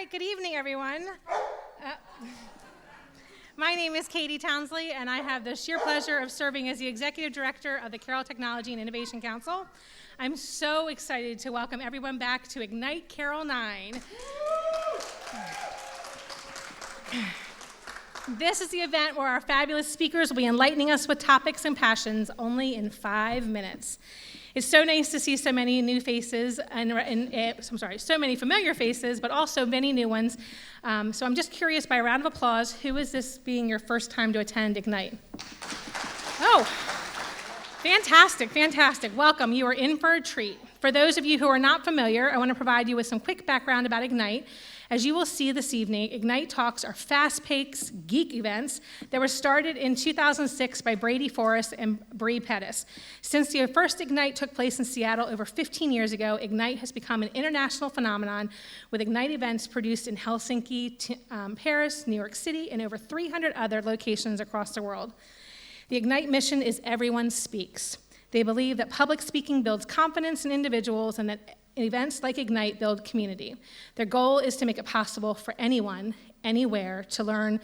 right, good evening, everyone. My name is Katie Townsley, and I have the sheer pleasure of serving as the Executive Director of the Carroll Technology and Innovation Council. I'm so excited to welcome everyone back to IGNITE Carroll 9. This is the event where our fabulous speakers will be enlightening us with topics and passions only in 5 minutes. It's so nice to see so many new faces, so many familiar faces, but also many new ones. So I'm just curious, by a round of applause, who is this being your first time to attend IGNITE? Oh, fantastic, fantastic. Welcome, you are in for a treat. For those of you who are not familiar, I want to provide you with some quick background about IGNITE. As you will see this evening, IGNITE Talks are fast-paced geek events that were started in 2006 by Brady Forrest and Bree Pettis. Since the first IGNITE took place in Seattle over 15 years ago, IGNITE has become an international phenomenon with IGNITE events produced in Helsinki, Paris, New York City, and over 300 other locations across the world. The IGNITE mission is everyone speaks. They believe that public speaking builds confidence in individuals and that events like IGNITE build community. Their goal is to make it possible for anyone, anywhere, to learn,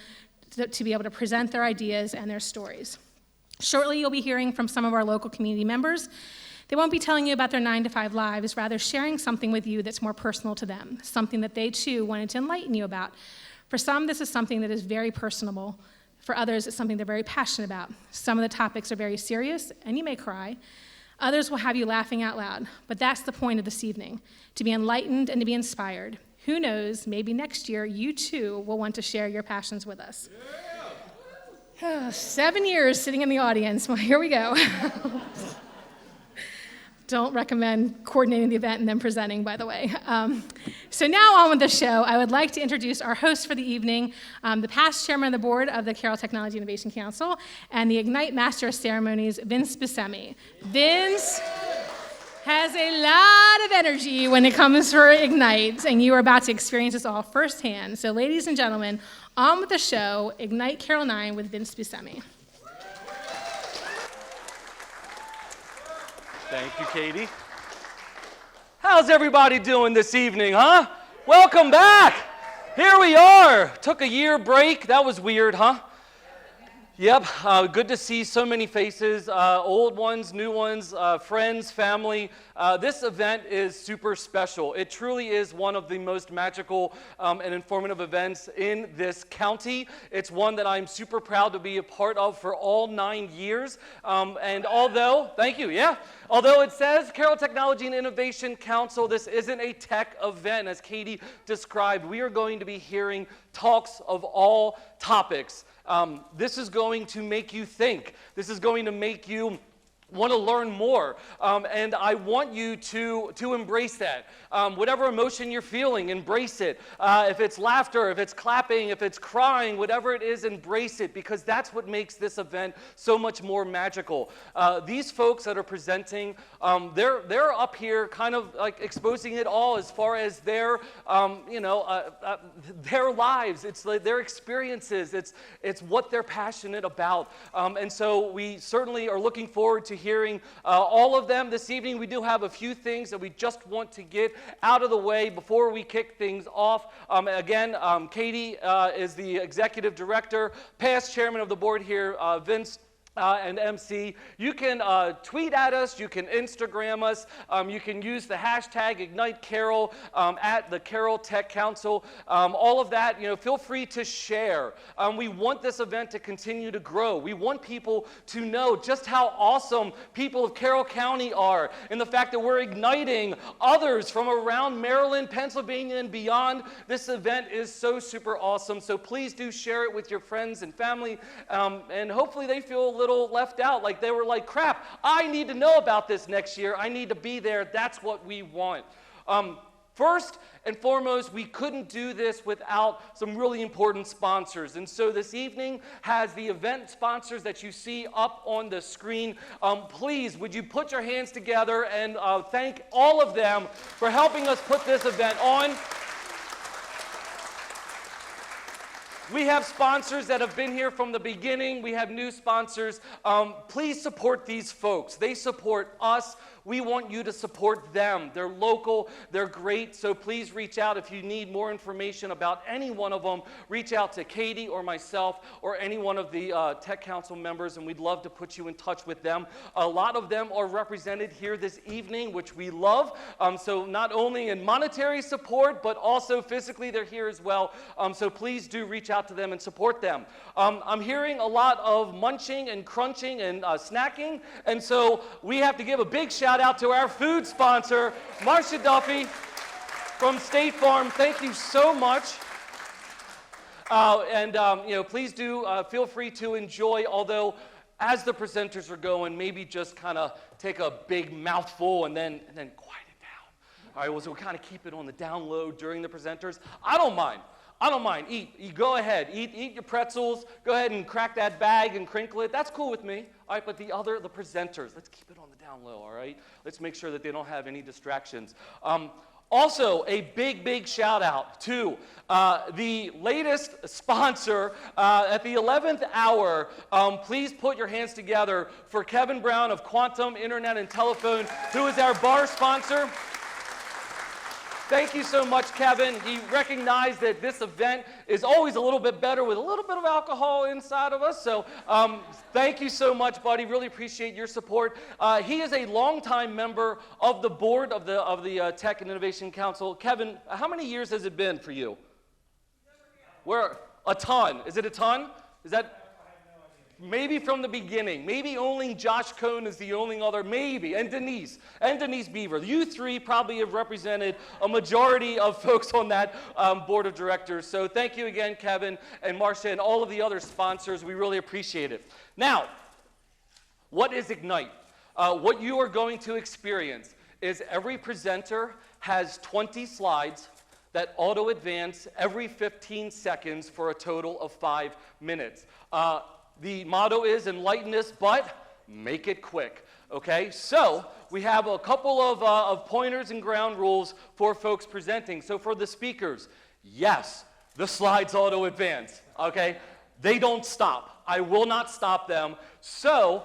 to be able to present their ideas and their stories. Shortly, you'll be hearing from some of our local community members. They won't be telling you about their 9-to-5 lives, rather sharing something with you that's more personal to them, something that they too wanted to enlighten you about. For some, this is something that is very personable. For others, it's something they're very passionate about. Some of the topics are very serious, and you may cry. Others will have you laughing out loud, but that's the point of this evening, to be enlightened and to be inspired. Who knows, maybe next year you too will want to share your passions with us. Yeah. 7 years sitting in the audience. Well, here we go. Don't recommend coordinating the event and then presenting, by the way. So now on with the show, I would like to introduce our host for the evening, the past chairman of the board of the Carroll Technology Innovation Council, and the IGNITE Master of Ceremonies, Vince Buscemi. Vince has a lot of energy when it comes for IGNITE, and you are about to experience this all firsthand. So ladies and gentlemen, on with the show, IGNITE Carroll 9 with Vince Buscemi. Thank you, Katie. How's everybody doing this evening, huh? Welcome back. Here we are. Took a year break. That was weird, huh? Yep, good to see so many faces, old ones, new ones, friends, family. This event is super special. It truly is one of the most magical and informative events in this county. It's one that I'm super proud to be a part of for all 9 years. And although, thank you, yeah. Although it says Carroll Technology and Innovation Council, this isn't a tech event, as Katie described. We are going to be hearing talks of all topics. This is going to make you think. This is going to make you want to learn more, and I want you to embrace that. Whatever emotion you're feeling, embrace it. If it's laughter, if it's clapping, if it's crying, whatever it is, embrace it, because that's what makes this event so much more magical. These folks that are presenting, they're up here kind of like exposing it all as far as their lives. It's like their experiences. It's what they're passionate about, and so we certainly are looking forward to hearing all of them this evening. We do have a few things that we just want to get out of the way before we kick things off. Again, Katie is the executive director, past chairman of the board here, Vince and MC. You can tweet at us, you can Instagram us, you can use the hashtag IGNITE Carroll at the Carroll Tech Council. All of that, feel free to share. We want this event to continue to grow. We want people to know just how awesome people of Carroll County are, and the fact that we're igniting others from around Maryland, Pennsylvania, and beyond. This event is so super awesome, so please do share it with your friends and family, and hopefully they feel a little left out, like they were like, crap, I need to know about this next year. I need to be there. That's what we want. First and foremost, we couldn't do this without some really important sponsors. And so this evening has the event sponsors that you see up on the screen. Please, would you put your hands together and thank all of them for helping us put this event on. We have sponsors that have been here from the beginning. We have new sponsors. Please support these folks. They support us. We want you to support them. They're local. They're great. So please reach out if you need more information about any one of them. Reach out to Katie or myself or any one of the Tech Council members, and we'd love to put you in touch with them. A lot of them are represented here this evening, which we love. So not only in monetary support, but also physically they're here as well. So please do reach out to them and support them. I'm hearing a lot of munching and crunching and snacking, and so we have to give a big shout out to our food sponsor, Marcia Duffy from State Farm. Thank you so much. Please do feel free to enjoy, although as the presenters are going, maybe just kind of take a big mouthful and then quiet it down. All right, well, so we kind of keep it on the down low during the presenters. I don't mind. Eat. Go ahead. Eat your pretzels. Go ahead and crack that bag and crinkle it. That's cool with me. All right, but the presenters, let's keep it on the down low, all right? Let's make sure that they don't have any distractions. Also, a big shout out to the latest sponsor at the 11th hour. Please put your hands together for Kevin Brown of Quantum Internet and Telephone, who is our bar sponsor. Thank you so much, Kevin. He recognized that this event is always a little bit better with a little bit of alcohol inside of us. So thank you so much, buddy. Really appreciate your support. He is a longtime member of the board of the Tech and Innovation Council. Kevin, how many years has it been for you? We're a ton. Is it a ton? Is that? Maybe from the beginning. Maybe only Josh Cohn is the only other, maybe, and Denise Beaver. You three probably have represented a majority of folks on that board of directors. So thank you again, Kevin and Marcia and all of the other sponsors. We really appreciate it. Now, what is IGNITE? What you are going to experience is every presenter has 20 slides that auto-advance every 15 seconds for a total of 5 minutes. The motto is enlighten us, but make it quick, okay? So we have a couple of pointers and ground rules for folks presenting. So for the speakers, yes, the slides auto-advance, okay? They don't stop. I will not stop them. So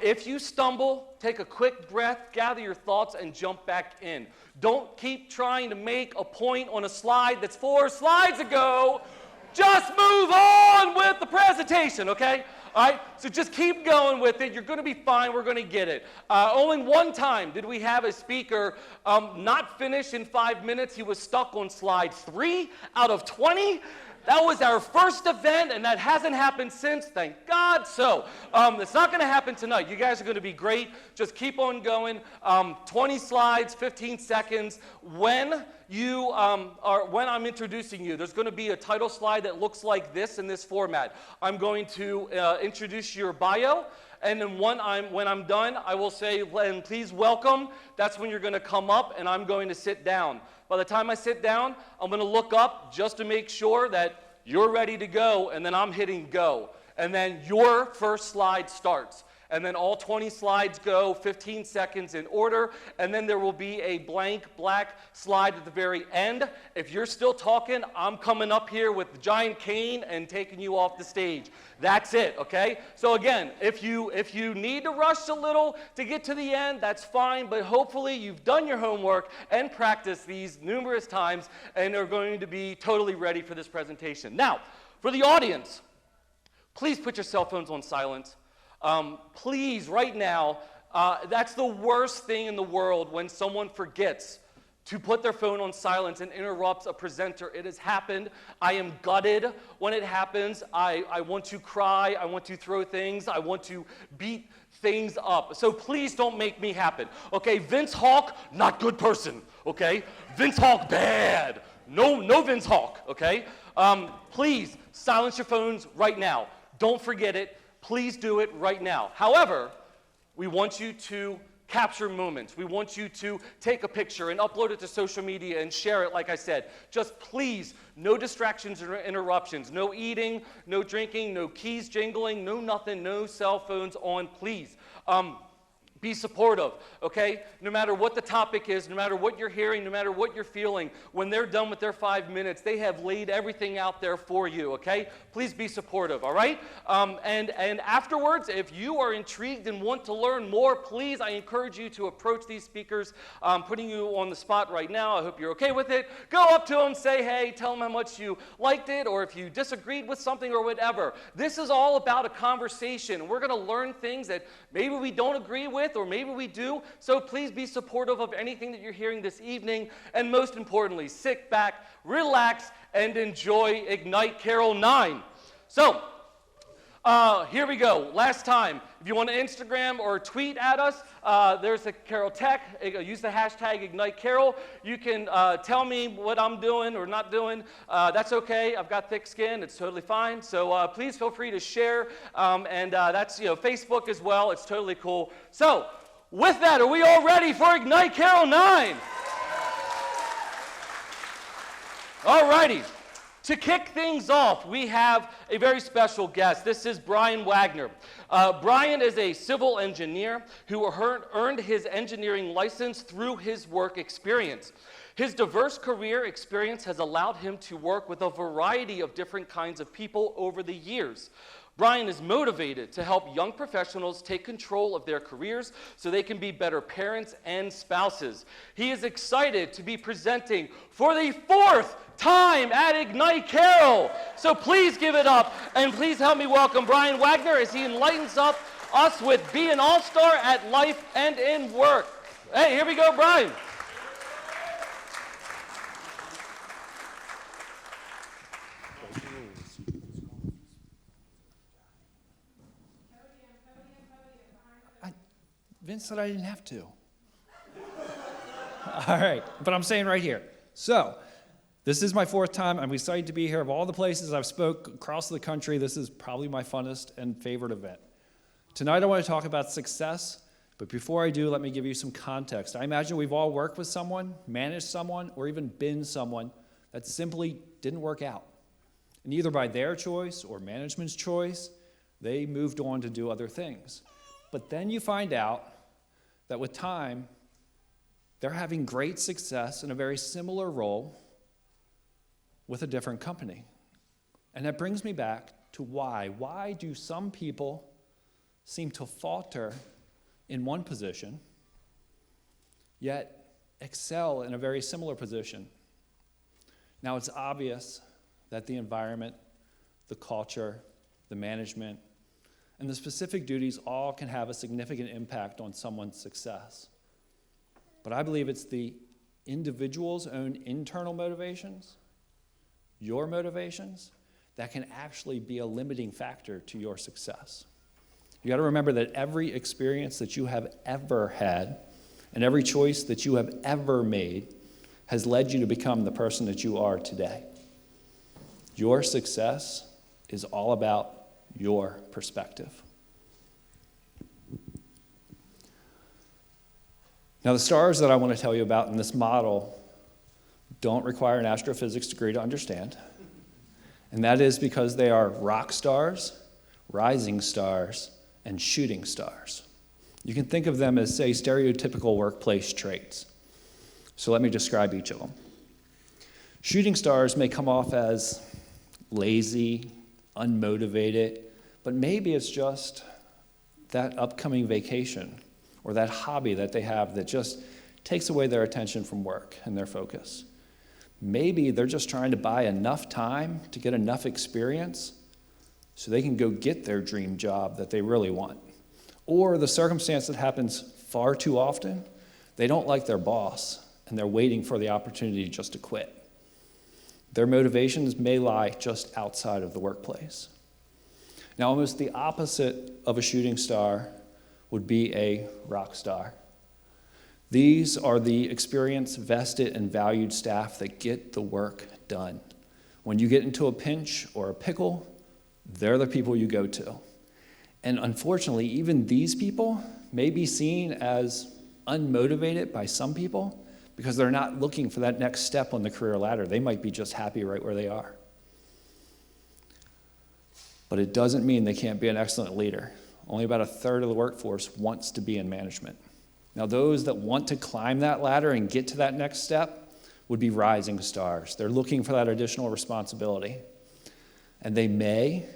if you stumble, take a quick breath, gather your thoughts, and jump back in. Don't keep trying to make a point on a slide that's 4 slides ago. Just move on with the presentation, okay? All right, so just keep going with it. You're going to be fine. We're going to get it. Only one time did we have a speaker not finish in 5 minutes. He was stuck on slide 3 out of 20. That was our first event, and that hasn't happened since, thank God. So it's not going to happen tonight. You guys are going to be great. Just keep on going. 20 slides, 15 seconds. When I'm introducing you, there's going to be a title slide that looks like this in this format. I'm going to introduce your bio, and then when I'm done, I will say, and please welcome. That's when you're going to come up, and I'm going to sit down. By the time I sit down, I'm going to look up just to make sure that you're ready to go, and then I'm hitting go. And then your first slide starts. And then all 20 slides go 15 seconds in order, and then there will be a blank black slide at the very end. If you're still talking, I'm coming up here with the giant cane and taking you off the stage. That's it, okay? So again, if you need to rush a little to get to the end, that's fine, but hopefully you've done your homework and practiced these numerous times and are going to be totally ready for this presentation. Now, for the audience, please put your cell phones on silent. Please, right now, that's the worst thing in the world when someone forgets to put their phone on silence and interrupts a presenter. It has happened. I am gutted when it happens. I want to cry. I want to throw things. I want to beat things up. So please don't make me happen. Okay, Vince Hawk, not good person. Okay, Vince Hawk, bad. No Vince Hawk, okay? Please silence your phones right now. Don't forget it. Please do it right now. However, we want you to capture moments. We want you to take a picture and upload it to social media and share it, like I said. Just please, no distractions or interruptions. No eating, no drinking, no keys jingling, no nothing, no cell phones on, please. Be supportive, okay? No matter what the topic is, no matter what you're hearing, no matter what you're feeling, when they're done with their 5 minutes, they have laid everything out there for you, okay? Please be supportive, all right? And afterwards, if you are intrigued and want to learn more, please, I encourage you to approach these speakers. I'm putting you on the spot right now. I hope you're okay with it. Go up to them, say hey, tell them how much you liked it, or if you disagreed with something or whatever. This is all about a conversation. We're going to learn things that maybe we don't agree with, or maybe we do, so please be supportive of anything that you're hearing this evening, and most importantly, sit back, relax, and enjoy IGNITE Carroll 9. So, here we go. Last time, if you want to Instagram or tweet at us, there's the Carroll Tech. Use the hashtag IGNITE Carroll. You can tell me what I'm doing or not doing. That's okay. I've got thick skin. It's totally fine. So please feel free to share. And that's Facebook as well. It's totally cool. So with that, are we all ready for IGNITE Carroll 9? All righty. To kick things off, we have a very special guest. This is Brian Wagner. Brian is a civil engineer who earned his engineering license through his work experience. His diverse career experience has allowed him to work with a variety of different kinds of people over the years. Brian is motivated to help young professionals take control of their careers so they can be better parents and spouses. He is excited to be presenting for the 4th time at IGNITE Carroll. So please give it up, and please help me welcome Brian Wagner as he enlightens us with Be an All-Star at Life and in Work. Hey, here we go, Brian. Vince said I didn't have to. All right, but I'm saying right here. So, this is my 4th time. I'm excited to be here. Of all the places I've spoke across the country, this is probably my funnest and favorite event. Tonight I want to talk about success, but before I do, let me give you some context. I imagine we've all worked with someone, managed someone, or even been someone that simply didn't work out. And either by their choice or management's choice, they moved on to do other things. But then you find out that with time, they're having great success in a very similar role with a different company. And that brings me back to why. Why do some people seem to falter in one position, yet excel in a very similar position? Now, it's obvious that the environment, the culture, the management, and the specific duties all can have a significant impact on someone's success. But I believe it's the individual's own internal motivations, your motivations, that can actually be a limiting factor to your success. You got to remember that every experience that you have ever had and every choice that you have ever made has led you to become the person that you are today. Your success is all about your perspective. Now, the stars that I want to tell you about in this model don't require an astrophysics degree to understand, and that is because they are rock stars, rising stars, and shooting stars. You can think of them as, say, stereotypical workplace traits. So let me describe each of them. Shooting stars may come off as lazy, unmotivated, but maybe it's just that upcoming vacation or that hobby that they have that just takes away their attention from work and their focus. Maybe they're just trying to buy enough time to get enough experience so they can go get their dream job that they really want. Or the circumstance that happens far too often, they don't like their boss and they're waiting for the opportunity just to quit. Their motivations may lie just outside of the workplace. Now, almost the opposite of a shooting star would be a rock star. These are the experienced, vested, and valued staff that get the work done. When you get into a pinch or a pickle, they're the people you go to. And unfortunately, even these people may be seen as unmotivated by some people because they're not looking for that next step on the career ladder. They might be just happy right where they are. But it doesn't mean they can't be an excellent leader. only about a third of the workforce wants to be in management. Now, those that want to climb that ladder and get to that next step would be rising stars. They're looking for that additional responsibility. And they may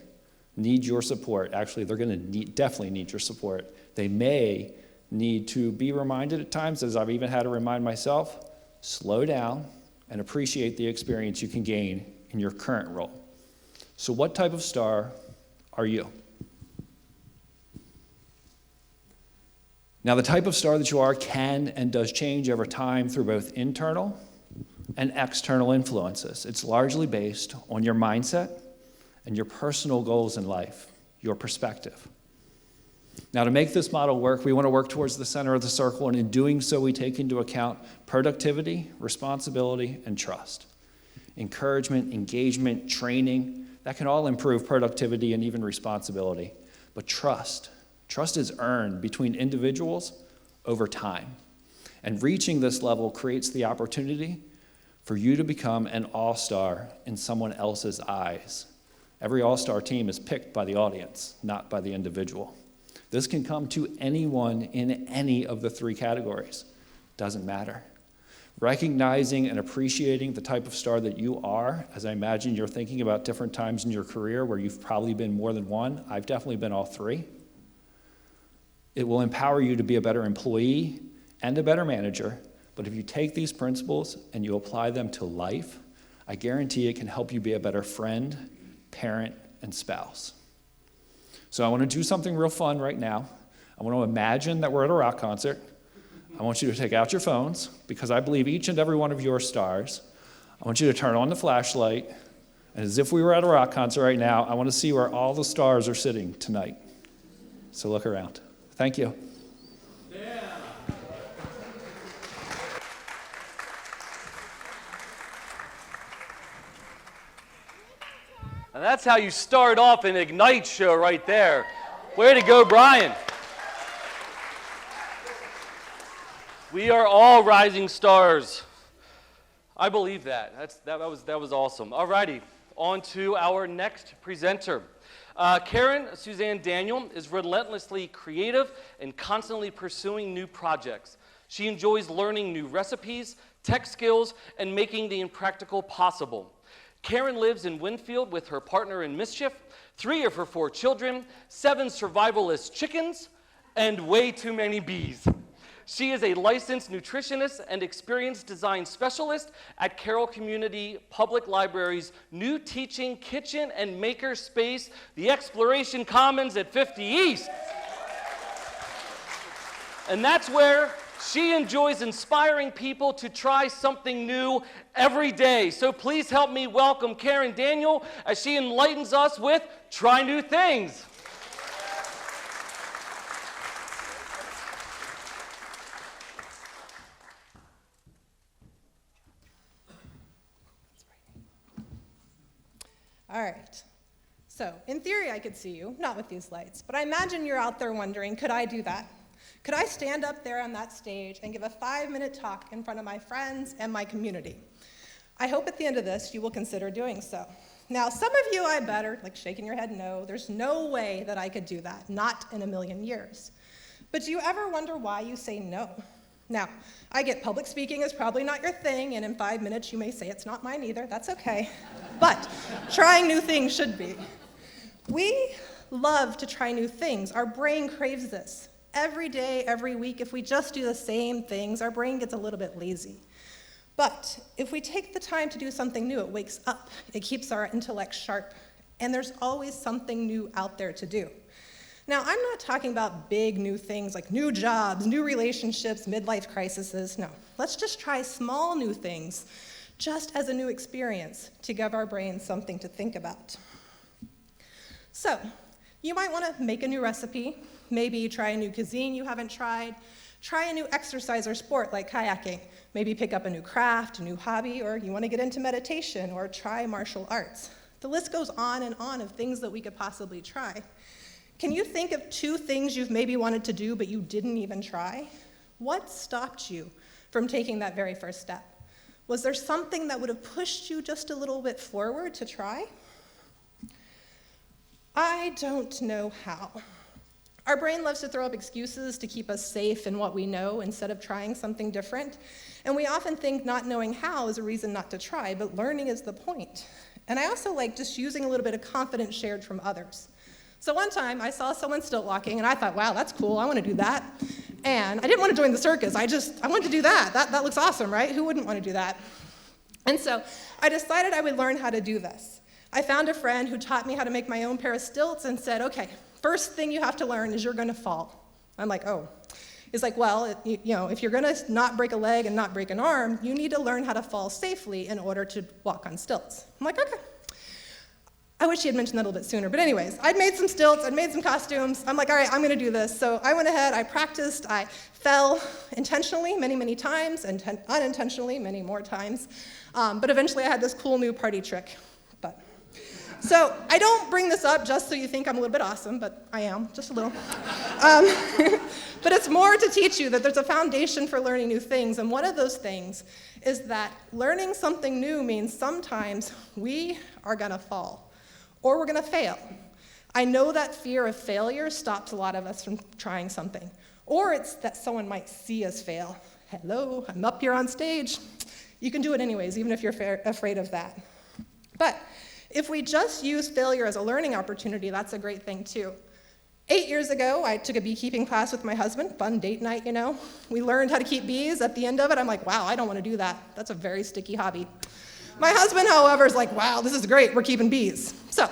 need your support. Actually, they're going to definitely need your support. They may need to be reminded at times, as I've even had to remind myself, slow down and appreciate the experience you can gain in your current role. So what type of star are you? Now, the type of star that you are can and does change over time through both internal and external influences. It's largely based on your mindset and your personal goals in life, your perspective. Now, to make this model work, we want to work towards the center of the circle, and in doing so, we take into account productivity, responsibility, and trust. Encouragement, engagement, training, that can all improve productivity and even responsibility. But trust is earned between individuals over time. And reaching this level creates the opportunity for you to become an all-star in someone else's eyes. Every all-star team is picked by the audience, not by the individual. This can come to anyone in any of the three categories. Doesn't matter. Recognizing and appreciating the type of star that you are, as I imagine you're thinking about different times in your career where you've probably been more than one. I've definitely been all three. It will empower you to be a better employee and a better manager, but if you take these principles and you apply them to life, I guarantee it can help you be a better friend, parent, and spouse. So I want to do something real fun right now. I want to imagine that we're at a rock concert. I want you to take out your phones, because I believe each and every one of your stars. I want you to turn on the flashlight, and as if we were at a rock concert right now, I want to see where all the stars are sitting tonight. So look around. Thank you. Yeah. And that's how you start off an IGNITE show right there. Way to go, Brian. We are all rising stars. I believe that. That was awesome. All righty, on to our next presenter. Karen Suzanne Daniel is relentlessly creative and constantly pursuing new projects. She enjoys learning new recipes, tech skills, and making the impractical possible. Karen lives in Winfield with her partner in mischief, 3 of her 4 children, 7 survivalist chickens, and way too many bees. She is a licensed nutritionist and experienced design specialist at Carroll Community Public Library's new teaching kitchen and maker space, the Exploration Commons at 50 East. And that's where she enjoys inspiring people to try something new every day. So please help me welcome Karen Daniel as she enlightens us with Try New Things. All right. So, in theory, I could see you, not with these lights, but I imagine you're out there wondering, could I do that? Could I stand up there on that stage and give a 5-minute talk in front of my friends and my community? I hope at the end of this you will consider doing so. Now, some of you, I bet, are like shaking your head, no, there's no way that I could do that, not in a million years. But do you ever wonder why you say no? Now, I get public speaking is probably not your thing, and in 5 minutes you may say it's not mine either, that's okay. But trying new things should be. We love to try new things. Our brain craves this. Every day, every week, if we just do the same things, our brain gets a little bit lazy. But if we take the time to do something new, it wakes up, it keeps our intellect sharp, and there's always something new out there to do. Now, I'm not talking about big new things like new jobs, new relationships, midlife crises. No, let's just try small new things, just as a new experience to give our brains something to think about. So, you might want to make a new recipe, maybe try a new cuisine you haven't tried, try a new exercise or sport like kayaking, maybe pick up a new craft, a new hobby, or you want to get into meditation or try martial arts. The list goes on and on of things that we could possibly try. Can you think of 2 things you've maybe wanted to do but you didn't even try? What stopped you from taking that very first step? Was there something that would have pushed you just a little bit forward to try? I don't know how. Our brain loves to throw up excuses to keep us safe in what we know instead of trying something different. And we often think not knowing how is a reason not to try, but learning is the point. And I also like just using a little bit of confidence shared from others. So one time I saw someone stilt walking and I thought, wow, that's cool, I want to do that. And I didn't want to join the circus, I wanted to do that. That looks awesome, right? Who wouldn't want to do that? And so I decided I would learn how to do this. I found a friend who taught me how to make my own pair of stilts and said, okay, first thing you have to learn is you're going to fall. I'm like, oh. He's like, well, if you're going to not break a leg and not break an arm, you need to learn how to fall safely in order to walk on stilts. I'm like, okay. I wish he had mentioned that a little bit sooner. But anyways, I'd made some stilts, I'd made some costumes. I'm like, all right, I'm going to do this. So I went ahead, I practiced, I fell intentionally many, many times, and unintentionally many more times. But eventually I had this cool new party trick. So I don't bring this up just so you think I'm a little bit awesome, but I am, just a little. But it's more to teach you that there's a foundation for learning new things, and one of those things is that learning something new means sometimes we are gonna fall, or we're gonna fail. I know that fear of failure stops a lot of us from trying something, or it's that someone might see us fail. Hello, I'm up here on stage. You can do it anyways, even if you're afraid of that. But if we just use failure as a learning opportunity, that's a great thing too. 8 years ago, I took a beekeeping class with my husband, fun date night, you know. We learned how to keep bees. At the end of it, I'm like, wow, I don't want to do that. That's a very sticky hobby. My husband, however, is like, wow, this is great, we're keeping bees. So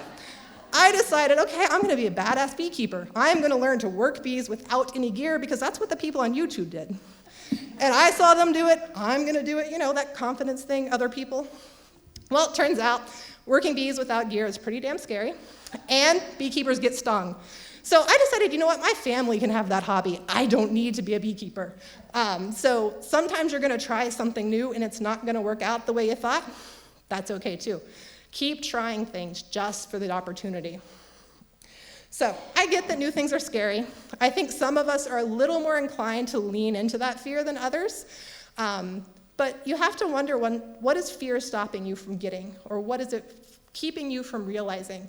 I decided, okay, I'm going to be a badass beekeeper. I'm going to learn to work bees without any gear because that's what the people on YouTube did. And I saw them do it, I'm going to do it, that confidence thing, other people. Well, it turns out working bees without gear is pretty damn scary, and beekeepers get stung. So I decided, you know what, my family can have that hobby. I don't need to be a beekeeper. So sometimes you're gonna try something new and it's not gonna work out the way you thought. That's okay too. Keep trying things just for the opportunity. So I get that new things are scary. I think some of us are a little more inclined to lean into that fear than others. But you have to wonder, what is fear stopping you from getting, or what is it keeping you from realizing?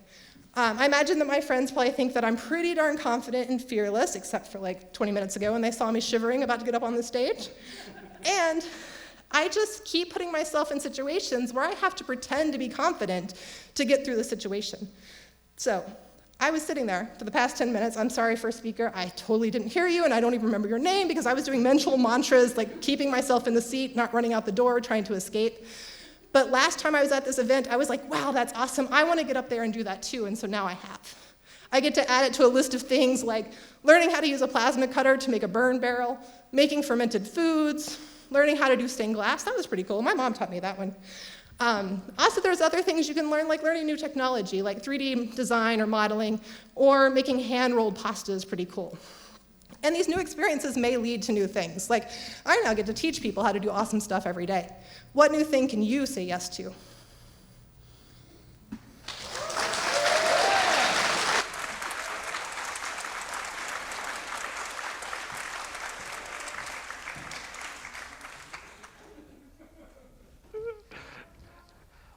I imagine that my friends probably think that I'm pretty darn confident and fearless, except for like 20 minutes ago when they saw me shivering about to get up on the stage. And I just keep putting myself in situations where I have to pretend to be confident to get through the situation. So I was sitting there for the past 10 minutes. I'm sorry, first speaker, I totally didn't hear you, and I don't even remember your name because I was doing mental mantras, like keeping myself in the seat, not running out the door, trying to escape. But last time I was at this event, I was like, wow, that's awesome. I want to get up there and do that too, and so now I have. I get to add it to a list of things like learning how to use a plasma cutter to make a burn barrel, making fermented foods, learning how to do stained glass. That was pretty cool. My mom taught me that one. Also, there's other things you can learn, like learning new technology, like 3D design or modeling, or making hand-rolled pasta is pretty cool. And these new experiences may lead to new things. Like, I now get to teach people how to do awesome stuff every day. What new thing can you say yes to?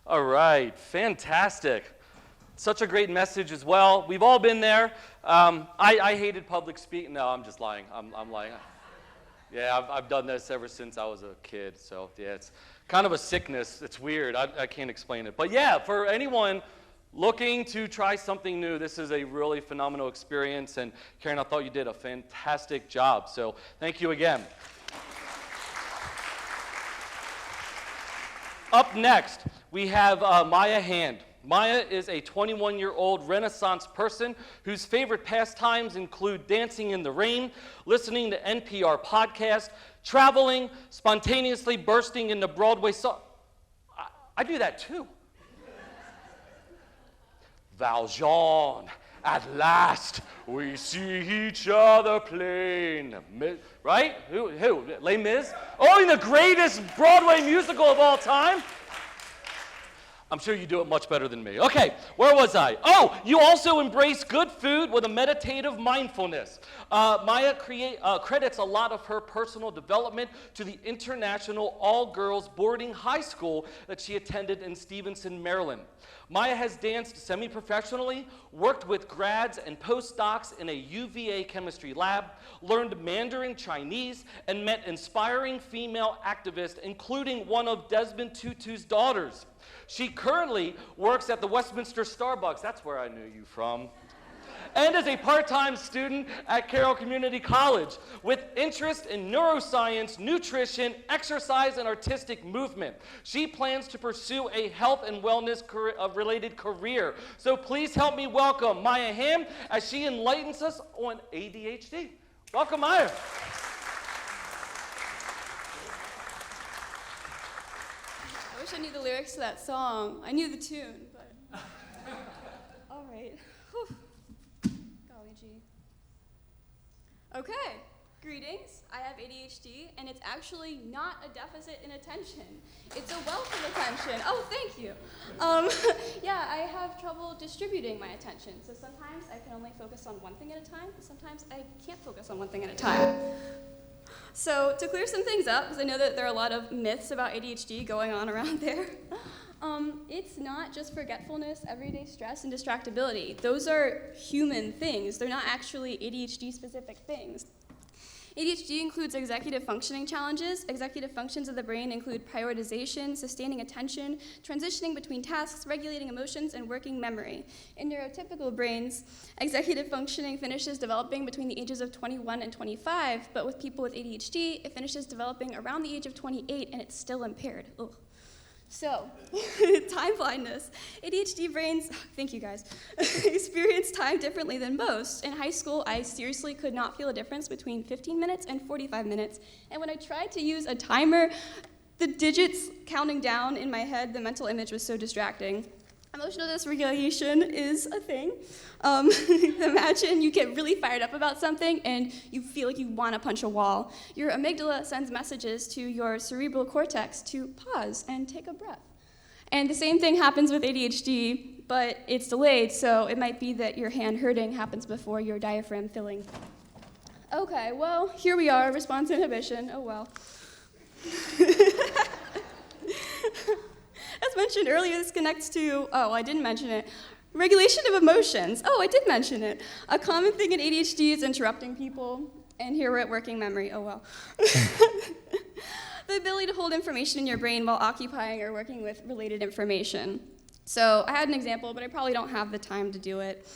All right, fantastic. Such a great message as well. We've all been there. I hated public speaking. No, I'm just lying. I'm lying. Yeah, I've done this ever since I was a kid. So yeah, it's kind of a sickness. It's weird. I can't explain it. But yeah, for anyone looking to try something new, this is a really phenomenal experience. And Karen, I thought you did a fantastic job. So thank you again. Up next, we have Maya Hand. Maya is a 21-year-old Renaissance person whose favorite pastimes include dancing in the rain, listening to NPR podcasts, traveling, spontaneously bursting into Broadway songs. I do that too. Valjean, at last we see each other plain. Right? Who? Les Mis? Oh, in the greatest Broadway musical of all time. I'm sure you do it much better than me. Okay, where was I? Oh, you also embrace good food with a meditative mindfulness. Maya credits a lot of her personal development to the International All-Girls Boarding High School that she attended in Stevenson, Maryland. Maya has danced semi-professionally, worked with grads and postdocs in a UVA chemistry lab, learned Mandarin Chinese, and met inspiring female activists, including one of Desmond Tutu's daughters. She currently works at the Westminster Starbucks, that's where I knew you from, and is a part-time student at Carroll Community College with interest in neuroscience, nutrition, exercise, and artistic movement. She plans to pursue a health and wellness related career. So please help me welcome Maya Ham as she enlightens us on ADHD. Welcome, Maya. I wish I knew the lyrics to that song. I knew the tune, but all right. Whew. Golly gee. Okay, greetings. I have ADHD, and it's actually not a deficit in attention. It's a wealth of attention. Oh, thank you. Yeah, I have trouble distributing my attention. So sometimes I can only focus on one thing at a time, and sometimes I can't focus on one thing at a time. So to clear some things up, because I know that there are a lot of myths about ADHD going on around there, it's not just forgetfulness, everyday stress, and distractibility. Those are human things. They're not actually ADHD-specific things. ADHD includes executive functioning challenges. Executive functions of the brain include prioritization, sustaining attention, transitioning between tasks, regulating emotions, and working memory. In neurotypical brains, executive functioning finishes developing between the ages of 21 and 25, but with people with ADHD, it finishes developing around the age of 28, and it's still impaired. Ugh. So, time blindness. ADHD brains, thank you guys, experience time differently than most. In high school, I seriously could not feel a difference between 15 minutes and 45 minutes. And when I tried to use a timer, the digits counting down in my head, the mental image was so distracting. Emotional dysregulation is a thing. Imagine you get really fired up about something and you feel like you want to punch a wall. Your amygdala sends messages to your cerebral cortex to pause and take a breath. And the same thing happens with ADHD, but it's delayed, so it might be that your hand hurting happens before your diaphragm filling. Okay, well, here we are, response inhibition. Oh, well. As mentioned earlier, this connects to, I didn't mention it, regulation of emotions. Oh, I did mention it. A common thing in ADHD is interrupting people, and here we're at working memory. Oh, well. The ability to hold information in your brain while occupying or working with related information. So I had an example, but I probably don't have the time to do it.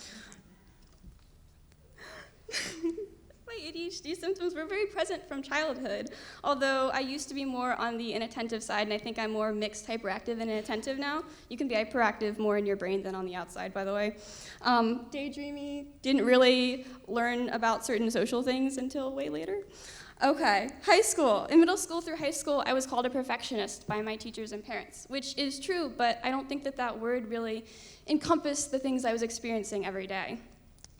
My ADHD symptoms were very present from childhood, although I used to be more on the inattentive side, and I think I'm more mixed hyperactive and inattentive now. You can be hyperactive more in your brain than on the outside, by the way. Daydreamy, didn't really learn about certain social things until way later. Okay, high school. In middle school through high school, I was called a perfectionist by my teachers and parents, which is true, but I don't think that that word really encompassed the things I was experiencing every day.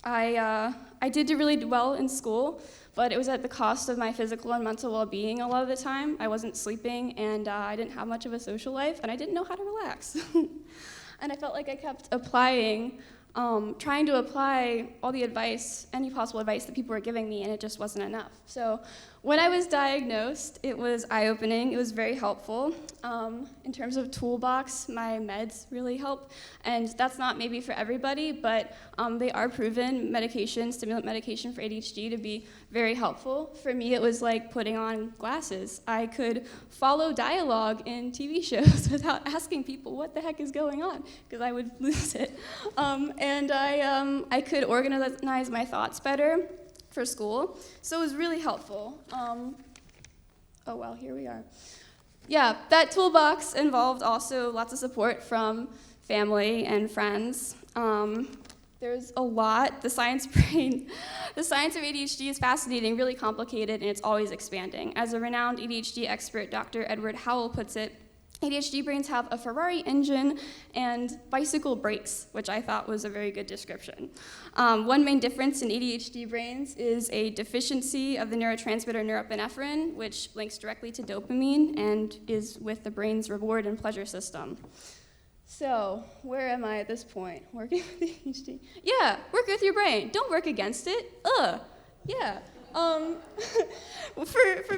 I did really well in school, but it was at the cost of my physical and mental well-being a lot of the time. I wasn't sleeping, and I didn't have much of a social life, and I didn't know how to relax. And I felt like I kept applying, trying to apply all the advice, any possible advice that people were giving me, and it just wasn't enough. So when I was diagnosed, it was eye-opening. It was very helpful. In terms of toolbox, my meds really help. And that's not maybe for everybody, but they are proven medication, stimulant medication for ADHD to be very helpful. For me, it was like putting on glasses. I could follow dialogue in TV shows without asking people what the heck is going on, because I would lose it. And I could organize my thoughts better for school, so it was really helpful. Oh well, here we are. Yeah, that toolbox involved also lots of support from family and friends. There's a lot. The science of ADHD is fascinating, really complicated, and it's always expanding. As a renowned ADHD expert, Dr. Edward Howell puts it, ADHD brains have a Ferrari engine and bicycle brakes, which I thought was a very good description. One main difference in ADHD brains is a deficiency of the neurotransmitter norepinephrine, which links directly to dopamine and is with the brain's reward and pleasure system. So, where am I at this point? Working with ADHD? Yeah, work with your brain. Don't work against it. Yeah. For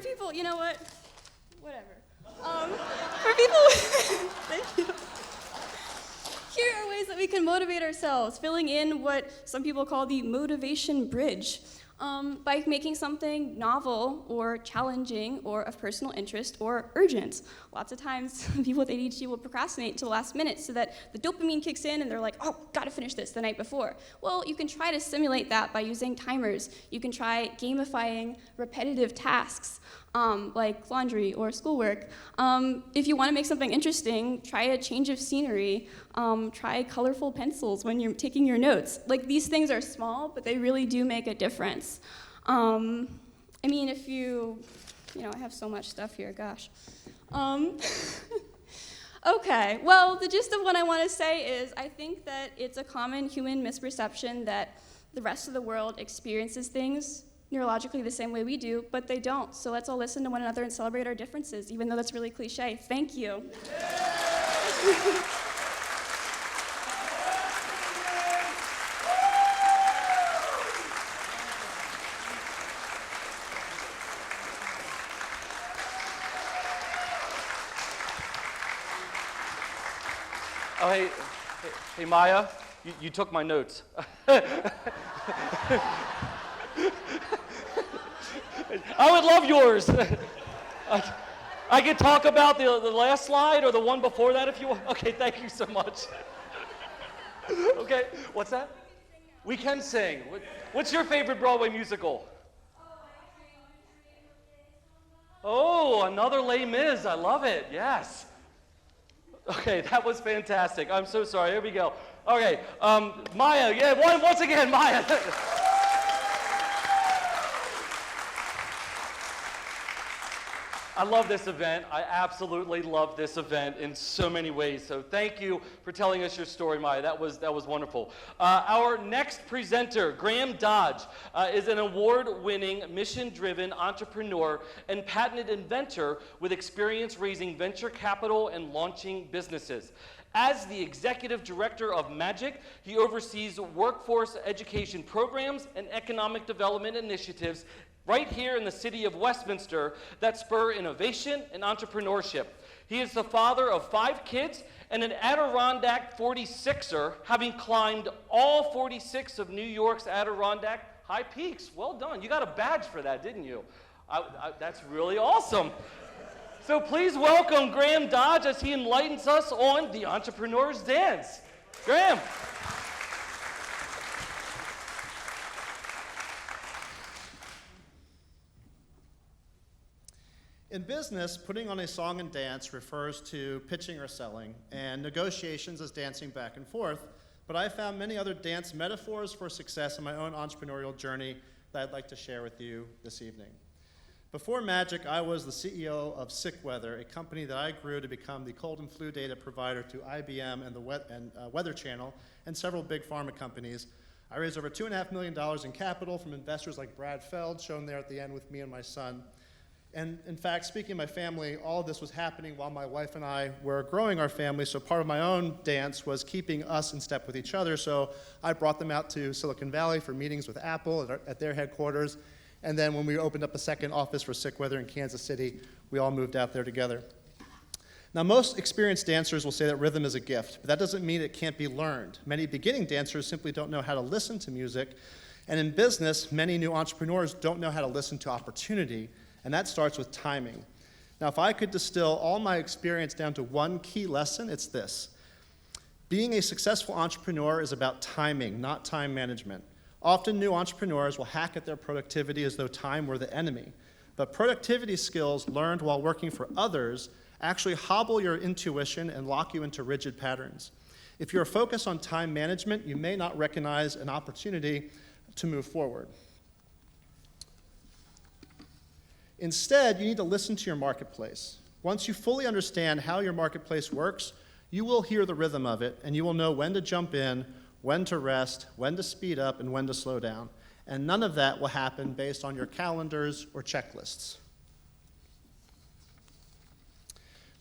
people, you know what? Whatever. For people, thank you. Here are ways that we can motivate ourselves, filling in what some people call the motivation bridge. By making something novel or challenging or of personal interest or urgent. Lots of times people with ADHD will procrastinate to the last minute so that the dopamine kicks in and they're like, oh, gotta finish this the night before. Well, you can try to simulate that by using timers. You can try gamifying repetitive tasks like laundry or schoolwork. If you want to make something interesting, try a change of scenery. Try colorful pencils when you're taking your notes. Like, these things are small, but they really do make a difference. I mean, if you know, I have so much stuff here, gosh. Okay, well, the gist of what I want to say is I think that it's a common human misperception that the rest of the world experiences things neurologically the same way we do, but they don't. So let's all listen to one another and celebrate our differences, even though that's really cliche. Thank you. Oh, hey, Maya, you took my notes. I would love yours. I could talk about the last slide or the one before that if you want. Okay, thank you so much. Okay, what's that? We can sing. What's your favorite Broadway musical? Oh, another Les Mis. I love it. Yes. Okay, that was fantastic. I'm so sorry. Here we go. Okay, Maya. Yeah, once again, Maya. I love this event. I absolutely love this event in so many ways. So thank you for telling us your story, Maya. That was wonderful. Our next presenter, Graham Dodge, is an award-winning, mission-driven entrepreneur and patented inventor with experience raising venture capital and launching businesses. As the executive director of Magic, he oversees workforce education programs and economic development initiatives right here in the city of Westminster that spur innovation and entrepreneurship. He is the father of 5 kids and an Adirondack 46er, having climbed all 46 of New York's Adirondack high peaks. Well done. You got a badge for that, didn't you? That's really awesome. So please welcome Graham Dodge as he enlightens us on the Entrepreneur's Dance. Graham. In business, putting on a song and dance refers to pitching or selling, and negotiations is dancing back and forth. But I found many other dance metaphors for success in my own entrepreneurial journey that I'd like to share with you this evening. Before Magic, I was the CEO of Sick Weather, a company that I grew to become the cold and flu data provider to IBM and the Weather Channel and several big pharma companies. I raised over $2.5 million in capital from investors like Brad Feld, shown there at the end with me and my son. And in fact, speaking of my family, all of this was happening while my wife and I were growing our family, so part of my own dance was keeping us in step with each other. So I brought them out to Silicon Valley for meetings with Apple at their headquarters. And then when we opened up a second office for Sick Weather in Kansas City, we all moved out there together. Now, most experienced dancers will say that rhythm is a gift, but that doesn't mean it can't be learned. Many beginning dancers simply don't know how to listen to music. And in business, many new entrepreneurs don't know how to listen to opportunity. And that starts with timing. Now, if I could distill all my experience down to one key lesson, it's this. Being a successful entrepreneur is about timing, not time management. Often new entrepreneurs will hack at their productivity as though time were the enemy. But productivity skills learned while working for others actually hobble your intuition and lock you into rigid patterns. If you're focused on time management, you may not recognize an opportunity to move forward. Instead, you need to listen to your marketplace. Once you fully understand how your marketplace works, you will hear the rhythm of it, and you will know when to jump in, when to rest, when to speed up, and when to slow down. And none of that will happen based on your calendars or checklists.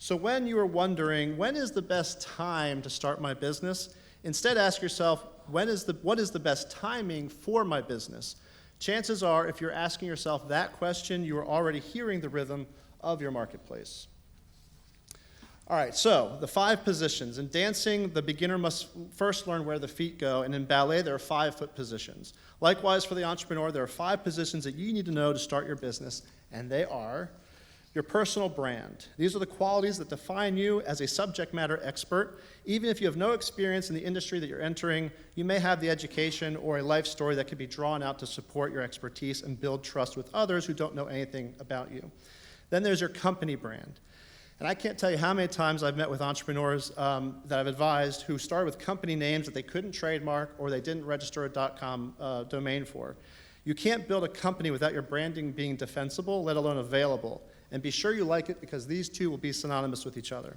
So when you are wondering, when is the best time to start my business? Instead, ask yourself, what is the best timing for my business? Chances are, if you're asking yourself that question, you are already hearing the rhythm of your marketplace. All right, so the 5 positions. In dancing, the beginner must first learn where the feet go, and in ballet, there are 5-foot positions. Likewise, for the entrepreneur, there are 5 positions that you need to know to start your business, and they are your personal brand. These are the qualities that define you as a subject matter expert. Even if you have no experience in the industry that you're entering, you may have the education or a life story that can be drawn out to support your expertise and build trust with others who don't know anything about you. Then there's your company brand. And I can't tell you how many times I've met with entrepreneurs that I've advised who started with company names that they couldn't trademark or they didn't register a .com domain for. You can't build a company without your branding being defensible, let alone available. And be sure you like it, because these two will be synonymous with each other.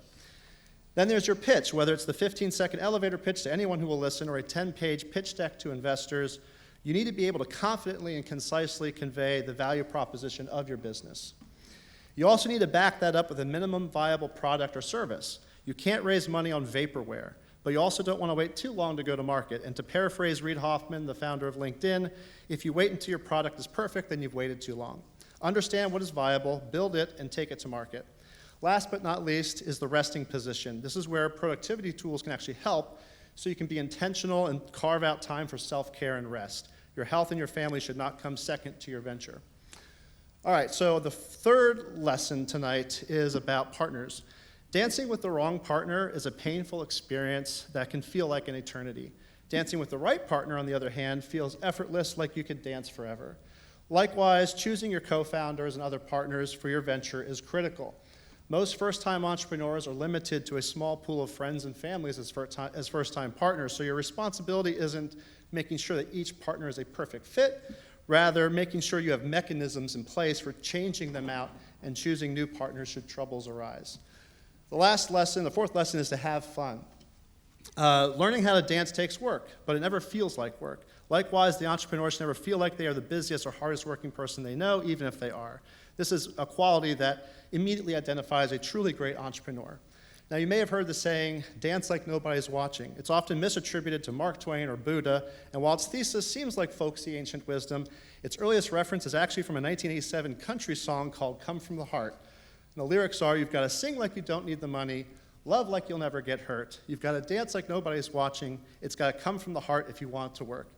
Then there's your pitch, whether it's the 15-second elevator pitch to anyone who will listen or a 10-page pitch deck to investors. You need to be able to confidently and concisely convey the value proposition of your business. You also need to back that up with a minimum viable product or service. You can't raise money on vaporware, but you also don't want to wait too long to go to market. And to paraphrase Reid Hoffman, the founder of LinkedIn, if you wait until your product is perfect, then you've waited too long. Understand what is viable, build it, and take it to market. Last but not least is the resting position. This is where productivity tools can actually help, so you can be intentional and carve out time for self-care and rest. Your health and your family should not come second to your venture. All right, so the third lesson tonight is about partners. Dancing with the wrong partner is a painful experience that can feel like an eternity. Dancing with the right partner, on the other hand, feels effortless, like you could dance forever. Likewise, choosing your co-founders and other partners for your venture is critical. Most first-time entrepreneurs are limited to a small pool of friends and families as first-time partners, so your responsibility isn't making sure that each partner is a perfect fit, rather making sure you have mechanisms in place for changing them out and choosing new partners should troubles arise. The fourth lesson is to have fun. Learning how to dance takes work, but it never feels like work. Likewise, the entrepreneurs never feel like they are the busiest or hardest working person they know, even if they are. This is a quality that immediately identifies a truly great entrepreneur. Now, you may have heard the saying, dance like nobody's watching. It's often misattributed to Mark Twain or Buddha, and while its thesis seems like folksy ancient wisdom, its earliest reference is actually from a 1987 country song called Come From the Heart. And the lyrics are, you've got to sing like you don't need the money, love like you'll never get hurt, you've got to dance like nobody's watching, it's got to come from the heart if you want it to work.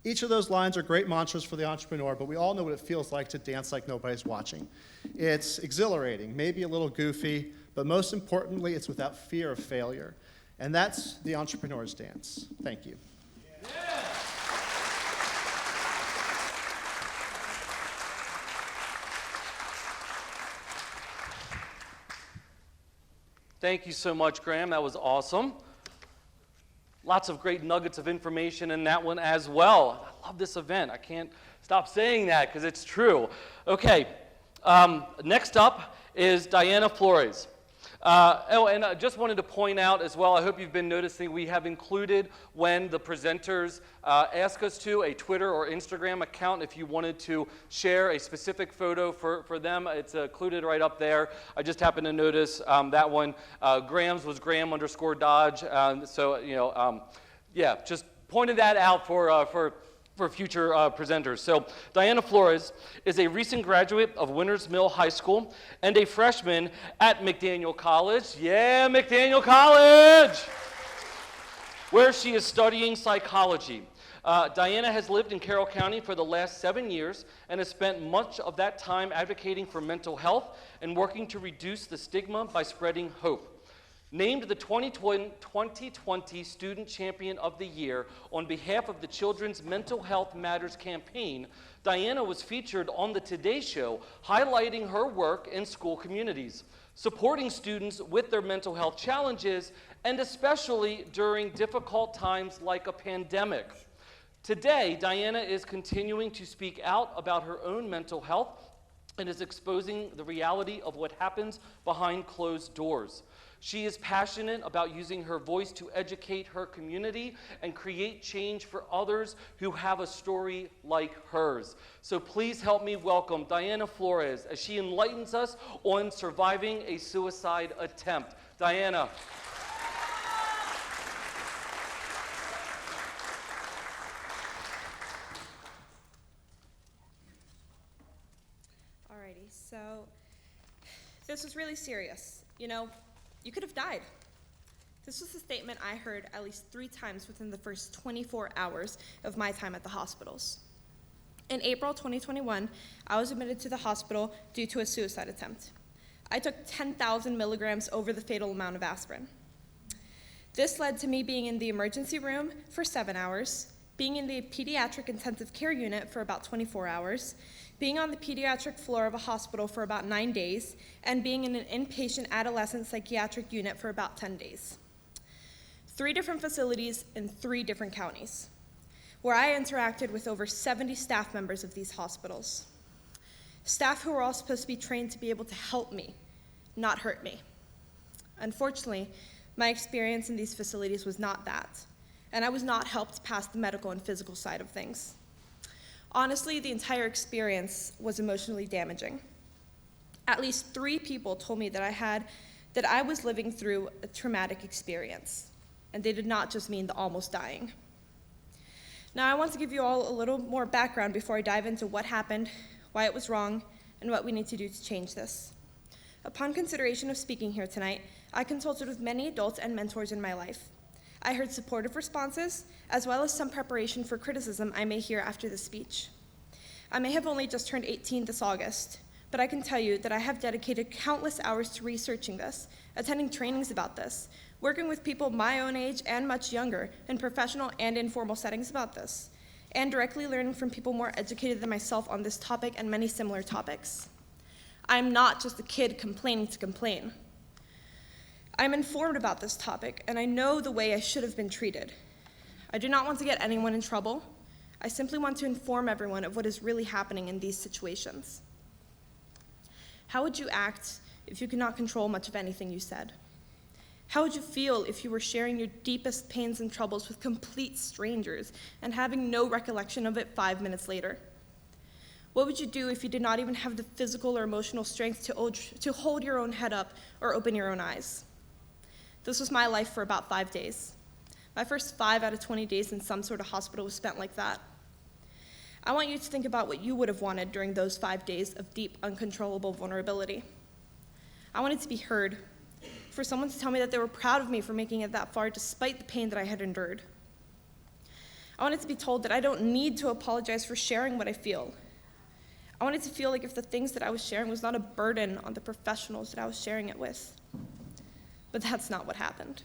Each of those lines are great mantras for the entrepreneur, but we all know what it feels like to dance like nobody's watching. It's exhilarating, maybe a little goofy, but most importantly, it's without fear of failure. And that's the entrepreneur's dance. Thank you. Yeah. Thank you so much, Graham. That was awesome. Lots of great nuggets of information in that one as well. I love this event. I can't stop saying that because it's true. Okay, next up is Diana Flores. I just wanted to point out as well, I hope you've been noticing, we have included, when the presenters ask us to, a Twitter or Instagram account if you wanted to share a specific photo for them. It's included right up there. I just happened to notice that one. Graham's was Graham_Dodge. Just pointed that out for future presenters. So Diana Flores is a recent graduate of Winners Mill High School and a freshman at McDaniel College. Yeah, McDaniel College! Where she is studying psychology. Diana has lived in Carroll County for the last 7 years and has spent much of that time advocating for mental health and working to reduce the stigma by spreading hope. Named the 2020 Student Champion of the Year on behalf of the Children's Mental Health Matters campaign, Diana was featured on the Today Show, highlighting her work in school communities, supporting students with their mental health challenges, and especially during difficult times like a pandemic. Today, Diana is continuing to speak out about her own mental health and is exposing the reality of what happens behind closed doors. She is passionate about using her voice to educate her community and create change for others who have a story like hers. So please help me welcome Diana Flores as she enlightens us on surviving a suicide attempt. Diana. Alrighty, so this was really serious. You know, you could have died. This was a statement I heard at least 3 times within the first 24 hours of my time at the hospitals. In April 2021, I was admitted to the hospital due to a suicide attempt. I took 10,000 milligrams over the fatal amount of aspirin. This led to me being in the emergency room for 7 hours, being in the pediatric intensive care unit for about 24 hours, being on the pediatric floor of a hospital for about 9 days, and being in an inpatient adolescent psychiatric unit for about 10 days. 3 different facilities in 3 different counties, where I interacted with over 70 staff members of these hospitals. Staff who were all supposed to be trained to be able to help me, not hurt me. Unfortunately, my experience in these facilities was not that, and I was not helped past the medical and physical side of things. Honestly, the entire experience was emotionally damaging. At least 3 people told me that I was living through a traumatic experience, and they did not just mean the almost dying. Now, I want to give you all a little more background before I dive into what happened, why it was wrong, and what we need to do to change this. Upon consideration of speaking here tonight, I consulted with many adults and mentors in my life. I heard supportive responses, as well as some preparation for criticism I may hear after the speech. I may have only just turned 18 this August, but I can tell you that I have dedicated countless hours to researching this, attending trainings about this, working with people my own age and much younger in professional and informal settings about this, and directly learning from people more educated than myself on this topic and many similar topics. I'm not just a kid complaining to complain. I'm informed about this topic, and I know the way I should have been treated. I do not want to get anyone in trouble. I simply want to inform everyone of what is really happening in these situations. How would you act if you could not control much of anything you said? How would you feel if you were sharing your deepest pains and troubles with complete strangers and having no recollection of it 5 minutes later? What would you do if you did not even have the physical or emotional strength to hold your own head up or open your own eyes? This was my life for about 5 days. My first 5 out of 20 days in some sort of hospital was spent like that. I want you to think about what you would have wanted during those 5 days of deep, uncontrollable vulnerability. I wanted to be heard, for someone to tell me that they were proud of me for making it that far despite the pain that I had endured. I wanted to be told that I don't need to apologize for sharing what I feel. I wanted to feel like if the things that I was sharing was not a burden on the professionals that I was sharing it with. But that's not what happened.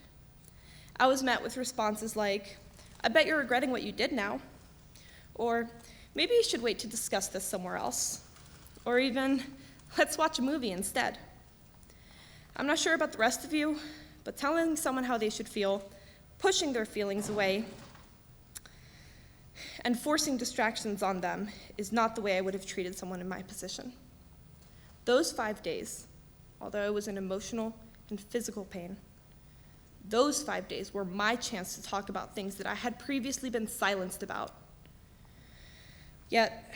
I was met with responses like, "I bet you're regretting what you did now," or "Maybe you should wait to discuss this somewhere else," or even, "Let's watch a movie instead." I'm not sure about the rest of you, but telling someone how they should feel, pushing their feelings away, and forcing distractions on them is not the way I would have treated someone in my position. Those 5 days, although I was in emotional and physical pain, those 5 days were my chance to talk about things that I had previously been silenced about. Yet,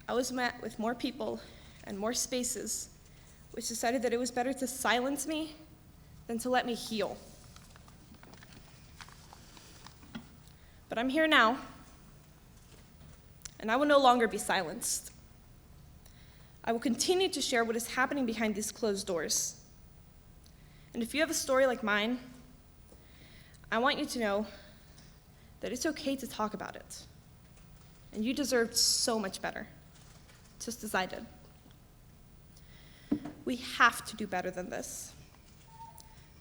I was met with more people and more spaces which decided that it was better to silence me than to let me heal. But I'm here now, and I will no longer be silenced. I will continue to share what is happening behind these closed doors. And if you have a story like mine, I want you to know that it's okay to talk about it. And you deserved so much better, just as I did. We have to do better than this.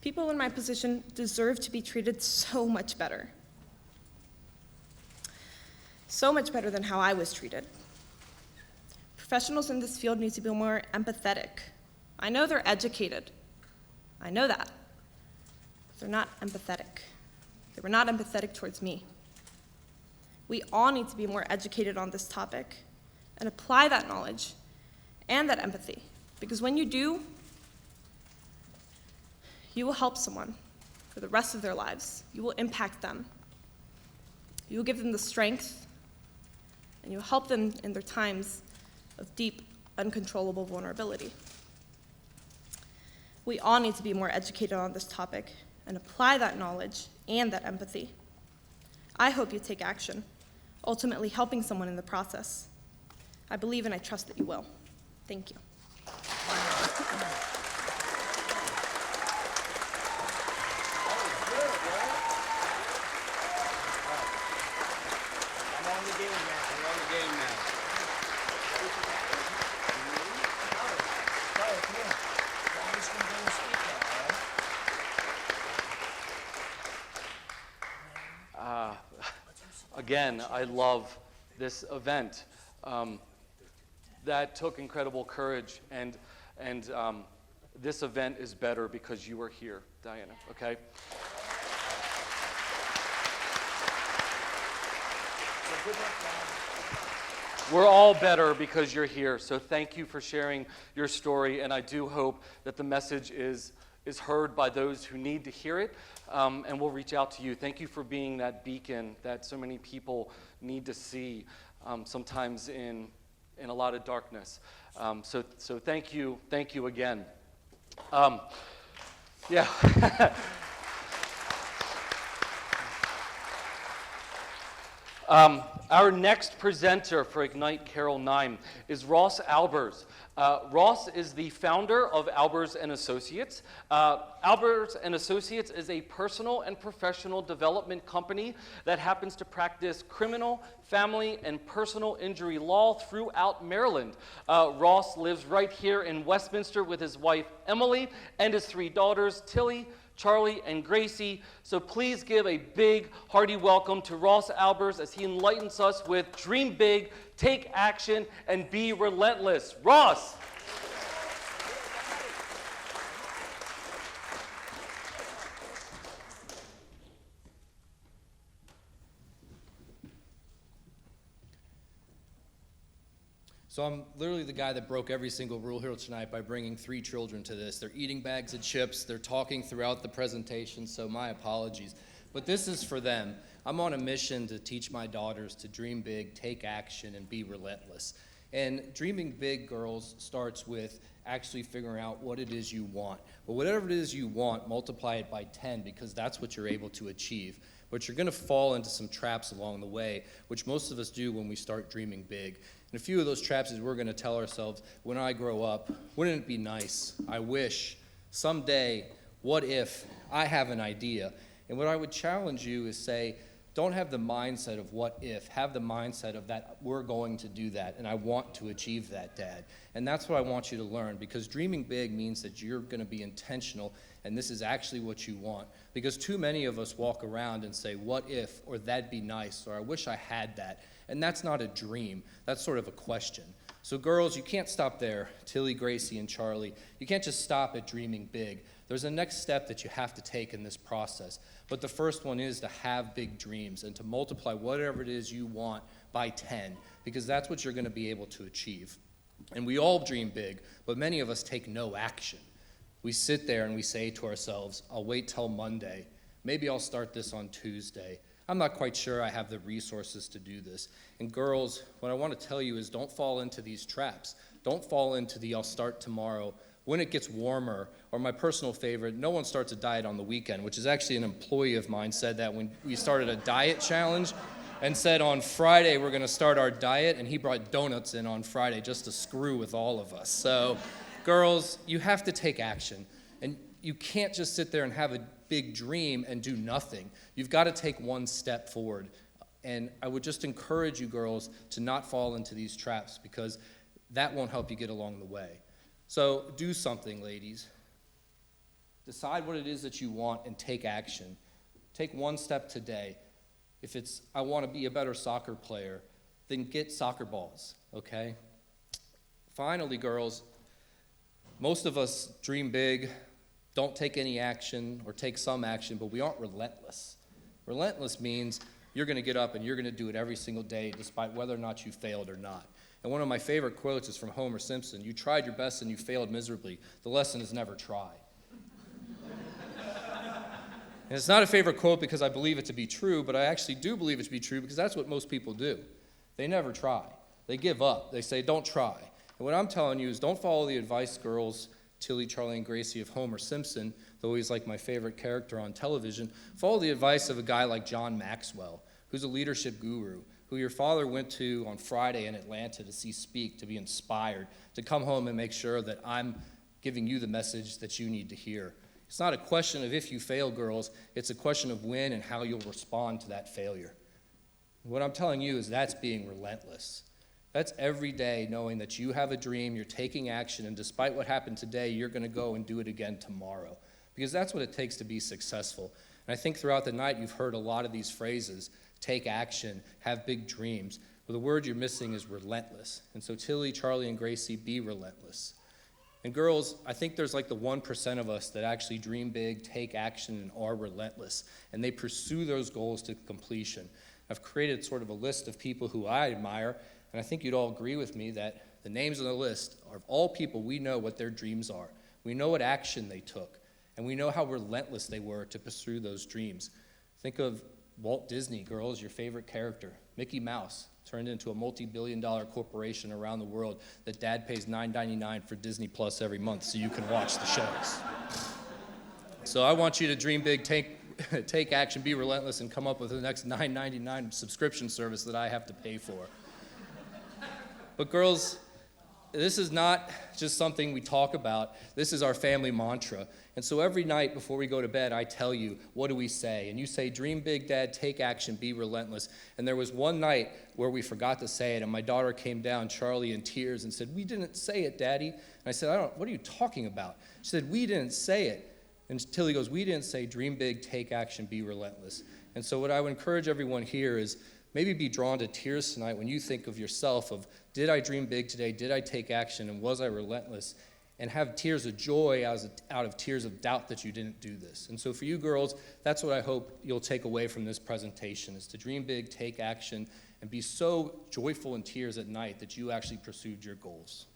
People in my position deserve to be treated so much better. So much better than how I was treated. Professionals in this field need to be more empathetic. I know they're educated. I know that. But they're not empathetic. They were not empathetic towards me. We all need to be more educated on this topic and apply that knowledge and that empathy. Because when you do, You will help someone for the rest of their lives. You will impact them. You will give them the strength, and you will help them in their times of deep, uncontrollable vulnerability. We all need to be more educated on this topic and apply that knowledge and that empathy. I hope you take action, ultimately helping someone in the process. I believe and I trust that you will. Thank you. Again, I love this event. That took incredible courage, and this event is better because you are here, Diana, okay? We're all better because you're here, so thank you for sharing your story, and I do hope that the message is heard by those who need to hear it, and we'll reach out to you. Thank you for being that beacon that so many people need to see, sometimes in a lot of darkness. So thank you again. Yeah. Our next presenter for IGNITE Carroll 9 is Ross Albers. Ross is the founder of Albers and Associates. Albers and Associates is a personal and professional development company that happens to practice criminal, family, and personal injury law throughout Maryland. Ross lives right here in Westminster with his wife, Emily, and his 3 daughters, Tilly, Charlie, and Gracie. So please give a big, hearty welcome to Ross Albers as he enlightens us with Dream Big, Take Action, and Be Relentless. Ross! So I'm literally the guy that broke every single rule here tonight by bringing 3 children to this. They're eating bags of chips. They're talking throughout the presentation, so my apologies. But this is for them. I'm on a mission to teach my daughters to dream big, take action, and be relentless. And dreaming big, girls, starts with actually figuring out what it is you want. But whatever it is you want, multiply it by 10 because that's what you're able to achieve. But you're going to fall into some traps along the way, which most of us do when we start dreaming big. And a few of those traps is we're going to tell ourselves, when I grow up, wouldn't it be nice? I wish. Someday, what if? I have an idea. And what I would challenge you is say, don't have the mindset of what if. Have the mindset of that we're going to do that, and I want to achieve that, Dad. And that's what I want you to learn, because dreaming big means that you're going to be intentional, and this is actually what you want. Because too many of us walk around and say, what if, or that'd be nice, or I wish I had that. And that's not a dream. That's sort of a question. So girls, you can't stop there. Tilly, Gracie, and Charlie, you can't just stop at dreaming big. There's a next step that you have to take in this process. But the first one is to have big dreams and to multiply whatever it is you want by 10, because that's what you're going to be able to achieve. And we all dream big, but many of us take no action. We sit there and we say to ourselves, I'll wait till Monday. Maybe I'll start this on Tuesday. I'm not quite sure I have the resources to do this. And girls, what I want to tell you is don't fall into these traps. Don't fall into the I'll start tomorrow. When it gets warmer, or my personal favorite, no one starts a diet on the weekend, which is actually an employee of mine said that when we started a diet challenge and said on Friday we're going to start our diet, and he brought donuts in on Friday just to screw with all of us. So girls, you have to take action. And you can't just sit there and have a big dream and do nothing. You've got to take one step forward. And I would just encourage you girls to not fall into these traps, because that won't help you get along the way. So do something, ladies. Decide what it is that you want and take action. Take one step today. If it's, I want to be a better soccer player, then get soccer balls, okay? Finally, girls, most of us dream big, don't take any action or take some action, but we aren't relentless. Relentless means you're going to get up and you're going to do it every single day, despite whether or not you failed or not. And one of my favorite quotes is from Homer Simpson. You tried your best and you failed miserably. The lesson is never try. And it's not a favorite quote because I believe it to be true, but I actually do believe it to be true because that's what most people do. They never try. They give up. They say, don't try. And what I'm telling you is don't follow the advice, girls, Tilly, Charlie, and Gracie of Homer Simpson, though he's like my favorite character on television. Follow the advice of a guy like John Maxwell, who's a leadership guru, who your father went to on Friday in Atlanta to see speak, to be inspired, to come home and make sure that I'm giving you the message that you need to hear. It's not a question of if you fail, girls. It's a question of when and how you'll respond to that failure. What I'm telling you is that's being relentless. That's every day knowing that you have a dream, you're taking action, and despite what happened today, you're going to go and do it again tomorrow. Because that's what it takes to be successful. And I think throughout the night you've heard a lot of these phrases, take action, have big dreams. Well, the word you're missing is relentless. And so Tilly, Charlie, and Gracie, be relentless. And girls, I think there's like the 1% of us that actually dream big, take action, and are relentless. And they pursue those goals to completion. I've created sort of a list of people who I admire, and I think you'd all agree with me that the names on the list are of all people we know what their dreams are. We know what action they took, and we know how relentless they were to pursue those dreams. Think of Walt Disney, girls, your favorite character. Mickey Mouse turned into a multi-billion-dollar corporation around the world that Dad pays $9.99 for Disney Plus every month so you can watch the shows. So I want you to dream big, take action, be relentless, and come up with the next $9.99 subscription service that I have to pay for. But girls, this is not just something we talk about. This is our family mantra. And so every night before we go to bed, I tell you, what do we say? And you say, dream big, Dad, take action, be relentless. And there was one night where we forgot to say it, and my daughter came down, Charlie, in tears, and said, we didn't say it, Daddy. And I said, what are you talking about? She said, we didn't say it. And Tilly goes, we didn't say dream big, take action, be relentless. And so what I would encourage everyone here is maybe be drawn to tears tonight when you think of yourself of, did I dream big today? Did I take action? And was I relentless? And have tears of joy out of tears of doubt that you didn't do this. And so for you girls, that's what I hope you'll take away from this presentation, is to dream big, take action, and be so joyful in tears at night that you actually pursued your goals.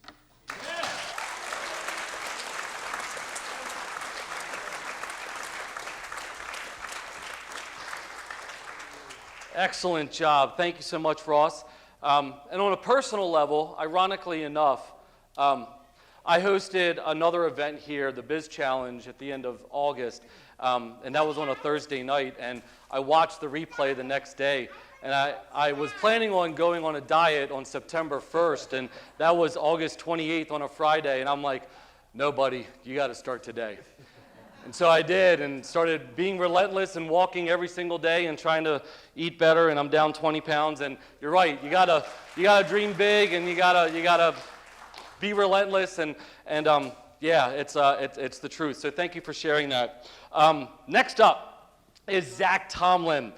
Excellent job. Thank you so much, Ross. And on a personal level, ironically enough, I hosted another event here, the Biz Challenge, at the end of August, and that was on a Thursday night, and I watched the replay the next day, and I was planning on going on a diet on September 1st, and that was August 28th on a Friday, and I'm like, no, buddy, you got to start today. And so I did, and started being relentless and walking every single day and trying to eat better, and I'm down 20 pounds, and you're right, you gotta dream big, and you gotta be relentless, and yeah, it's the truth. So thank you for sharing that. Next up is Zach Tomlin.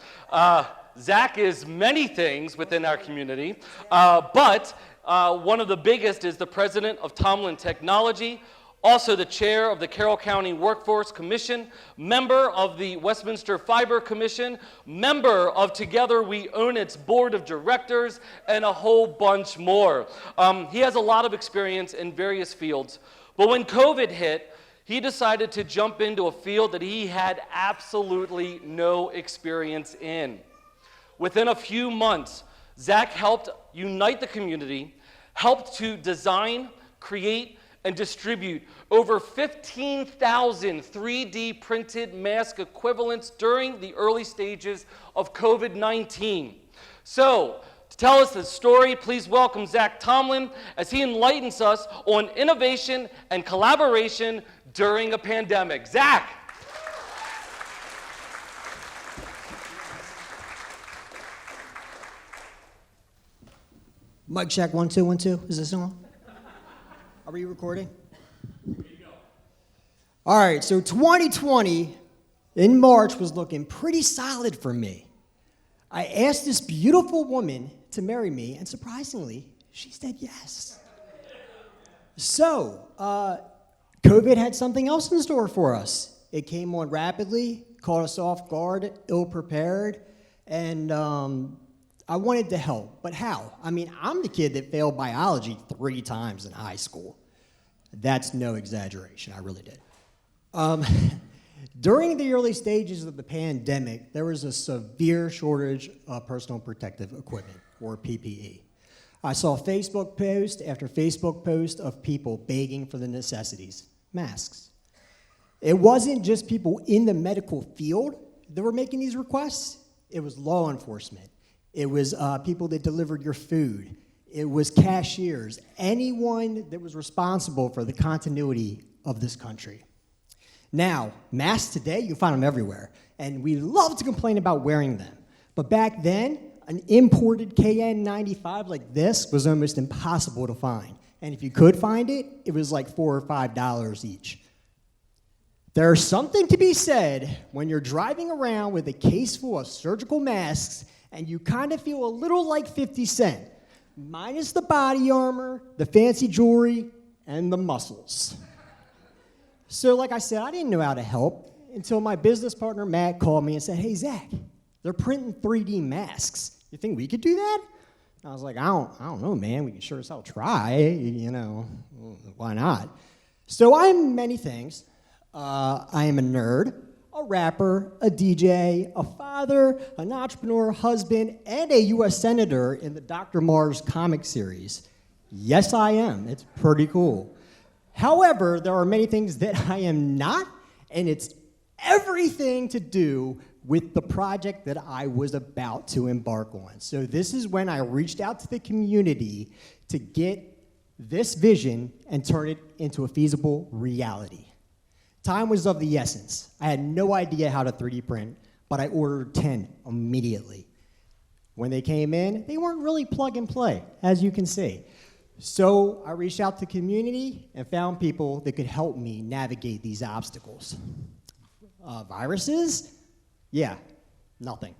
Zach is many things within our community, but one of the biggest is the president of Tomlin Technology, also the chair of the Carroll County Workforce Commission, member of the Westminster Fiber Commission, member of Together We Own It's board of directors, and a whole bunch more. He has a lot of experience in various fields, but when COVID hit, he decided to jump into a field that he had absolutely no experience in. Within a few months, Zach helped unite the community, helped to design, create, and distribute over 15,000 3D printed mask equivalents during the early stages of COVID-19. So, to tell us the story, please welcome Zach Tomlin as he enlightens us on innovation and collaboration during a pandemic. Zach! Mic check, 1, 2, 1, 2. Is this on? Are we recording? There you go. All right, so 2020 in March was looking pretty solid for me. I asked this beautiful woman to marry me, and surprisingly, she said yes. So, COVID had something else in store for us. It came on rapidly, caught us off guard, ill-prepared, and I wanted to help, but how? I mean, I'm the kid that failed biology 3 times in high school. That's no exaggeration, I really did. During the early stages of the pandemic, there was a severe shortage of personal protective equipment, or PPE. I saw Facebook post after Facebook post of people begging for the necessities, masks. It wasn't just people in the medical field that were making these requests. It was law enforcement. It was people that delivered your food. It was cashiers, anyone that was responsible for the continuity of this country. Now, masks today, you can find them everywhere, and we love to complain about wearing them. But back then, an imported KN95 like this was almost impossible to find. And if you could find it, it was like $4 or $5 each. There's something to be said when you're driving around with a case full of surgical masks and you kind of feel a little like 50 Cent, minus the body armor, the fancy jewelry, and the muscles. So like I said, I didn't know how to help until my business partner, Matt, called me and said, hey, Zach, they're printing 3D masks. You think we could do that? I was like, I don't know, man. We can sure as hell try, you know, why not? So I'm many things. I am a nerd, a rapper, a DJ, a father, an entrepreneur, husband, and a U.S. Senator in the Dr. Mars comic series. Yes, I am. It's pretty cool. However, there are many things that I am not, and it's everything to do with the project that I was about to embark on. So this is when I reached out to the community to get this vision and turn it into a feasible reality. Time was of the essence. I had no idea how to 3D print, but I ordered 10 immediately. When they came in, they weren't really plug and play, as you can see. So I reached out to the community and found people that could help me navigate these obstacles. Viruses? Yeah, nothing.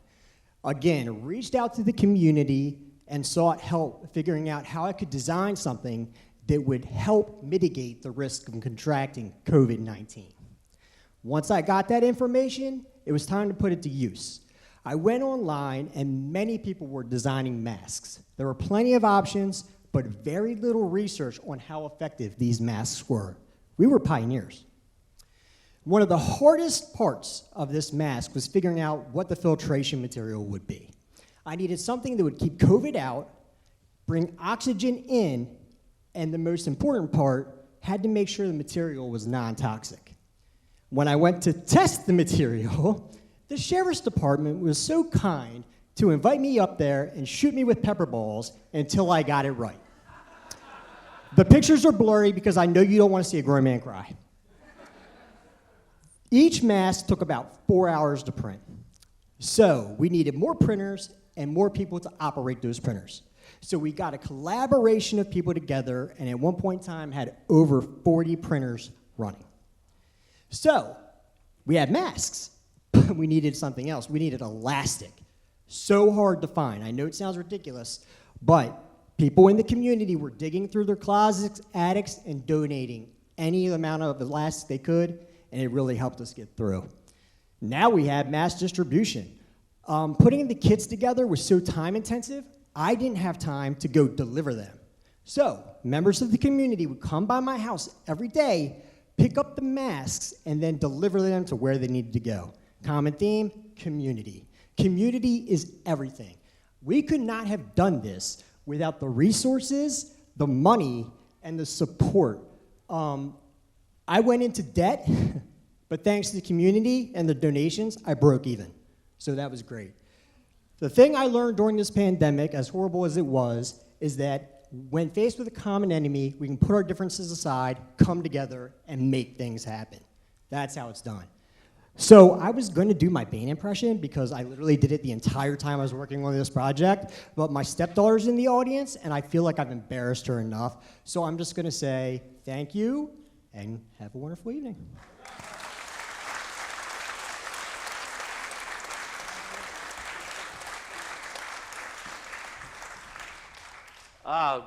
Again, reached out to the community and sought help figuring out how I could design something that would help mitigate the risk of contracting COVID-19. Once I got that information, it was time to put it to use. I went online and many people were designing masks. There were plenty of options, but very little research on how effective these masks were. We were pioneers. One of the hardest parts of this mask was figuring out what the filtration material would be. I needed something that would keep COVID out, bring oxygen in, and the most important part, had to make sure the material was non-toxic. When I went to test the material, the sheriff's department was so kind to invite me up there and shoot me with pepper balls until I got it right. The pictures are blurry because I know you don't want to see a grown man cry. Each mask took about 4 hours to print. So we needed more printers and more people to operate those printers. So we got a collaboration of people together, and at one point in time had over 40 printers running. So we had masks, but we needed something else. We needed elastic. So hard to find. I know it sounds ridiculous, but people in the community were digging through their closets, attics, and donating any amount of elastic they could, and it really helped us get through. Now we have mass distribution. Putting the kits together was so time intensive, I didn't have time to go deliver them. So members of the community would come by my house every day, pick up the masks, and then deliver them to where they needed to go. Common theme, community. Community is everything. We could not have done this without the resources, the money, and the support. I went into debt, but thanks to the community and the donations, I broke even. So that was great. The thing I learned during this pandemic, as horrible as it was, is that when faced with a common enemy, we can put our differences aside, come together, and make things happen. That's how it's done. So I was going to do my Bane impression because I literally did it the entire time I was working on this project, but my stepdaughter's in the audience, and I feel like I've embarrassed her enough. So I'm just going to say thank you, and have a wonderful evening.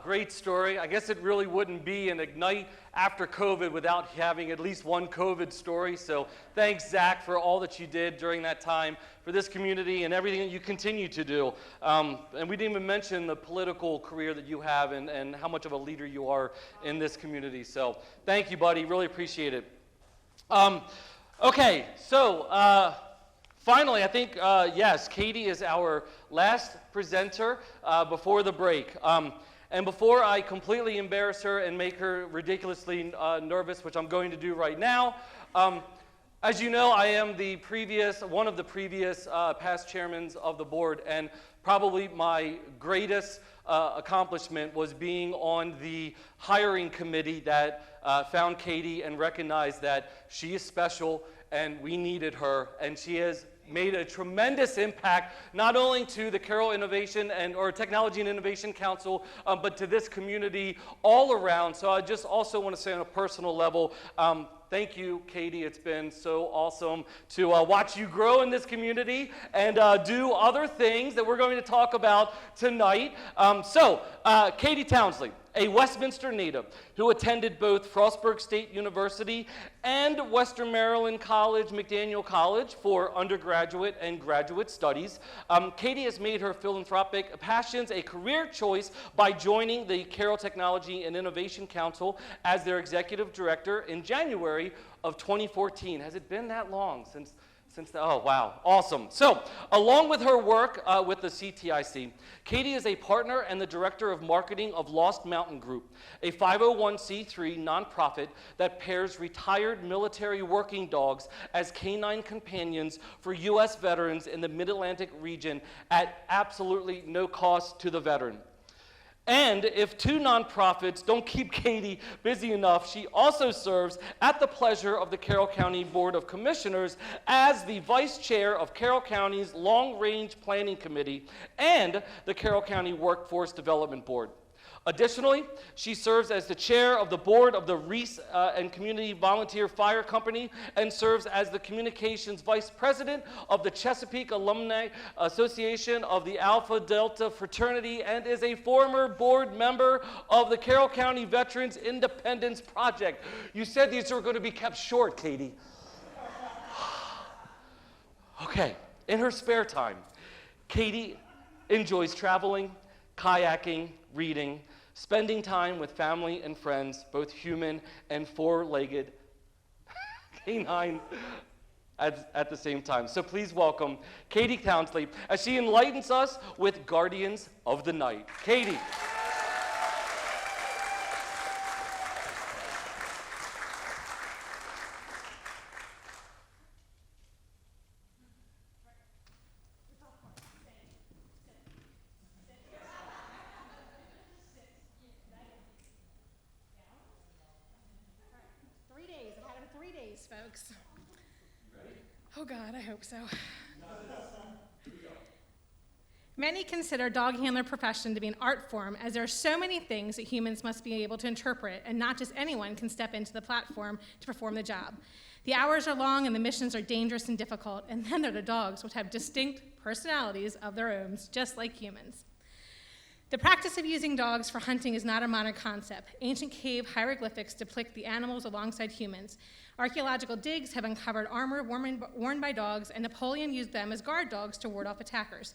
Great story. I guess it really wouldn't be an IGNITE after COVID without having at least one COVID story. So thanks, Zach, for all that you did during that time for this community and everything that you continue to do. And we didn't even mention the political career that you have and how much of a leader you are in this community. So thank you, buddy. Really appreciate it. Okay, so finally, I think, yes, Katie is our last presenter before the break. And before I completely embarrass her and make her ridiculously nervous, which I'm going to do right now, as you know, I am one of the previous past chairmen of the board, and probably my greatest accomplishment was being on the hiring committee that found Katie and recognized that she is special and we needed her, and she has made a tremendous impact not only to the Carroll Innovation or Technology and Innovation Council, but to this community all around. So I just also want to say on a personal level, thank you, Katie. It's been so awesome to watch you grow in this community and do other things that we're going to talk about tonight. Katie Townsley, a Westminster native who attended both Frostburg State University and Western Maryland College, McDaniel College for undergraduate and graduate studies. Katie has made her philanthropic passions a career choice by joining the Carroll Technology and Innovation Council as their executive director in January of 2014. Has it been that long since oh, wow, awesome. So, along with her work with the CTIC, Katie is a partner and the director of marketing of Lost Mountain Group, a 501c3 nonprofit that pairs retired military working dogs as canine companions for U.S. veterans in the Mid-Atlantic region at absolutely no cost to the veteran. And if two nonprofits don't keep Katie busy enough, she also serves at the pleasure of the Carroll County Board of Commissioners as the vice chair of Carroll County's Long Range Planning Committee and the Carroll County Workforce Development Board. Additionally, she serves as the chair of the board of the Reese and Community Volunteer Fire Company and serves as the communications vice president of the Chesapeake Alumni Association of the Alpha Delta Fraternity and is a former board member of the Carroll County Veterans Independence Project. You said these were going to be kept short, Katie. Okay, in her spare time, Katie enjoys traveling, kayaking, reading, spending time with family and friends, both human and four-legged canine at the same time. So please welcome Katie Townsley as she enlightens us with Guardians of the Night. Katie. Folks. Oh God, I hope so. Many consider dog handler profession to be an art form, as there are so many things that humans must be able to interpret, and not just anyone can step into the platform to perform the job. The hours are long and the missions are dangerous and difficult, and then there are the dogs, which have distinct personalities of their own, just like humans. The practice of using dogs for hunting is not a modern concept. Ancient cave hieroglyphics depict the animals alongside humans. Archaeological digs have uncovered armor worn by dogs, and Napoleon used them as guard dogs to ward off attackers.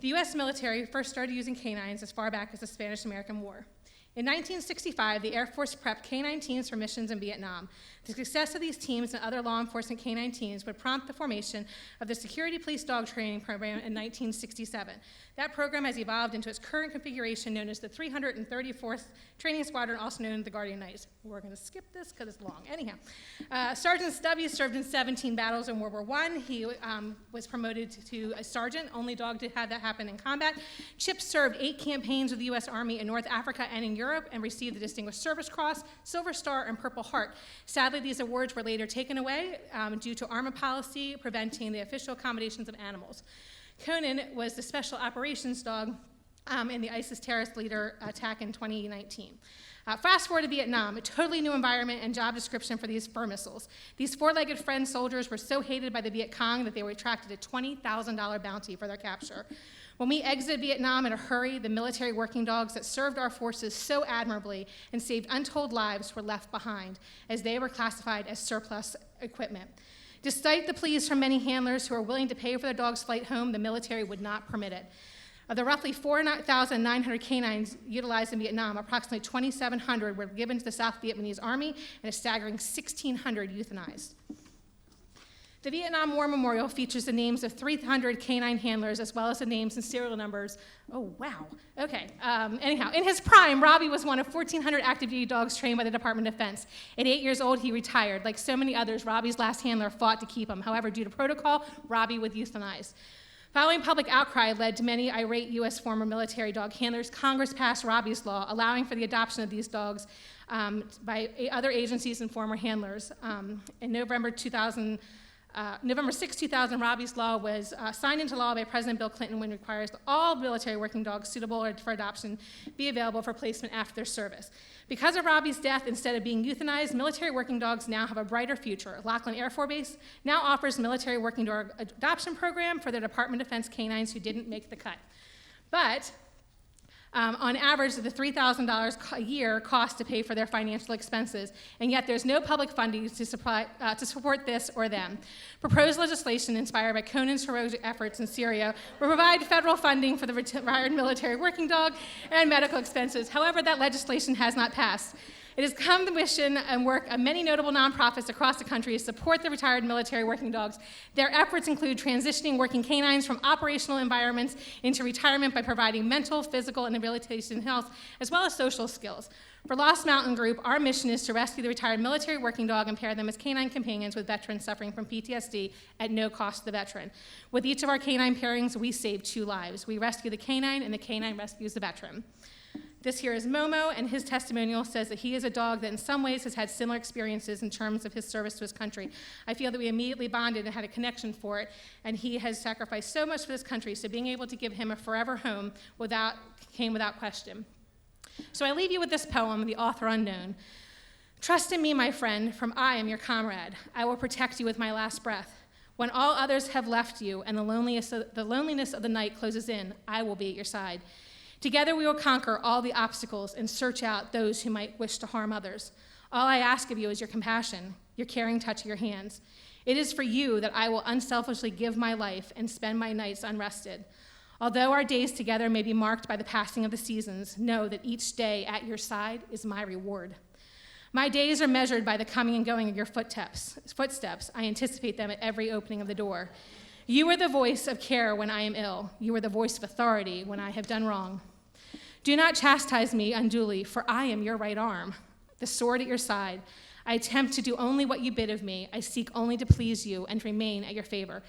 The U.S. military first started using canines as far back as the Spanish-American War. In 1965, the Air Force prepped canine teams for missions in Vietnam. The success of these teams and other law enforcement canine teams would prompt the formation of the Security Police Dog Training Program in 1967. That program has evolved into its current configuration, known as the 334th Training Squadron, also known as the Guardian Knights. We're going to skip this because it's long. Anyhow, Sergeant Stubby served in 17 battles in World War I. He was promoted to a sergeant. Only dog to have that happen in combat. Chip served 8 campaigns with the U.S. Army in North Africa and in Europe and received the Distinguished Service Cross, Silver Star, and Purple Heart. Sadly, these awards were later taken away due to armor policy preventing the official accommodations of animals. Conan was the special operations dog in the ISIS terrorist leader attack in 2019. Fast forward to Vietnam, a totally new environment and job description for these fur missiles. These four-legged friend soldiers were so hated by the Viet Cong that they were attracted a $20,000 bounty for their capture. When we exited Vietnam in a hurry, the military working dogs that served our forces so admirably and saved untold lives were left behind, as they were classified as surplus equipment. Despite the pleas from many handlers who are willing to pay for their dog's flight home, the military would not permit it. Of the roughly 4,900 canines utilized in Vietnam, approximately 2,700 were given to the South Vietnamese Army, and a staggering 1,600 euthanized. The Vietnam War Memorial features the names of 300 canine handlers as well as the names and serial numbers. Oh, wow. Okay. Anyhow, in his prime, Robbie was one of 1,400 active duty dogs trained by the Department of Defense. At 8 years old, he retired. Like so many others, Robbie's last handler fought to keep him. However, due to protocol, Robbie was euthanized. Following public outcry led to many irate U.S. former military dog handlers, Congress passed Robbie's Law, allowing for the adoption of these dogs by other agencies and former handlers. In November 6, 2000, Robbie's Law was signed into law by President Bill Clinton, which requires that all military working dogs suitable for adoption be available for placement after their service. Because of Robbie's death, instead of being euthanized, military working dogs now have a brighter future. Lackland Air Force Base now offers military working dog adoption program for their Department of Defense canines who didn't make the cut. But on average, the $3,000 a year cost to pay for their financial expenses, and yet there's no public funding to support this or them. Proposed legislation inspired by Conan's heroic efforts in Syria will provide federal funding for the retired military working dog and medical expenses. However, that legislation has not passed. It has come the mission and work of many notable nonprofits across the country to support the retired military working dogs. Their efforts include transitioning working canines from operational environments into retirement by providing mental, physical, and rehabilitation health, as well as social skills. For Lost Mountain Group, our mission is to rescue the retired military working dog and pair them as canine companions with veterans suffering from PTSD at no cost to the veteran. With each of our canine pairings, we save 2 lives. We rescue the canine, and the canine rescues the veteran. This here is Momo, and his testimonial says that he is a dog that in some ways has had similar experiences in terms of his service to his country. I feel that we immediately bonded and had a connection for it, and he has sacrificed so much for this country, so being able to give him a forever home came without question. So I leave you with this poem, The Author Unknown. Trust in me, my friend, for I am your comrade. I will protect you with my last breath. When all others have left you and the loneliness of the night closes in, I will be at your side. Together we will conquer all the obstacles and search out those who might wish to harm others. All I ask of you is your compassion, your caring touch of your hands. It is for you that I will unselfishly give my life and spend my nights unrested. Although our days together may be marked by the passing of the seasons, know that each day at your side is my reward. My days are measured by the coming and going of your footsteps. I anticipate them at every opening of the door. You are the voice of care when I am ill. You are the voice of authority when I have done wrong. Do not chastise me unduly, for I am your right arm, the sword at your side. I attempt to do only what you bid of me. I seek only to please you and remain at your favor.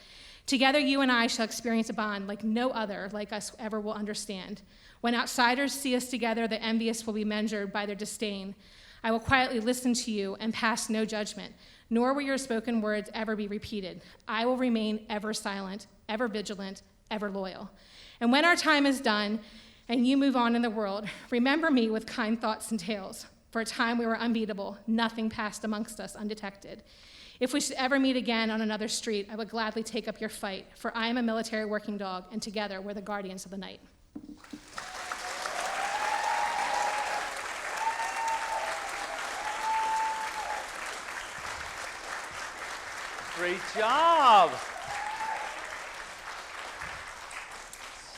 Together you and I shall experience a bond like no other like us ever will understand. When outsiders see us together, the envious will be measured by their disdain. I will quietly listen to you and pass no judgment, nor will your spoken words ever be repeated. I will remain ever silent, ever vigilant, ever loyal. And when our time is done, and you move on in the world, remember me with kind thoughts and tales. For a time we were unbeatable, nothing passed amongst us undetected. If we should ever meet again on another street, I would gladly take up your fight, for I am a military working dog, and together we're the guardians of the night. Great job.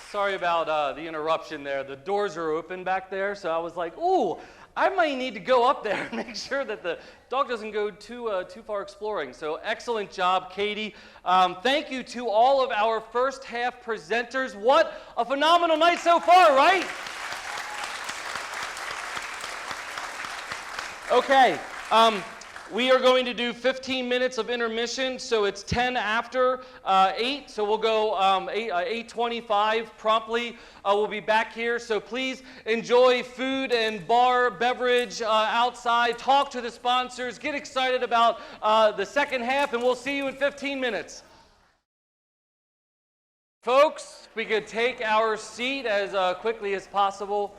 Sorry about the interruption there. The doors are open back there, so I was like, ooh, I might need to go up there and make sure that the dog doesn't go too far exploring. So excellent job, Katie. Thank you to all of our first half presenters. What a phenomenal night so far, right? Okay. We are going to do 15 minutes of intermission, so it's 10 after 8, so we'll go 8:25 promptly. We'll be back here, so please enjoy food and bar, beverage outside, talk to the sponsors, get excited about the second half, and we'll see you in 15 minutes. Folks, we could take our seat as quickly as possible.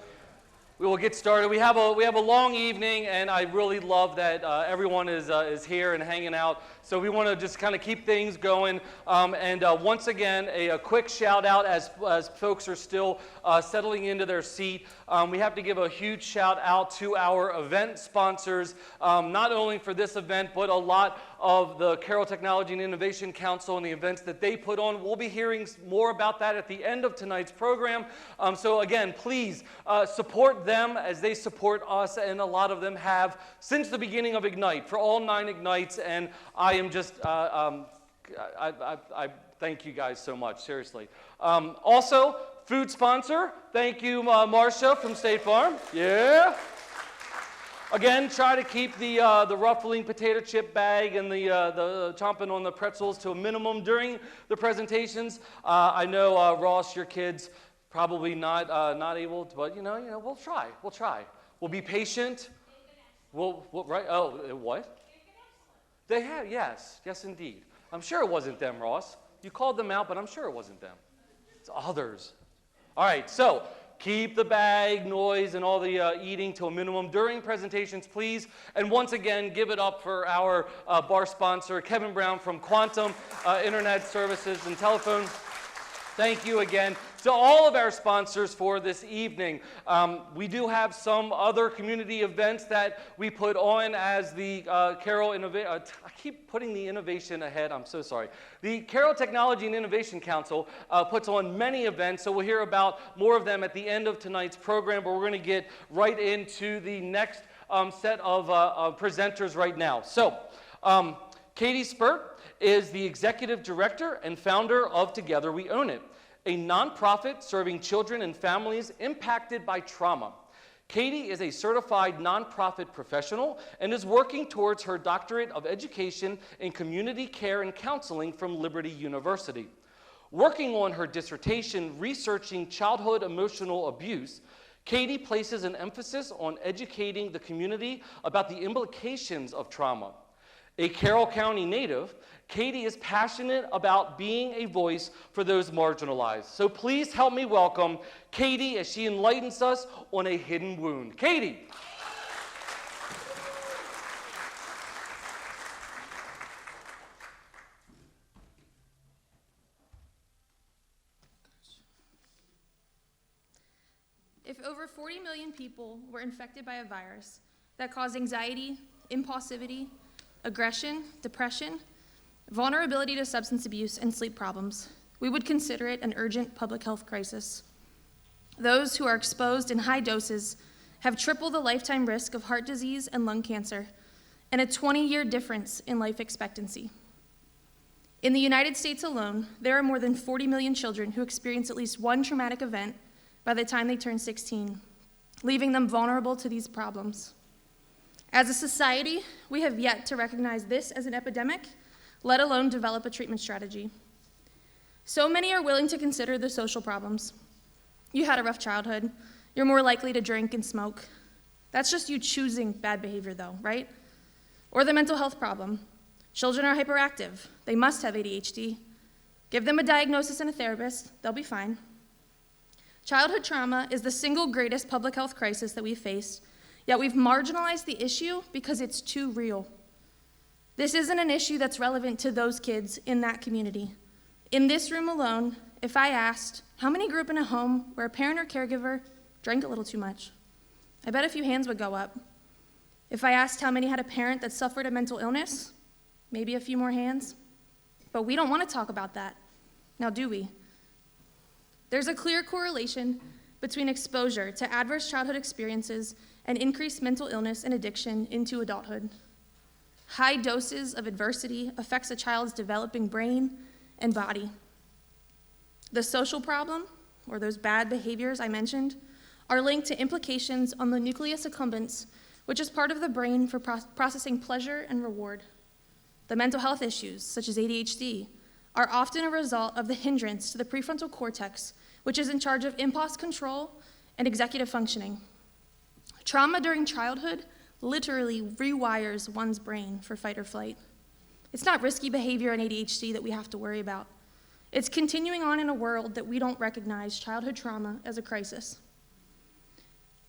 We will get started. We have a long evening, and I really love that everyone is here and hanging out. So we want to just kind of keep things going. And once again, a quick shout out as folks are still settling into their seat. We have to give a huge shout out to our event sponsors, not only for this event, but a lot of the Carroll Technology and Innovation Council and the events that they put on. We'll be hearing more about that at the end of tonight's program. So again, please support them as they support us, and a lot of them have since the beginning of IGNITE, for all 9 IGNITEs, and I am just I thank you guys so much, seriously. Also, food sponsor, thank you, Marcia from State Farm. Yeah. Again, try to keep the ruffling potato chip bag and the chomping on the pretzels to a minimum during the presentations. I know, Ross, your kids probably not able to, but we'll try. We'll be patient. Right? Oh, what? They have, yes, indeed. I'm sure it wasn't them, Ross. You called them out, but I'm sure it wasn't them. It's others. All right, so keep the bag noise and all the eating to a minimum during presentations, please. And once again, give it up for our bar sponsor, Kevin Brown from Quantum Internet Services and Telephone. Thank you again to all of our sponsors for this evening. We do have some other community events that we put on as the Carroll Innovation. I keep putting the innovation ahead. I'm so sorry. The Carroll Technology and Innovation Council puts on many events, so we'll hear about more of them at the end of tonight's program, but we're going to get right into the next set of presenters right now. So, Katie Spurt is the executive director and founder of Together We Own It, a nonprofit serving children and families impacted by trauma. Katie is a certified nonprofit professional and is working towards her doctorate of education in community care and counseling from Liberty University. Working on her dissertation researching childhood emotional abuse, Katie places an emphasis on educating the community about the implications of trauma. A Carroll County native, Katie is passionate about being a voice for those marginalized. So please help me welcome Katie as she enlightens us on a hidden wound. Katie. If over 40 million people were infected by a virus that caused anxiety, impulsivity, aggression, depression, vulnerability to substance abuse, and sleep problems, we would consider it an urgent public health crisis. Those who are exposed in high doses have triple the lifetime risk of heart disease and lung cancer, and a 20-year difference in life expectancy. In the United States alone, there are more than 40 million children who experience at least one traumatic event by the time they turn 16, leaving them vulnerable to these problems. As a society, we have yet to recognize this as an epidemic, let alone develop a treatment strategy. So many are willing to consider the social problems. You had a rough childhood. You're more likely to drink and smoke. That's just you choosing bad behavior, though, right? Or the mental health problem. Children are hyperactive. They must have ADHD. Give them a diagnosis and a therapist. They'll be fine. Childhood trauma is the single greatest public health crisis that we've faced, yet we've marginalized the issue because it's too real. This isn't an issue that's relevant to those kids in that community. In this room alone, if I asked, how many grew up in a home where a parent or caregiver drank a little too much? I bet a few hands would go up. If I asked how many had a parent that suffered a mental illness, maybe a few more hands. But we don't want to talk about that. Now, do we? There's a clear correlation between exposure to adverse childhood experiences and increased mental illness and addiction into adulthood. High doses of adversity affects a child's developing brain and body. The social problem, or those bad behaviors I mentioned, are linked to implications on the nucleus accumbens, which is part of the brain for processing pleasure and reward. The mental health issues, such as ADHD, are often a result of the hindrance to the prefrontal cortex, which is in charge of impulse control and executive functioning. Trauma during childhood literally rewires one's brain for fight or flight. It's not risky behavior and ADHD that we have to worry about. It's continuing on in a world that we don't recognize childhood trauma as a crisis.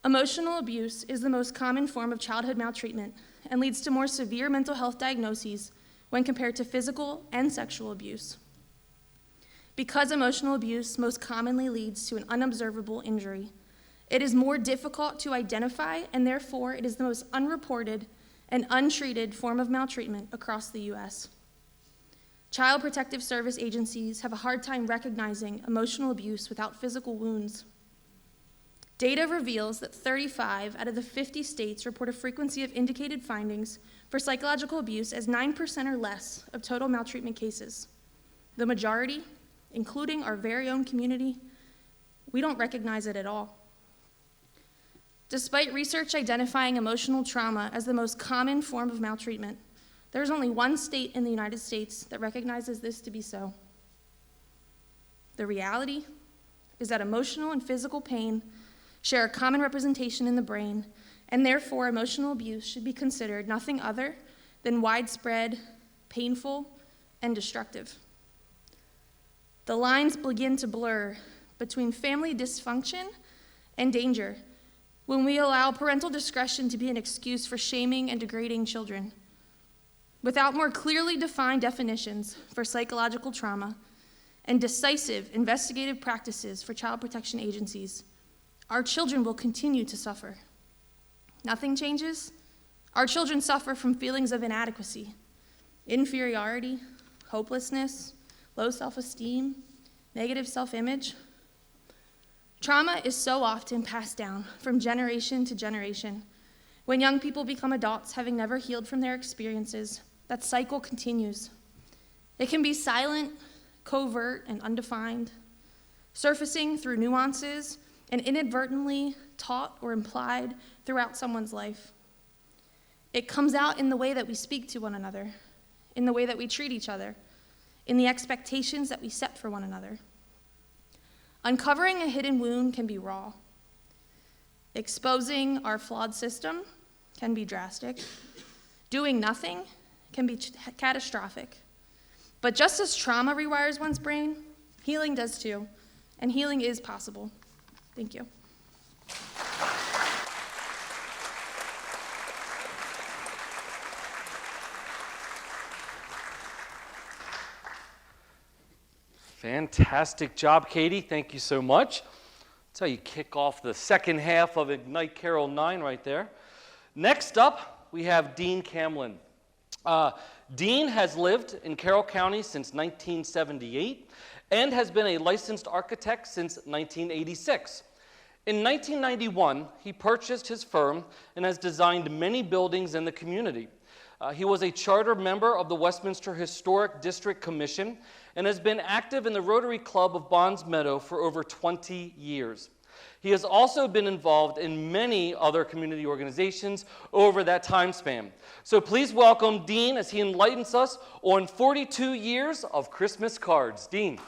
Emotional abuse is the most common form of childhood maltreatment and leads to more severe mental health diagnoses when compared to physical and sexual abuse. Because emotional abuse most commonly leads to an unobservable injury, it is more difficult to identify, and therefore it is the most unreported and untreated form of maltreatment across the U.S. Child Protective Service agencies have a hard time recognizing emotional abuse without physical wounds. Data reveals that 35 out of the 50 states report a frequency of indicated findings for psychological abuse as 9% or less of total maltreatment cases. The majority, including our very own community, we don't recognize it at all. Despite research identifying emotional trauma as the most common form of maltreatment, there's only one state in the United States that recognizes this to be so. The reality is that emotional and physical pain share a common representation in the brain, and therefore emotional abuse should be considered nothing other than widespread, painful, and destructive. The lines begin to blur between family dysfunction and danger when we allow parental discretion to be an excuse for shaming and degrading children. Without more clearly defined definitions for psychological trauma and decisive investigative practices for child protection agencies, our children will continue to suffer. Nothing changes. Our children suffer from feelings of inadequacy, inferiority, hopelessness, low self-esteem, negative self-image. Trauma is so often passed down from generation to generation. When young people become adults having never healed from their experiences, that cycle continues. It can be silent, covert, and undefined, surfacing through nuances and inadvertently taught or implied throughout someone's life. It comes out in the way that we speak to one another, in the way that we treat each other, in the expectations that we set for one another. Uncovering a hidden wound can be raw. Exposing our flawed system can be drastic. Doing nothing can be catastrophic. But just as trauma rewires one's brain, healing does too, and healing is possible. Thank you. Fantastic job, Katie. Thank you so much. That's how you kick off the second half of IGNITE Carroll 9 right there. Next up, we have Dean Camlin. Dean has lived in Carroll County since 1978 and has been a licensed architect since 1986. In 1991, he purchased his firm and has designed many buildings in the community. He was a charter member of the Westminster Historic District Commission and has been active in the Rotary Club of Bonds Meadow for over 20 years. He has also been involved in many other community organizations over that time span. So please welcome Dean as he enlightens us on 42 years of Christmas cards. Dean.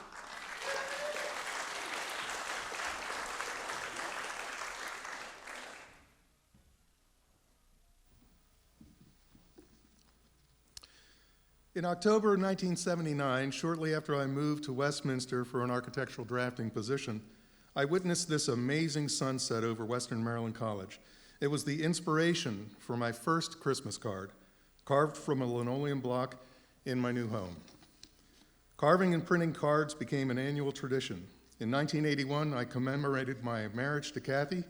In October 1979, shortly after I moved to Westminster for an architectural drafting position, I witnessed this amazing sunset over Western Maryland College. It was the inspiration for my first Christmas card, carved from a linoleum block in my new home. Carving and printing cards became an annual tradition. In 1981, I commemorated my marriage to Kathy.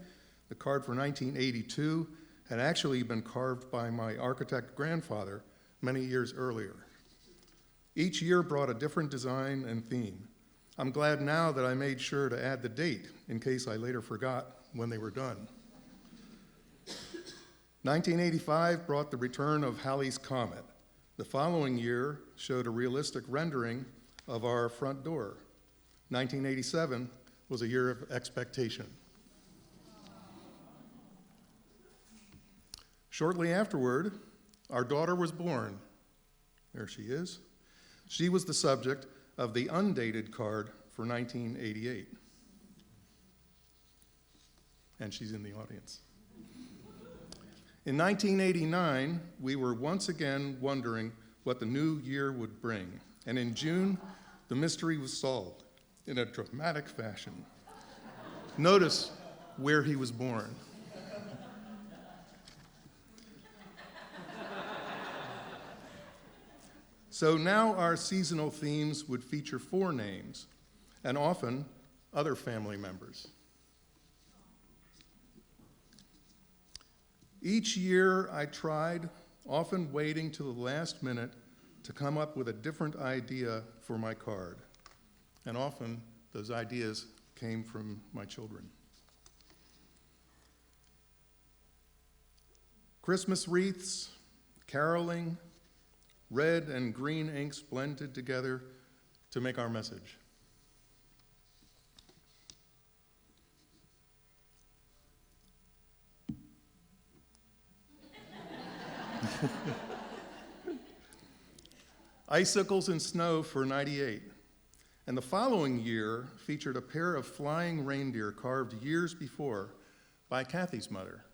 The card for 1982 had actually been carved by my architect grandfather many years earlier. Each year brought a different design and theme. I'm glad now that I made sure to add the date in case I later forgot when they were done. 1985 brought the return of Halley's Comet. The following year showed a realistic rendering of our front door. 1987 was a year of expectation. Shortly afterward, our daughter was born. There she is. She was the subject of the undated card for 1988. And she's in the audience. In 1989, we were once again wondering what the new year would bring. And in June, the mystery was solved in a dramatic fashion. Notice where he was born. So now our seasonal themes would feature 4 names, and often other family members. Each year I tried, often waiting to the last minute, to come up with a different idea for my card. And often those ideas came from my children. Christmas wreaths, caroling, red and green inks blended together to make our message. Icicles and snow for 98. And the following year featured a pair of flying reindeer carved years before by Kathy's mother.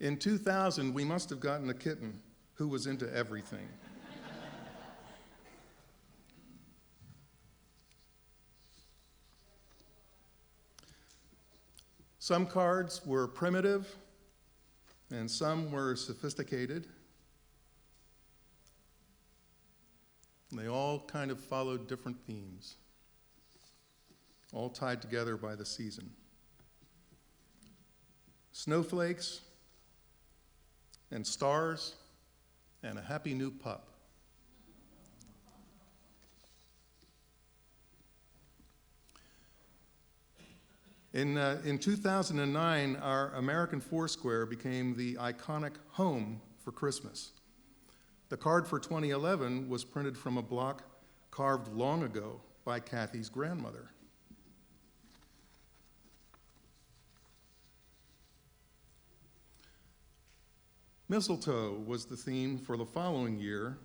In 2000, we must have gotten a kitten who was into everything. Some cards were primitive, and some were sophisticated. They all kind of followed different themes, all tied together by the season. Snowflakes and stars and a happy new pup. In 2009, our American Foursquare became the iconic home for Christmas. The card for 2011 was printed from a block carved long ago by Kathy's grandmother. Mistletoe was the theme for the following year,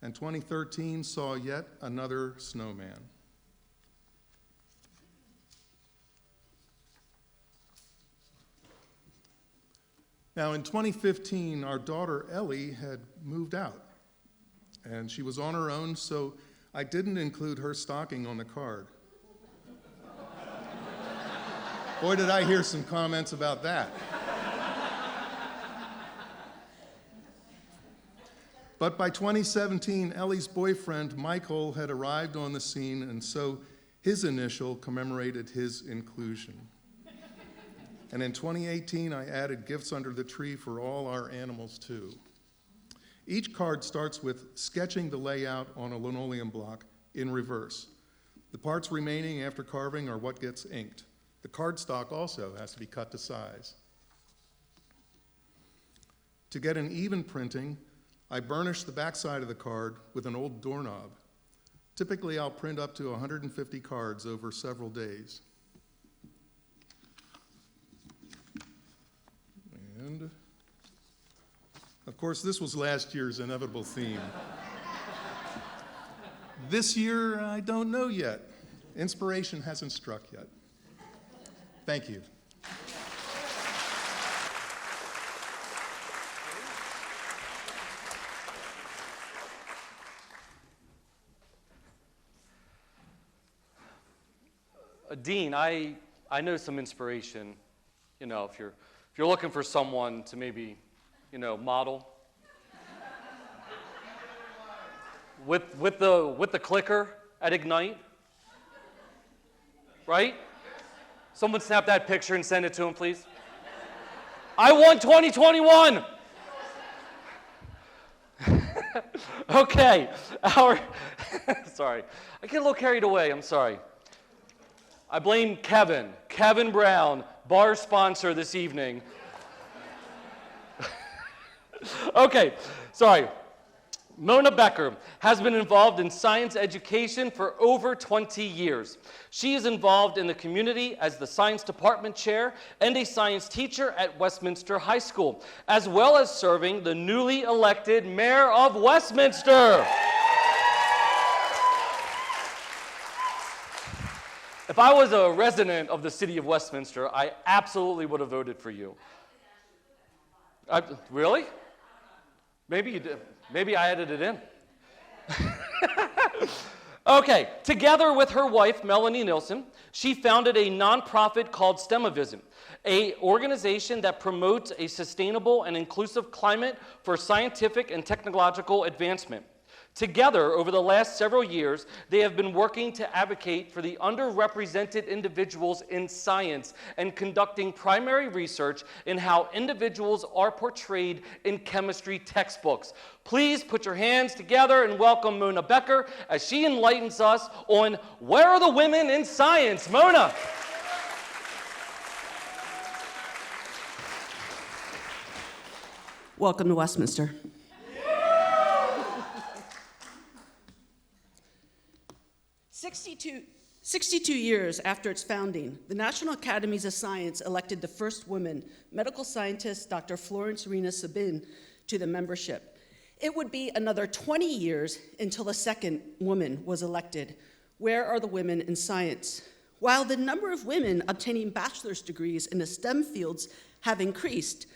and 2013 saw yet another snowman. Now, in 2015, our daughter Ellie had moved out, and she was on her own, so I didn't include her stocking on the card. Boy, did I hear some comments about that. But by 2017, Ellie's boyfriend, Michael, had arrived on the scene, and so his initial commemorated his inclusion. And in 2018, I added gifts under the tree for all our animals, too. Each card starts with sketching the layout on a linoleum block in reverse. The parts remaining after carving are what gets inked. The cardstock also has to be cut to size. To get an even printing, I burnish the backside of the card with an old doorknob. Typically, I'll print up to 150 cards over several days. And, of course, this was last year's inevitable theme. This year, I don't know yet. Inspiration hasn't struck yet. Thank you. Dean, I know some inspiration, if you're looking for someone to maybe, model. With the clicker at IGNITE, right? Someone snap that picture and send it to him, please. I won 2021. Okay, sorry. I get a little carried away, I'm sorry. I blame Kevin Brown, bar sponsor this evening. Okay, sorry. Mona Becker has been involved in science education for over 20 years. She is involved in the community as the science department chair and a science teacher at Westminster High School, as well as serving the newly elected mayor of Westminster. If I was a resident of the city of Westminster, I absolutely would have voted for you. Really? Maybe you did. Maybe I added it in. Okay, together with her wife, Melanie Nilsson, she founded a nonprofit called STEMavism, an organization that promotes a sustainable and inclusive climate for scientific and technological advancement. Together, over the last several years, they have been working to advocate for the underrepresented individuals in science and conducting primary research in how individuals are portrayed in chemistry textbooks. Please put your hands together and welcome Mona Becker as she enlightens us on where are the women in science. Mona. Welcome to Westminster. Sixty-two years after its founding, the National Academies of Science elected the first woman, medical scientist Dr. Florence Rena Sabin, to the membership. It would be another 20 years until a second woman was elected. Where are the women in science? While the number of women obtaining bachelor's degrees in the STEM fields have increased,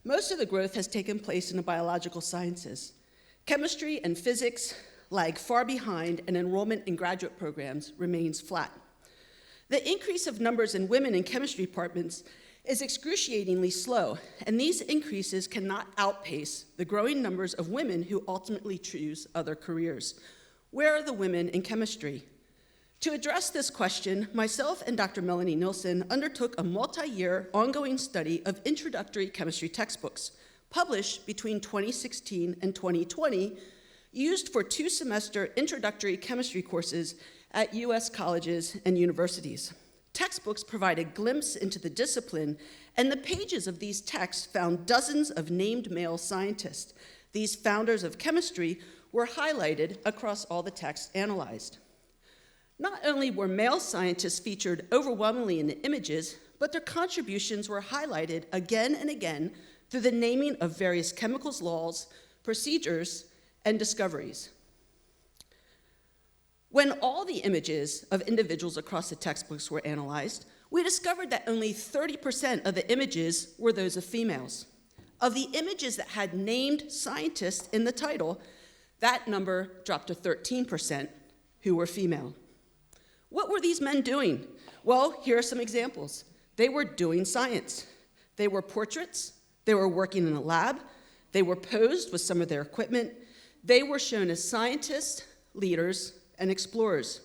most of the growth has taken place in the biological sciences. Chemistry and physics lag far behind, and enrollment in graduate programs remains flat. The increase of numbers in women in chemistry departments is excruciatingly slow, and these increases cannot outpace the growing numbers of women who ultimately choose other careers. Where are the women in chemistry? To address this question, myself and Dr. Melanie Nilsson undertook a multi-year ongoing study of introductory chemistry textbooks, published between 2016 and 2020, used for 2-semester introductory chemistry courses at U.S. colleges and universities. Textbooks provide a glimpse into the discipline, and the pages of these texts found dozens of named male scientists. These founders of chemistry were highlighted across all the texts analyzed. Not only were male scientists featured overwhelmingly in the images, but their contributions were highlighted again and again through the naming of various chemicals laws, procedures, and discoveries. When all the images of individuals across the textbooks were analyzed, we discovered that only 30% of the images were those of females. Of the images that had named scientists in the title, that number dropped to 13% who were female. What were these men doing? Well, here are some examples. They were doing science. They were portraits. They were working in a lab. They were posed with some of their equipment. They were shown as scientists, leaders, and explorers.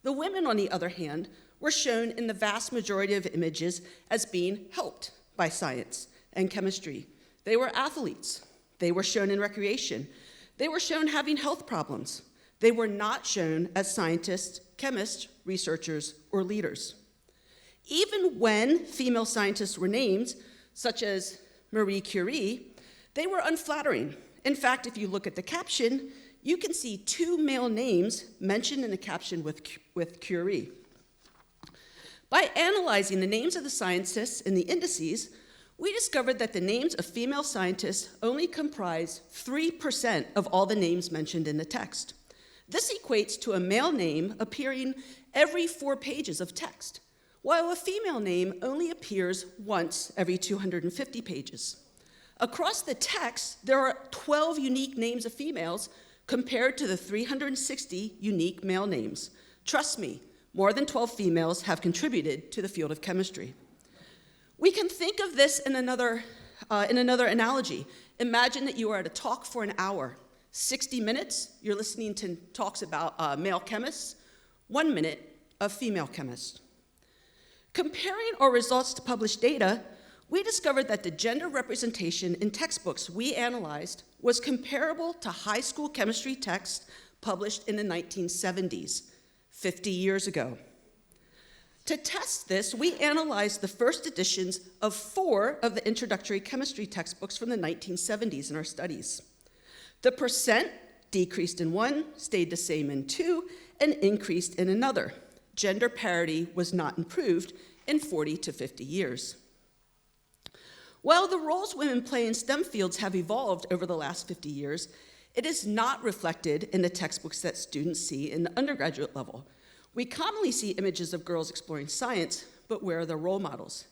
The women, on the other hand, were shown in the vast majority of images as being helped by science and chemistry. They were athletes. They were shown in recreation. They were shown having health problems. They were not shown as scientists, chemists, researchers, or leaders. Even when female scientists were named, such as Marie Curie, they were unflattering. In fact, if you look at the caption, you can see 2 male names mentioned in the caption with Curie. By analyzing the names of the scientists in the indices, we discovered that the names of female scientists only comprise 3% of all the names mentioned in the text. This equates to a male name appearing every 4 pages of text, while a female name only appears once every 250 pages. Across the text, there are 12 unique names of females compared to the 360 unique male names. Trust me, more than 12 females have contributed to the field of chemistry. We can think of this in another analogy. Imagine that you are at a talk for an hour. 60 minutes, you're listening to talks about male chemists. 1 minute of female chemists. Comparing our results to published data, we discovered that the gender representation in textbooks we analyzed was comparable to high school chemistry texts published in the 1970s, 50 years ago. To test this, we analyzed the first editions of 4 of the introductory chemistry textbooks from the 1970s in our studies. The percent decreased in 1, stayed the same in 2, and increased in another. Gender parity was not improved in 40 to 50 years. While the roles women play in STEM fields have evolved over the last 50 years, it is not reflected in the textbooks that students see in the undergraduate level. We commonly see images of girls exploring science, but where are their role models?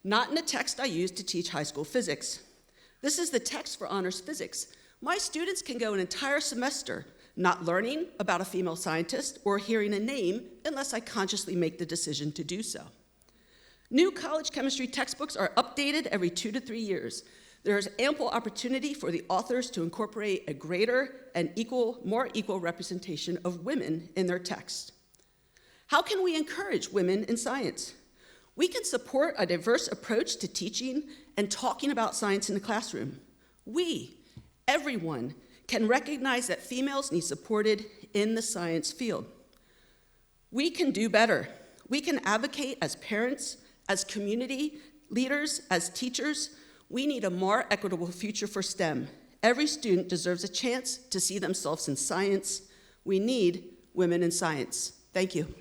Not in the text I use to teach high school physics. This is the text for honors physics. My students can go an entire semester not learning about a female scientist or hearing a name unless I consciously make the decision to do so. New college chemistry textbooks are updated every 2 to 3 years. There is ample opportunity for the authors to incorporate a greater and more equal representation of women in their text. How can we encourage women in science? We can support a diverse approach to teaching and talking about science in the classroom. We, everyone, can recognize that females need supported in the science field. We can do better. We can advocate as parents, as community leaders, as teachers. We need a more equitable future for STEM. Every student deserves a chance to see themselves in science. We need women in science. Thank you.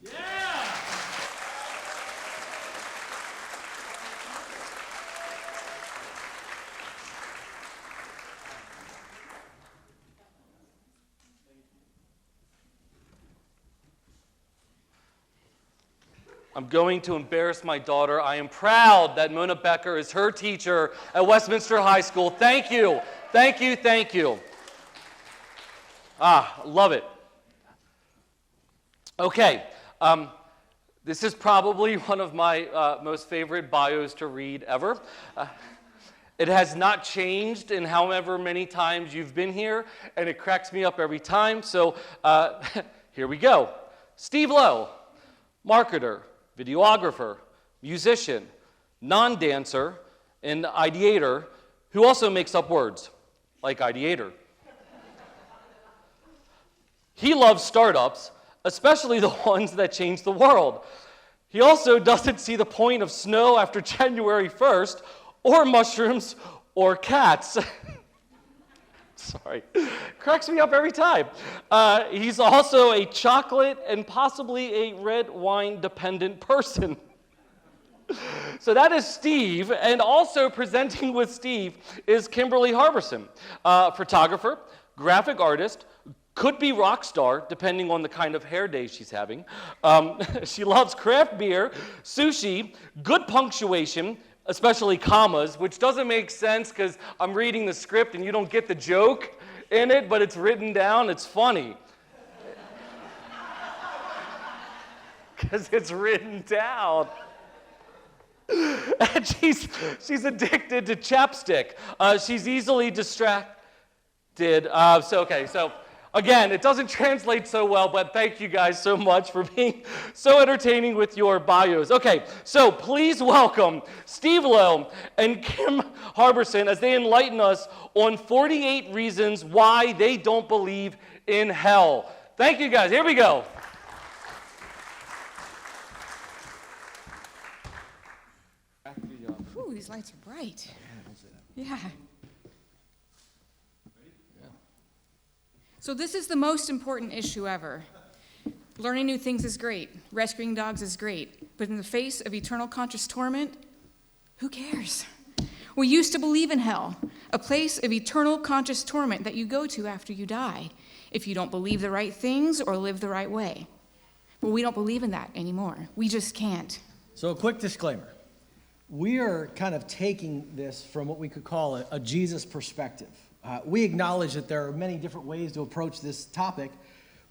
Yeah! I'm going to embarrass my daughter. I am proud that Mona Becker is her teacher at Westminster High School. Thank you. Thank you. Thank you. Love it. Okay. This is probably one of my most favorite bios to read ever. It has not changed in however many times you've been here, and it cracks me up every time. So here we go. Steve Lowe, marketer, videographer, musician, non-dancer, and ideator who also makes up words, like ideator. He loves startups, especially the ones that change the world. He also doesn't see the point of snow after January 1st, or mushrooms, or cats. Sorry. Cracks me up every time. He's also a chocolate and possibly a red wine dependent person. So that is Steve, and also presenting with Steve is Kimberly Harberson, photographer, graphic artist, could be rock star, depending on the kind of hair day she's having. She loves craft beer, sushi, good punctuation, especially commas, which doesn't make sense because I'm reading the script and you don't get the joke in it, but it's written down. It's funny. Because it's written down. And she's addicted to chapstick. She's easily distracted. So again, it doesn't translate so well, but thank you guys so much for being so entertaining with your bios. Okay, so please welcome Steve Lowe and Kim Harberson as they enlighten us on 48 reasons why they don't believe in hell. Thank you guys. Here we go. Ooh, these lights are bright. Yeah. So this is the most important issue ever. Learning new things is great. Rescuing dogs is great. But in the face of eternal conscious torment, who cares? We used to believe in hell, a place of eternal conscious torment that you go to after you die if you don't believe the right things or live the right way. But we don't believe in that anymore. We just can't. So a quick disclaimer. We are kind of taking this from what we could call a Jesus perspective. We acknowledge that there are many different ways to approach this topic.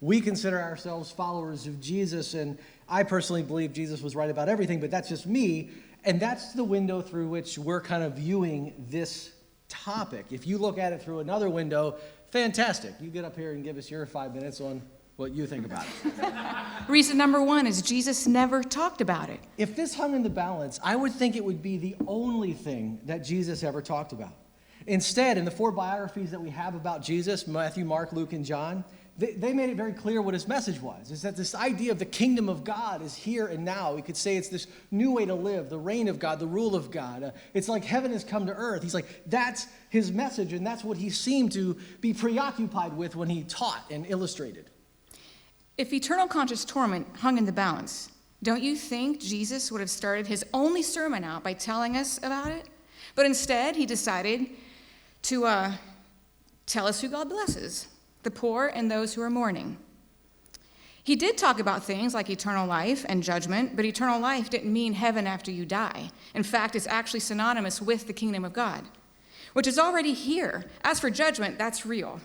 We consider ourselves followers of Jesus, and I personally believe Jesus was right about everything, but that's just me, and that's the window through which we're kind of viewing this topic. If you look at it through another window, fantastic. You get up here and give us your 5 minutes on what you think about it. Reason number one is Jesus never talked about it. If this hung in the balance, I would think it would be the only thing that Jesus ever talked about. Instead, in the 4 biographies that we have about Jesus, Matthew, Mark, Luke, and John, they made it very clear what his message was, is that this idea of the kingdom of God is here and now. We could say it's this new way to live, the reign of God, the rule of God. It's like heaven has come to earth. He's like, that's his message, and that's what he seemed to be preoccupied with when he taught and illustrated. If eternal conscious torment hung in the balance, don't you think Jesus would have started his only sermon out by telling us about it? But instead, he decided to tell us who God blesses, the poor and those who are mourning. He did talk about things like eternal life and judgment, but eternal life didn't mean heaven after you die. In fact, it's actually synonymous with the kingdom of God, which is already here. As for judgment, that's real.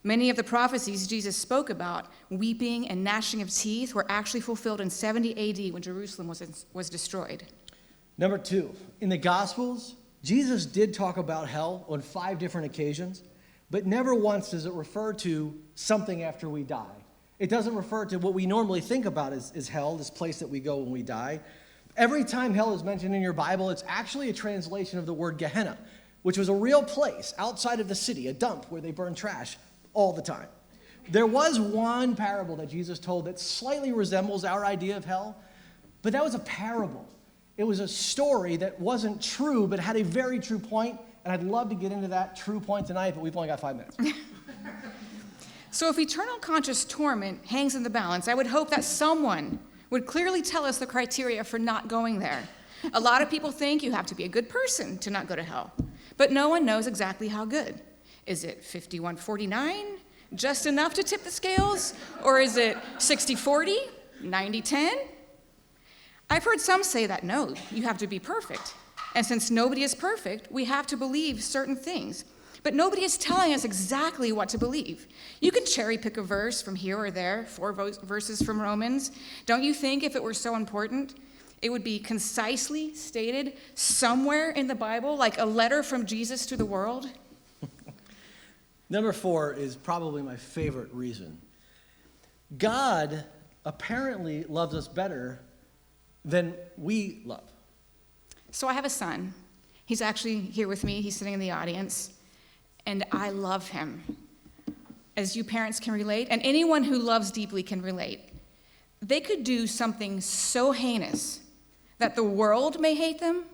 Many of the prophecies Jesus spoke about, weeping and gnashing of teeth, were actually fulfilled in 70 AD when Jerusalem was destroyed. Number 2, in the Gospels, Jesus did talk about hell on 5 different occasions, but never once does it refer to something after we die. It doesn't refer to what we normally think about as hell, this place that we go when we die. Every time hell is mentioned in your Bible, it's actually a translation of the word Gehenna, which was a real place outside of the city, a dump where they burn trash all the time. There was one parable that Jesus told that slightly resembles our idea of hell, but that was a parable. It was a story that wasn't true, but had a very true point, and I'd love to get into that true point tonight, but we've only got 5 minutes. So if eternal conscious torment hangs in the balance, I would hope that someone would clearly tell us the criteria for not going there. A lot of people think you have to be a good person to not go to hell, but no one knows exactly how good. Is it 51-49, just enough to tip the scales? Or is it 60-40, 90-10? I've heard some say that no, you have to be perfect. And since nobody is perfect, we have to believe certain things. But nobody is telling us exactly what to believe. You can cherry pick a verse from here or there, 4 verses from Romans. Don't you think if it were so important, it would be concisely stated somewhere in the Bible, like a letter from Jesus to the world? Number 4 is probably my favorite reason. God apparently loves us better than we love. So I have a son. He's actually here with me. He's sitting in the audience. And I love him. As you parents can relate, and anyone who loves deeply can relate. They could do something so heinous that the world may hate them,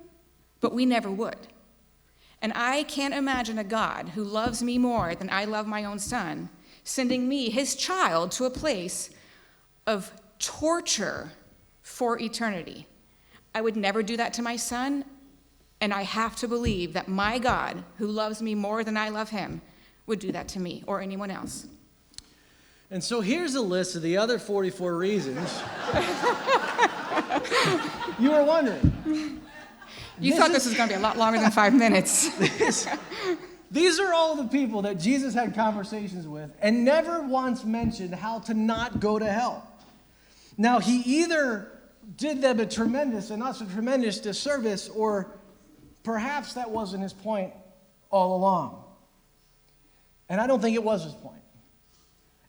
but we never would. And I can't imagine a God who loves me more than I love my own son, sending me, his child, to a place of torture for eternity. I would never do that to my son, and I have to believe that my God, who loves me more than I love him, would do that to me or anyone else. And so here's a list of the other 44 reasons you were wondering. You thought this was going to be a lot longer than 5 minutes. These are all the people that Jesus had conversations with and never once mentioned how to not go to hell. Now, he either did them a tremendous and not so tremendous disservice, or perhaps that wasn't his point all along. And I don't think it was his point.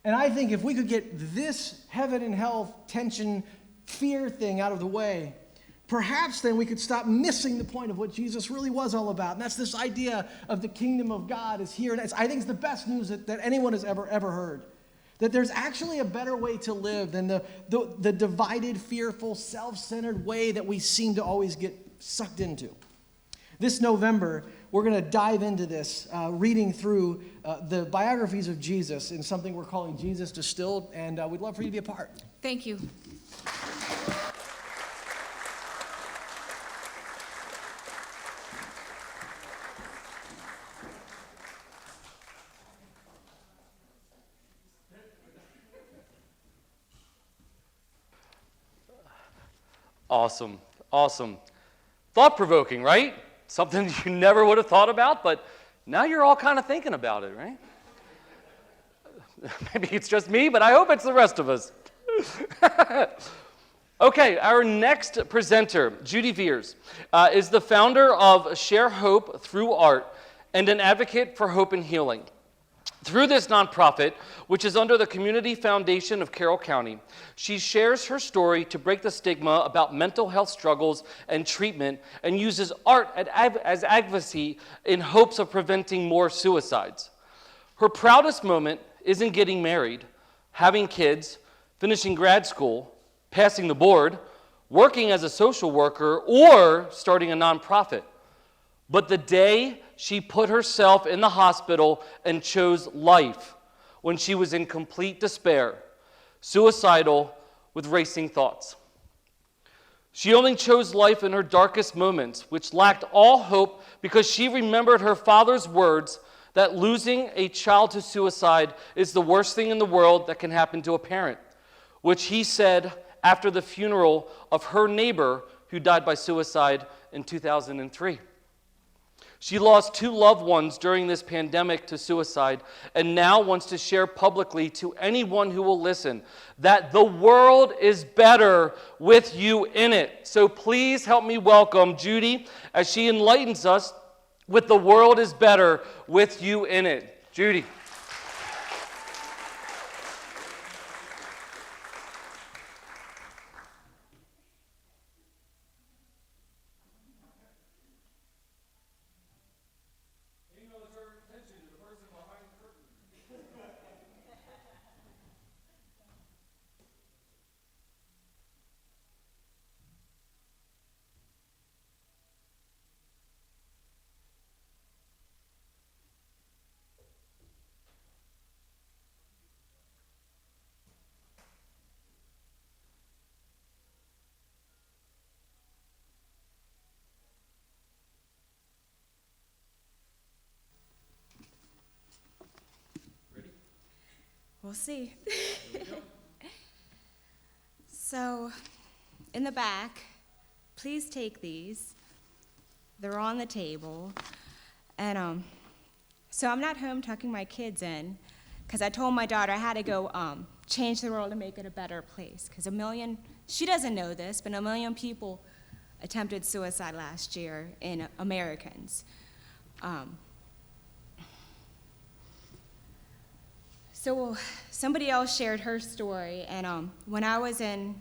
And I think if we could get this heaven and hell tension, fear thing out of the way, perhaps then we could stop missing the point of what Jesus really was all about. And that's this idea of the kingdom of God is here. And I think it's the best news that anyone has ever heard. That there's actually a better way to live than the divided, fearful, self-centered way that we seem to always get sucked into. This November, we're going to dive into this, reading through the biographies of Jesus in something we're calling Jesus Distilled, and we'd love for you to be a part. Thank you. Awesome, awesome. Thought-provoking, right? Something you never would have thought about, but now you're all kind of thinking about it, right? Maybe it's just me, but I hope it's the rest of us. Okay, our next presenter, Judy Veers, is the founder of Share Hope Through Art and an advocate for hope and healing. Through this nonprofit, which is under the Community Foundation of Carroll County, she shares her story to break the stigma about mental health struggles and treatment, and uses art as advocacy in hopes of preventing more suicides. Her proudest moment isn't getting married, having kids, finishing grad school, passing the board, working as a social worker, or starting a nonprofit, but the day she put herself in the hospital and chose life when she was in complete despair, suicidal with racing thoughts. She only chose life in her darkest moments, which lacked all hope because she remembered her father's words that losing a child to suicide is the worst thing in the world that can happen to a parent, which he said after the funeral of her neighbor who died by suicide in 2003. She lost 2 loved ones during this pandemic to suicide, and now wants to share publicly to anyone who will listen that the world is better with you in it. So please help me welcome Judy as she enlightens us with the world is better with you in it. Judy. We'll see. So, in the back, please take these. They're on the table. And so I'm not home tucking my kids in because I told my daughter I had to go change the world and make it a better place. Because she doesn't know this, but 1 million people attempted suicide last year in Americans. So somebody else shared her story, and when I was in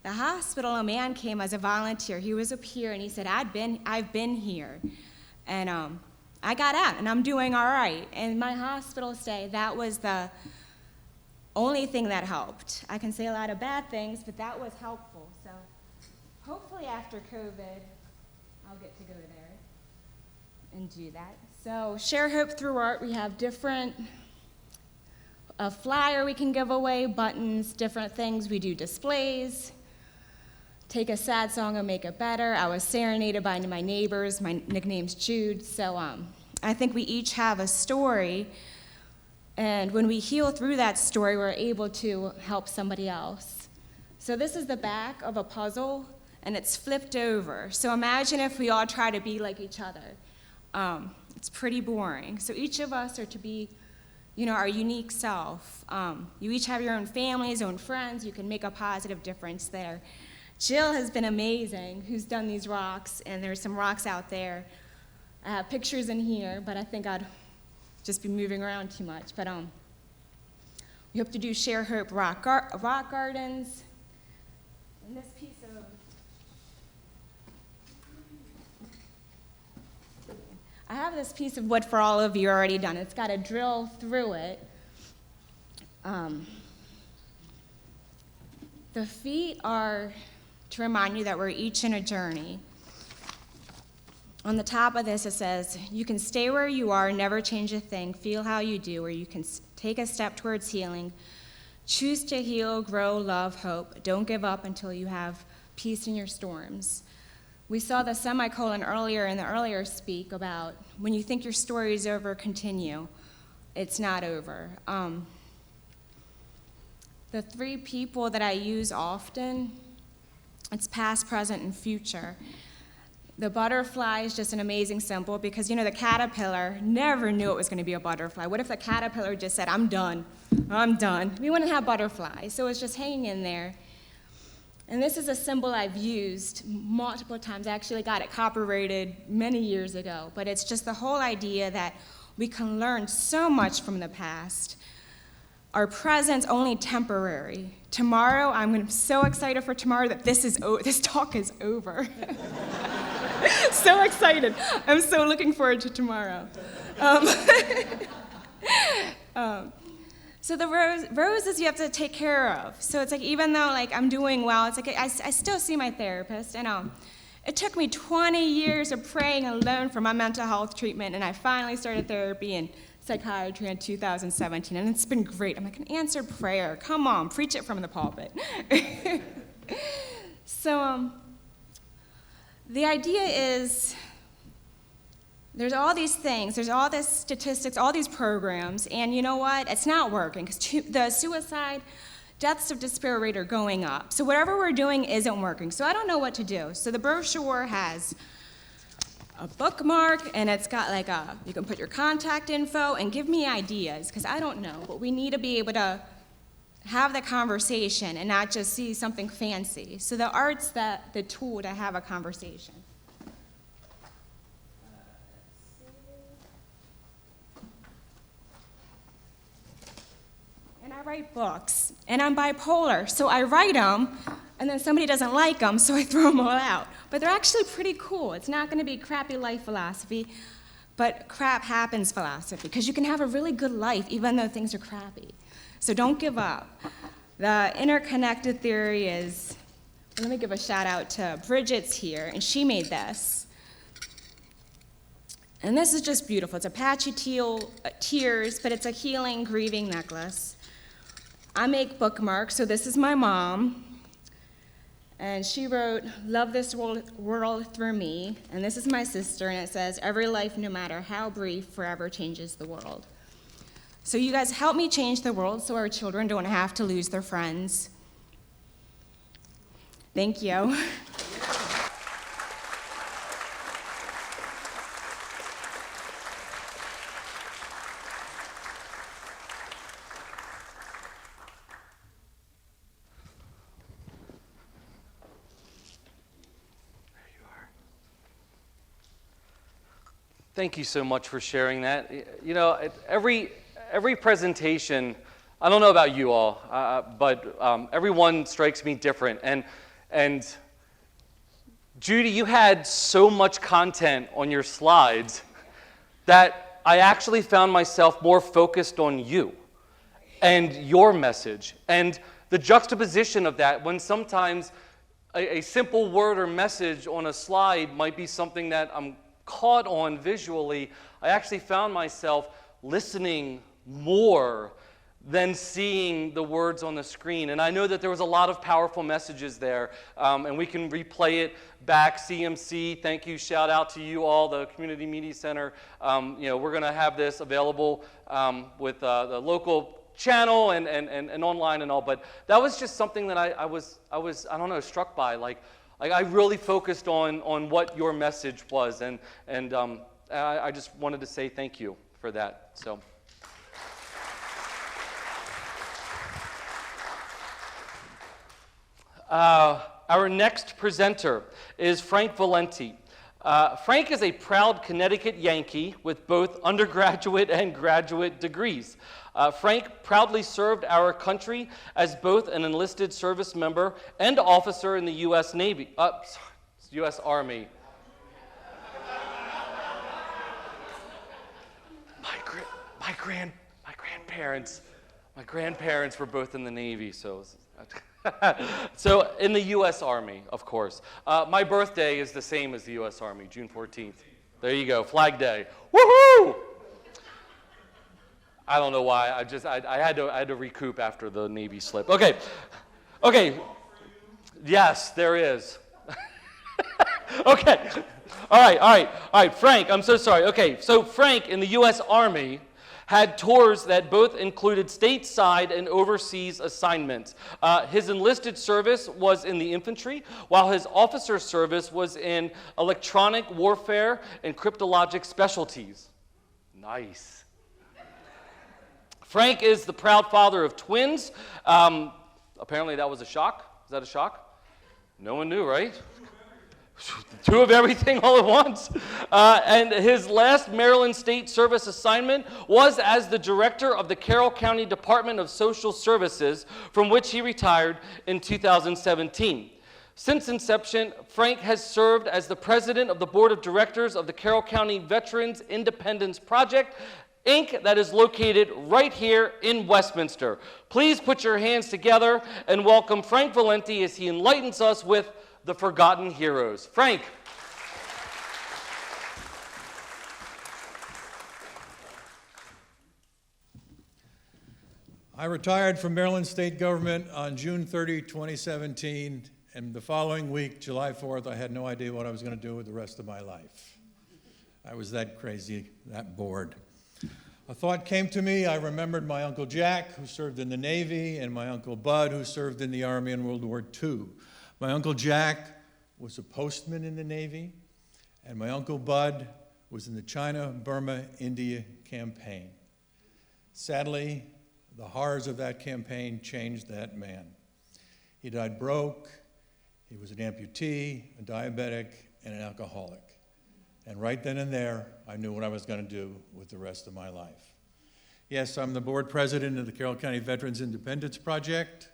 the hospital, a man came as a volunteer. He was a peer, and he said, I've been here, and I got out, and I'm doing all right. And my hospital stay, that was the only thing that helped. I can say a lot of bad things, but that was helpful. So hopefully after COVID, I'll get to go there and do that. So share hope through art. We have a flyer we can give away, buttons, different things. We do displays. Take a sad song and make it better. I was serenaded by my neighbors. My nickname's Jude. So I think we each have a story. And when we heal through that story, we're able to help somebody else. So this is the back of a puzzle, and it's flipped over. So imagine if we all try to be like each other. It's pretty boring. So each of us are to be our unique self. You each have your own families, own friends. You can make a positive difference there. Jill has been amazing, who's done these rocks, and there's some rocks out there. I have pictures in here, but I think I'd just be moving around too much. But we hope to do Share Hope rock gardens. And this piece of I have this piece of wood for all of you already done. It's got a drill through it. The feet are to remind you that we're each in a journey. On the top of this, it says, you can stay where you are, never change a thing, feel how you do, or you can take a step towards healing. Choose to heal, grow, love, hope. Don't give up until you have peace in your storms. We saw the semicolon earlier in the earlier speak about when you think your story is over, continue. It's not over. The 3 people that I use often, it's past, present, and future. The butterfly is just an amazing symbol because, the caterpillar never knew it was going to be a butterfly. What if the caterpillar just said, I'm done. We wouldn't have butterflies, so it's just hanging in there. And this is a symbol I've used multiple times. I actually got it copyrighted many years ago, but it's just the whole idea that we can learn so much from the past. Our present's only temporary. Tomorrow, I'm so excited for tomorrow that this talk is over. So excited. I'm so looking forward to tomorrow. So the roses you have to take care of. So it's like, even though I'm doing well, it's like I still see my therapist. And it took me 20 years of praying alone for my mental health treatment, and I finally started therapy in psychiatry in 2017, and it's been great. I'm like, an answered prayer. Come on, preach it from the pulpit. So the idea is, there's all these things, there's all these statistics, all these programs, and you know what? It's not working, because the suicide, deaths of despair rate are going up. So whatever we're doing isn't working. So I don't know what to do. So the brochure has a bookmark, and it's got you can put your contact info and give me ideas, because I don't know, but we need to be able to have the conversation and not just see something fancy. So the art's the tool to have a conversation. And I write books, and I'm bipolar, so I write them, and then somebody doesn't like them, so I throw them all out. But they're actually pretty cool. It's not going to be crappy life philosophy, but crap happens philosophy, because you can have a really good life even though things are crappy. So don't give up. The interconnected theory is, let me give a shout out to Bridget's here, and she made this. And this is just beautiful. It's Apache tears, but it's a healing, grieving necklace. I make bookmarks, so this is my mom. And she wrote, love this world through me. And this is my sister, and it says, every life, no matter how brief, forever changes the world. So you guys help me change the world so our children don't have to lose their friends. Thank you. Thank you so much for sharing that. You know, every presentation, I don't know about you all, but everyone strikes me different. And Judy, you had so much content on your slides that I actually found myself more focused on you and your message. And the juxtaposition of that, when sometimes a simple word or message on a slide might be something that I'm caught on visually, I actually found myself listening more than seeing the words on the screen. And I know that there was a lot of powerful messages there, and we can replay it back. CMC, thank you, shout out to you all, the Community Media Center. You know, we're gonna have this available with the local channel and online and all, but that was just something that I was I don't know, struck by. Like I really focused on what your message was, and I just wanted to say thank you for that. So. Our next presenter is Frank Valenti. Frank is a proud Connecticut Yankee with both undergraduate and graduate degrees. Frank proudly served our country as both an enlisted service member and officer in the U.S. Navy, U.S. Army. My grandparents were both in the Navy, so. So in the U.S. Army, of course. My birthday is the same as the U.S. Army, June 14th. There you go, Flag Day. Woohoo! I don't know why. I had to recoup after the Navy slip. Okay. Yes, there is. Okay. All right. Frank, I'm so sorry. Okay, so Frank in the U.S. Army had tours that both included stateside and overseas assignments. His enlisted service was in the infantry, while his officer service was in electronic warfare and cryptologic specialties. Nice. Frank is the proud father of twins. Apparently that was a shock. Is that a shock? No one knew, right? Two of everything all at once. And his last Maryland State Service assignment was as the director of the Carroll County Department of Social Services, from which he retired in 2017. Since inception, Frank has served as the president of the board of directors of the Carroll County Veterans Independence Project, Inc., that is located right here in Westminster. Please put your hands together and welcome Frank Valenti as he enlightens us with the Forgotten Heroes. Frank. I retired from Maryland State Government on June 30, 2017, and the following week, July 4th, I had no idea what I was going to do with the rest of my life. I was that crazy, that bored. A thought came to me. I remembered my Uncle Jack, who served in the Navy, and my Uncle Bud, who served in the Army in World War II. My Uncle Jack was a postman in the Navy, and my Uncle Bud was in the China-Burma-India campaign. Sadly, the horrors of that campaign changed that man. He died broke, he was an amputee, a diabetic, and an alcoholic. And right then and there, I knew what I was going to do with the rest of my life. Yes, I'm the board president of the Carroll County Veterans Independence Project,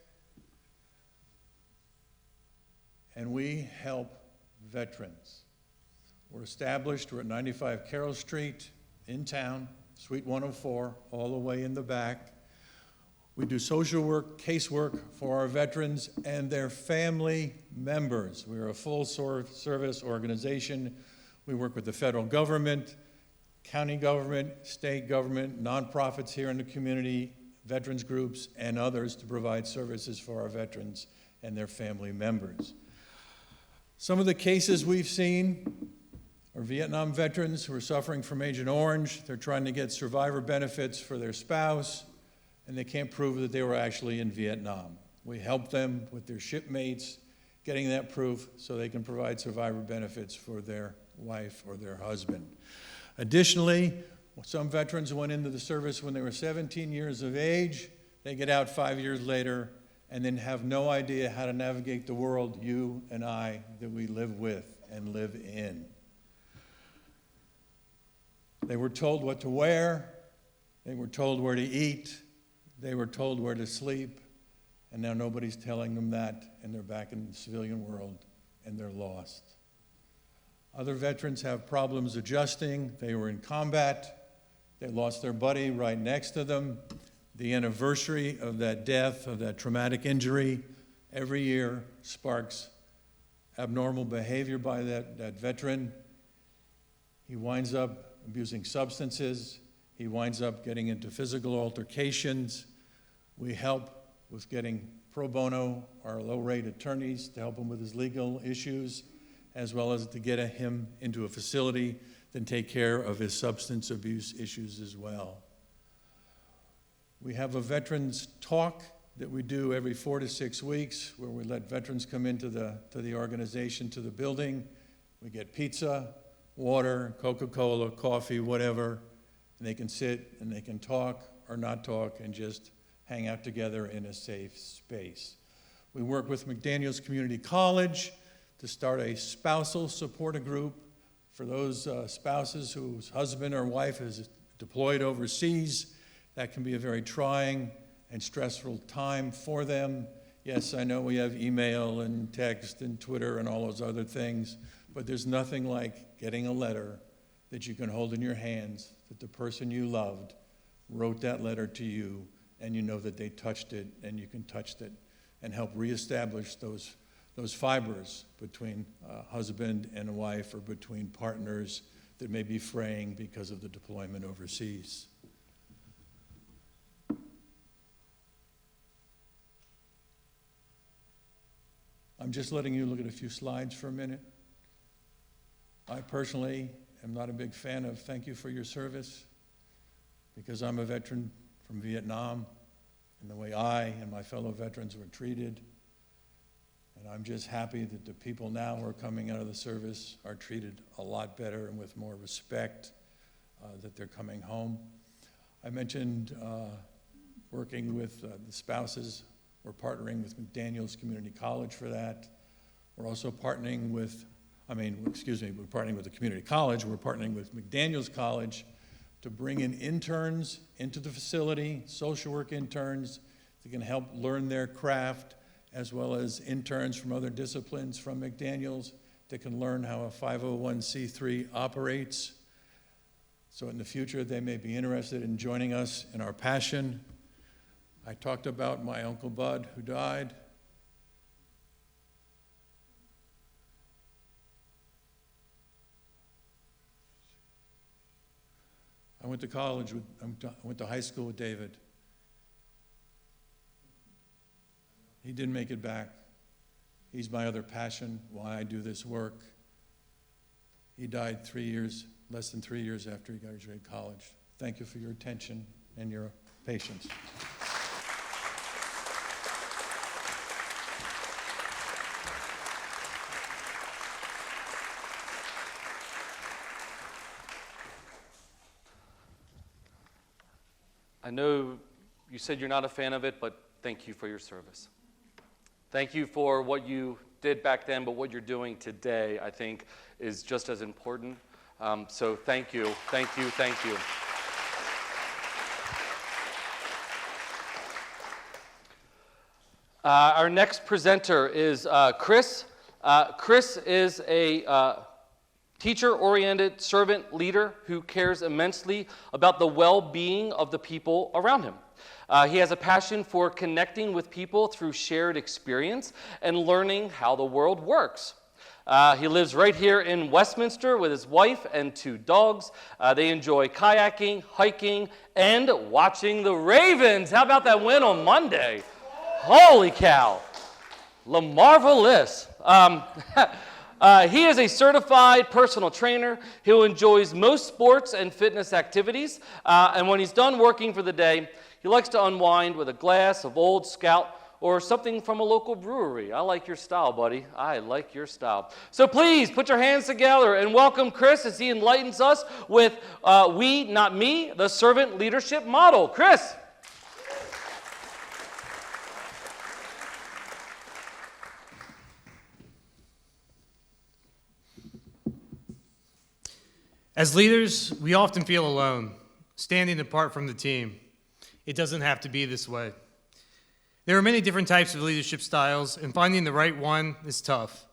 and we help veterans. We're established, we're at 95 Carroll Street in town, Suite 104, all the way in the back. We do social work, casework for our veterans and their family members. We are a full service organization. We work with the federal government, county government, state government, nonprofits here in the community, veterans groups, and others to provide services for our veterans and their family members. Some of the cases we've seen are or Vietnam veterans who are suffering from Agent Orange. They're trying to get survivor benefits for their spouse, and they can't prove that they were actually in Vietnam. We help them with their shipmates getting that proof so they can provide survivor benefits for their wife or their husband. Additionally, some veterans went into the service when they were 17 years of age. They get out 5 years later and then have no idea how to navigate the world, you and I, that we live with and live in. They were told what to wear, they were told where to eat, they were told where to sleep, and now nobody's telling them that, and they're back in the civilian world, and they're lost. Other veterans have problems adjusting. They were in combat. They lost their buddy right next to them. The anniversary of that death, of that traumatic injury, every year sparks abnormal behavior by that veteran. He winds up abusing substances. He winds up getting into physical altercations. We help with getting pro bono, our low-rate attorneys, to help him with his legal issues, as well as to get him into a facility, then take care of his substance abuse issues as well. We have a veterans talk that we do every 4 to 6 weeks, where we let veterans come into the organization, to the building. We get pizza, water, Coca-Cola, coffee, whatever, and they can sit and they can talk or not talk and just hang out together in a safe space. We work with McDaniels Community College to start a spousal support group for those spouses whose husband or wife is deployed overseas. That can be a very trying and stressful time for them. Yes, I know we have email and text and Twitter and all those other things, but there's nothing like getting a letter that you can hold in your hands, that the person you loved wrote that letter to you, and you know that they touched it, and you can touch it and help reestablish those fibers between husband and wife, or between partners that may be fraying because of the deployment overseas. I'm just letting you look at a few slides for a minute. I personally am not a big fan of thank you for your service, because I'm a veteran from Vietnam, and the way I and my fellow veterans were treated. And I'm just happy that the people now who are coming out of the service are treated a lot better and with more respect, that they're coming home. I mentioned working with the spouses. We're partnering with McDaniels Community College for that. We're also partnering with, we're partnering with the community college. We're partnering with McDaniels College to bring in interns into the facility, social work interns that can help learn their craft, as well as interns from other disciplines from McDaniels that can learn how a 501c3 operates. So in the future, they may be interested in joining us in our passion. I talked about my Uncle Bud, who died. I went to college with, I went to high school with David. He didn't make it back. He's my other passion, why I do this work. He died less than 3 years after he graduated college. Thank you for your attention and your patience. I know you said you're not a fan of it, but thank you for your service. Thank you for what you did back then, but what you're doing today, I think, is just as important. So thank you, thank you, thank you. Our next presenter is Chris. Chris is a teacher-oriented servant leader who cares immensely about the well-being of the people around him. He has a passion for connecting with people through shared experience and learning how the world works. He lives right here in Westminster with his wife and 2 dogs. They enjoy kayaking, hiking, and watching the Ravens. How about that win on Monday? Holy cow. LaMarvelous. He is a certified personal trainer who enjoys most sports and fitness activities. And when he's done working for the day, he likes to unwind with a glass of Old Scout or something from a local brewery. I like your style, buddy. I like your style. So please put your hands together and welcome Chris as he enlightens us with We, Not Me, the servant leadership model. Chris. As leaders, we often feel alone, standing apart from the team. It doesn't have to be this way. There are many different types of leadership styles, and finding the right one is tough.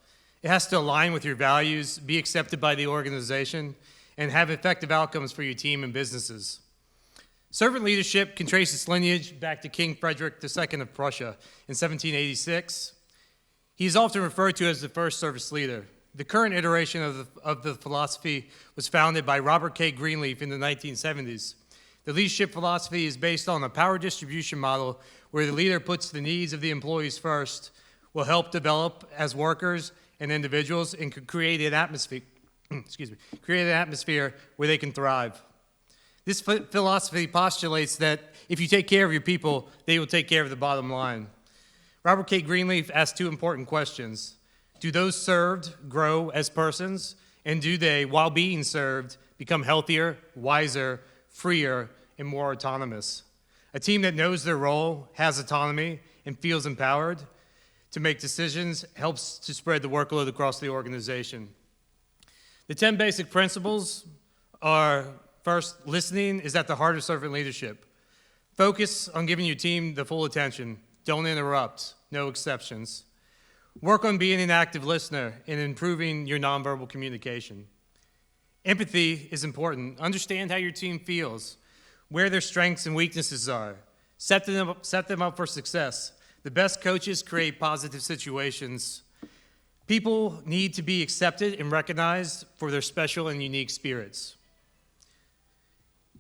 It has to align with your values, be accepted by the organization, and have effective outcomes for your team and businesses. Servant leadership can trace its lineage back to King Frederick II of Prussia in 1786. He is often referred to as the first service leader. The current iteration of the philosophy was founded by Robert K. Greenleaf in the 1970s. The leadership philosophy is based on a power distribution model where the leader puts the needs of the employees first, will help develop as workers and individuals, and could create an atmosphere, where they can thrive. This philosophy postulates that if you take care of your people, they will take care of the bottom line. Robert K. Greenleaf asked two important questions. Do those served grow as persons? And do they, while being served, become healthier, wiser, freer, and more autonomous? A team that knows their role, has autonomy, and feels empowered to make decisions helps to spread the workload across the organization. The 10 basic principles are, first, listening is at the heart of servant leadership. Focus on giving your team the full attention. Don't interrupt, no exceptions. Work on being an active listener and improving your nonverbal communication. Empathy is important. Understand how your team feels, where their strengths and weaknesses are. Set them up for success. The best coaches create positive situations. People need to be accepted and recognized for their special and unique spirits.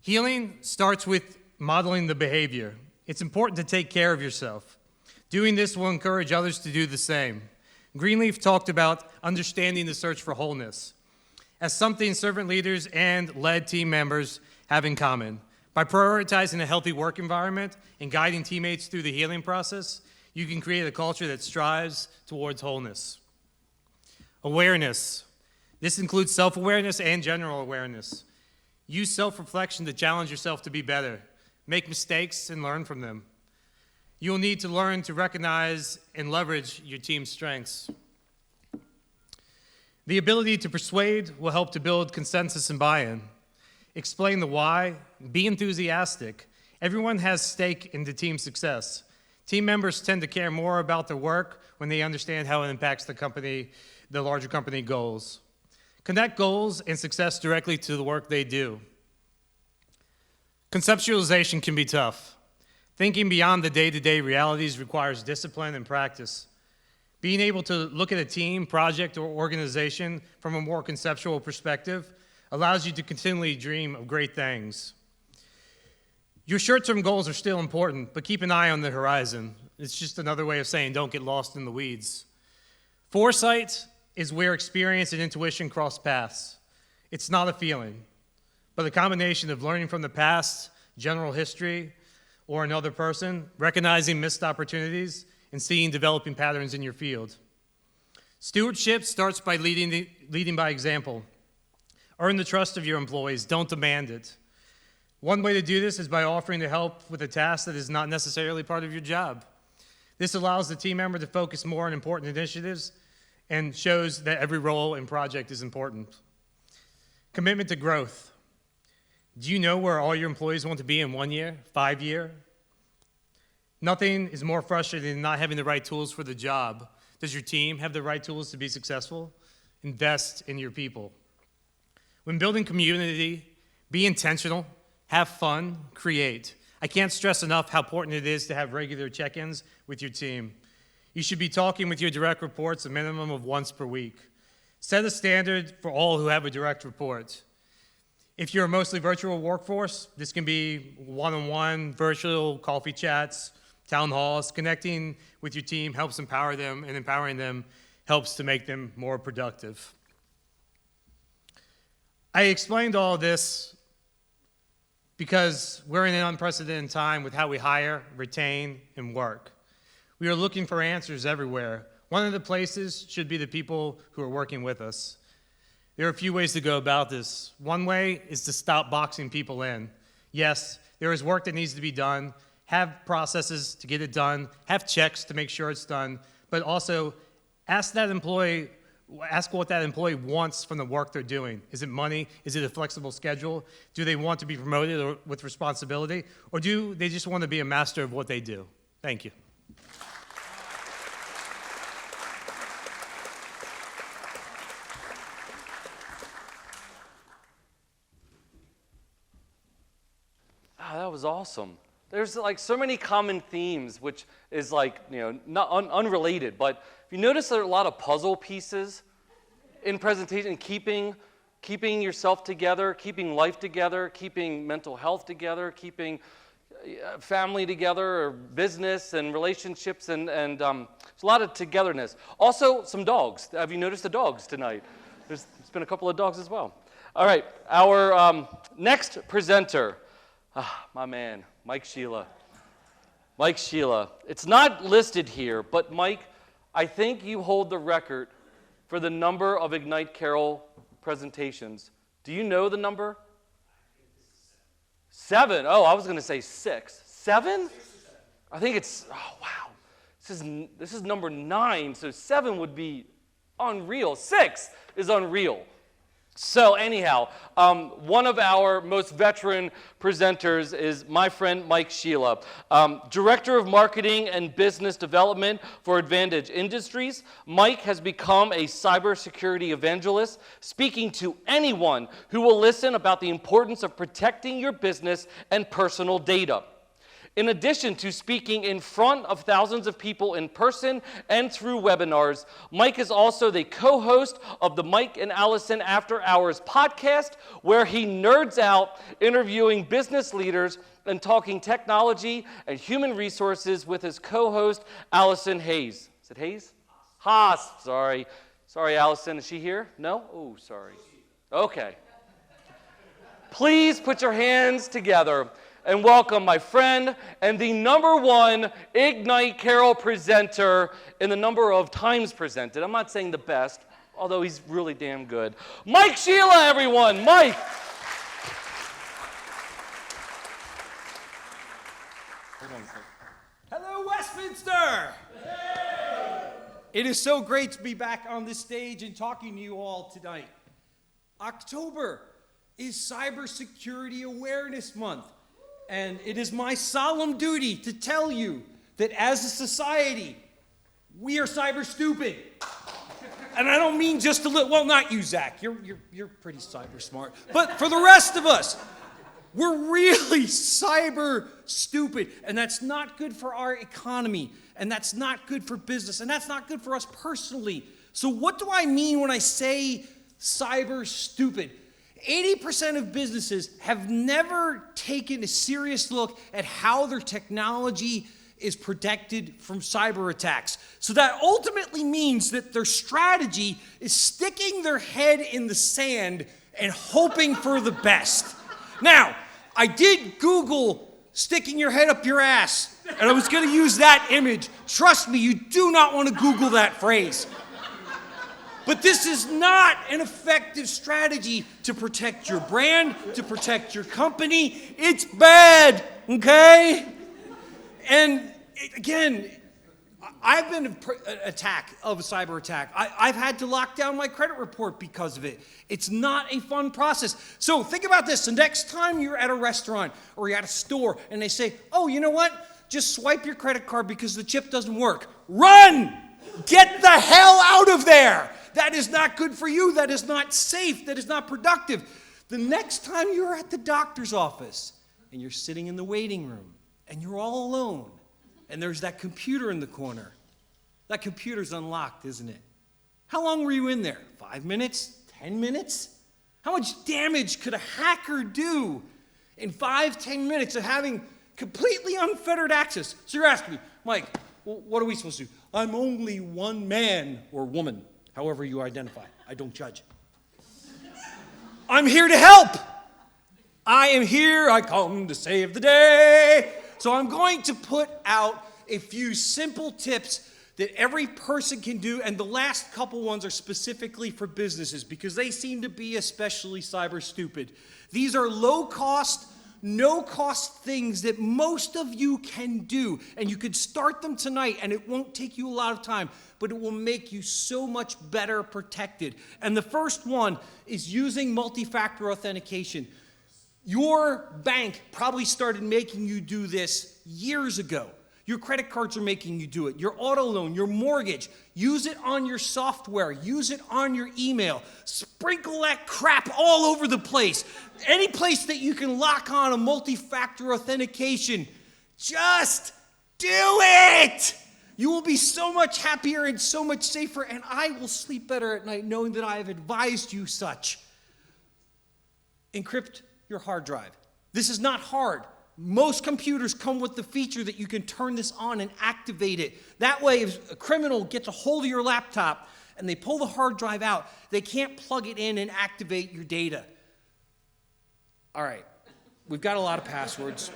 Healing starts with modeling the behavior. It's important to take care of yourself. Doing this will encourage others to do the same. Greenleaf talked about understanding the search for wholeness as something servant leaders and led team members have in common. By prioritizing a healthy work environment and guiding teammates through the healing process, you can create a culture that strives towards wholeness. Awareness. This includes self-awareness and general awareness. Use self-reflection to challenge yourself to be better. Make mistakes and learn from them. You'll need to learn to recognize and leverage your team's strengths. The ability to persuade will help to build consensus and buy-in. Explain the why. Be enthusiastic. Everyone has stake in the team's success. Team members tend to care more about their work when they understand how it impacts the larger company goals. Connect goals and success directly to the work they do. Conceptualization can be tough. Thinking beyond the day-to-day realities requires discipline and practice. Being able to look at a team, project, or organization from a more conceptual perspective allows you to continually dream of great things. Your short-term goals are still important, but keep an eye on the horizon. It's just another way of saying don't get lost in the weeds. Foresight is where experience and intuition cross paths. It's not a feeling, but a combination of learning from the past, general history, or another person, recognizing missed opportunities, and seeing developing patterns in your field. Stewardship starts by leading by example. Earn the trust of your employees, don't demand it. One way to do this is by offering to help with a task that is not necessarily part of your job. This allows the team member to focus more on important initiatives and shows that every role and project is important. Commitment to growth. Do you know where all your employees want to be in 1 year, 5 years? Nothing is more frustrating than not having the right tools for the job. Does your team have the right tools to be successful? Invest in your people. When building community, be intentional, have fun, create. I can't stress enough how important it is to have regular check-ins with your team. You should be talking with your direct reports a minimum of once per week. Set a standard for all who have a direct report. If you're a mostly virtual workforce, this can be one-on-one, virtual coffee chats, town halls. Connecting with your team helps empower them, and empowering them helps to make them more productive. I explained all of this because we're in an unprecedented time with how we hire, retain, and work. We are looking for answers everywhere. One of the places should be the people who are working with us. There are a few ways to go about this. One way is to stop boxing people in. Yes, there is work that needs to be done. Have processes to get it done. Have checks to make sure it's done. But also ask what that employee wants from the work they're doing. Is it money? Is it a flexible schedule? Do they want to be promoted with responsibility? Or do they just want to be a master of what they do? Thank you. That was awesome. There's like so many common themes, which is like, not unrelated, but if you notice there are a lot of puzzle pieces in presentation, keeping yourself together, keeping life together, keeping mental health together, keeping family together, or business and relationships, and there's a lot of togetherness. Also, some dogs. Have you noticed the dogs tonight? There's been a couple of dogs as well. All right, our next presenter, my man, Mike Sheila. Mike Sheila. It's not listed here, but Mike, I think you hold the record for the number of IGNITE Carroll presentations. Do you know the number? 7. Oh, I was going to say 6. 7? I think it's, oh, wow. This is number 9, so 7 would be unreal. 6 is unreal. So anyhow, one of our most veteran presenters is my friend Mike Sheila, Director of Marketing and Business Development for Advantage Industries. Mike has become a cybersecurity evangelist, speaking to anyone who will listen about the importance of protecting your business and personal data. In addition to speaking in front of thousands of people in person and through webinars, Mike is also the co-host of the Mike and Allison After Hours podcast, where he nerds out interviewing business leaders and talking technology and human resources with his co-host, Allison Hayes. Is it Hayes? Haas. Sorry, Allison. Is she here? No? Oh, sorry. Okay. Please put your hands together and welcome my friend and the #1 IGNITE Carroll presenter in the number of times presented. I'm not saying the best, although he's really damn good. Mike Sheila, everyone. Mike. Hello, Westminster. It is so great to be back on this stage and talking to you all tonight. October is Cybersecurity Awareness Month. And it is my solemn duty to tell you that as a society, we are cyber stupid. And I don't mean just a little, well, not you, Zach, you're pretty cyber smart. But for the rest of us, we're really cyber stupid. And that's not good for our economy. And that's not good for business. And that's not good for us personally. So what do I mean when I say cyber stupid? 80% of businesses have never taken a serious look at how their technology is protected from cyber attacks. So that ultimately means that their strategy is sticking their head in the sand and hoping for the best. Now, I did Google sticking your head up your ass, and I was going to use that image. Trust me, you do not want to Google that phrase. But this is not an effective strategy to protect your brand, to protect your company. It's bad, okay? And again, I've been a cyber attack. I've had to lock down my credit report because of it. It's not a fun process. So think about this. The next time you're at a restaurant or you're at a store and they say, oh, you know what? Just swipe your credit card because the chip doesn't work. Run! Get the hell out of there! That is not good for you. That is not safe. That is not productive. The next time you're at the doctor's office and you're sitting in the waiting room and you're all alone and there's that computer in the corner, that computer's unlocked, isn't it? How long were you in there? 5 minutes? 10 minutes? How much damage could a hacker do in 5-10 minutes of having completely unfettered access? So you're asking me, Mike, Well, what are we supposed to do? I'm only one man or woman, however you identify. I don't judge. I'm here to help. I am here. I come to save the day. So I'm going to put out a few simple tips that every person can do, and the last couple ones are specifically for businesses because they seem to be especially cyber stupid. These are low-cost, no-cost things that most of you can do, and you could start them tonight, and it won't take you a lot of time, but it will make you so much better protected. And the first one is using multi-factor authentication. Your bank probably started making you do this years ago. Your credit cards are making you do it. Your auto loan, your mortgage. Use it on your software. Use it on your email. Sprinkle that crap all over the place. Any place that you can lock on a multi-factor authentication, just do it. You will be so much happier and so much safer, and I will sleep better at night knowing that I have advised you such. Encrypt your hard drive. This is not hard. Most computers come with the feature that you can turn this on and activate it. That way, if a criminal gets a hold of your laptop and they pull the hard drive out, they can't plug it in and activate your data. All right, we've got a lot of passwords.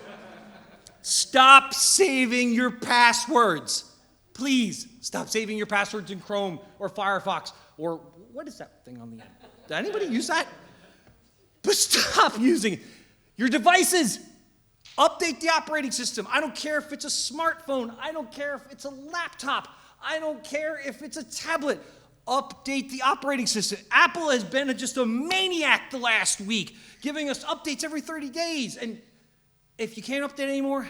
Stop saving your passwords. Please, stop saving your passwords in Chrome or Firefox or what is that thing on the end? Did anybody use that? But stop using it. Your devices. Update the operating system. I don't care if it's a smartphone. I don't care if it's a laptop. I don't care if it's a tablet. Update the operating system. Apple has been just a maniac the last week, giving us updates every 30 days. And if you can't update anymore,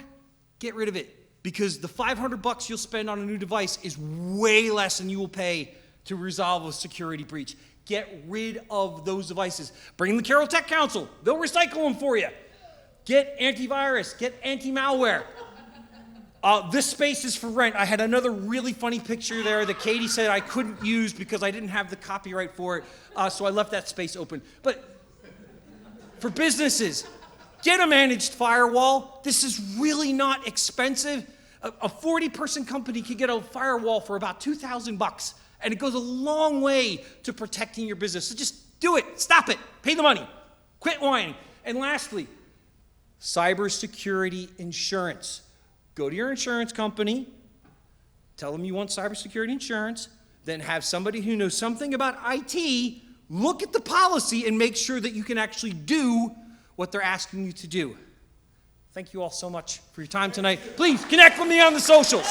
get rid of it. Because the $500 you'll spend on a new device is way less than you will pay to resolve a security breach. Get rid of those devices. Bring the Carroll Tech Council. They'll recycle them for you. Get antivirus, get anti-malware. This space is for rent. I had another really funny picture there that Katie said I couldn't use because I didn't have the copyright for it, so I left that space open. But for businesses, get a managed firewall. This is really not expensive. A 40-person company can get a firewall for about $2,000, and it goes a long way to protecting your business. So just do it. Stop it. Pay the money. Quit whining. And lastly, cybersecurity insurance. Go to your insurance company, tell them you want cybersecurity insurance, then have somebody who knows something about IT look at the policy and make sure that you can actually do what they're asking you to do. Thank you all so much for your time tonight. Please connect with me on the socials.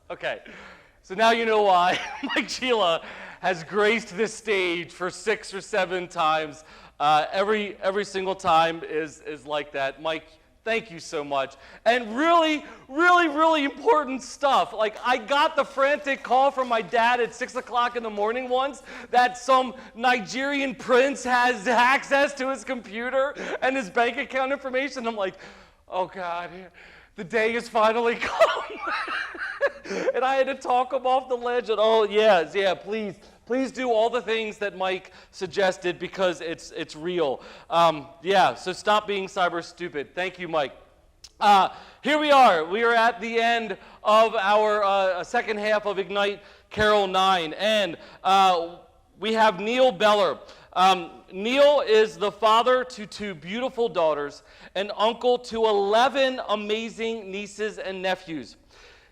Okay, so now you know why Mike Sheila has graced this stage for 6 or 7 times. Every single time is like that. Mike, thank you so much. And really, really, really important stuff. Like, I got the frantic call from my dad at 6 o'clock in the morning once that some Nigerian prince has access to his computer and his bank account information. I'm like, oh God, the day is finally come. And I had to talk him off the ledge. And oh, yes, yeah, please do all the things that Mike suggested because it's real. Yeah, so stop being cyber stupid. Thank you, Mike. Here we are. We are at the end of our second half of IGNITE Carroll 9. And we have Neil Beller. Neil is the father to 2 beautiful daughters and uncle to 11 amazing nieces and nephews.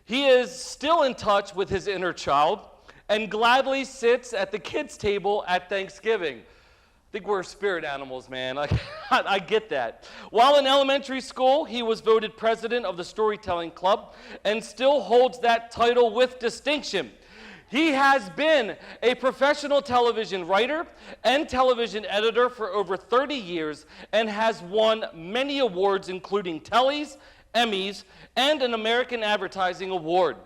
He is still in touch with his inner child and gladly sits at the kids' table at Thanksgiving. I think we're spirit animals, man. I get that. While in elementary school, he was voted president of the Storytelling Club and still holds that title with distinction. He has been a professional television writer and television editor for over 30 years and has won many awards, including Tellies, Emmys, and an American Advertising Award.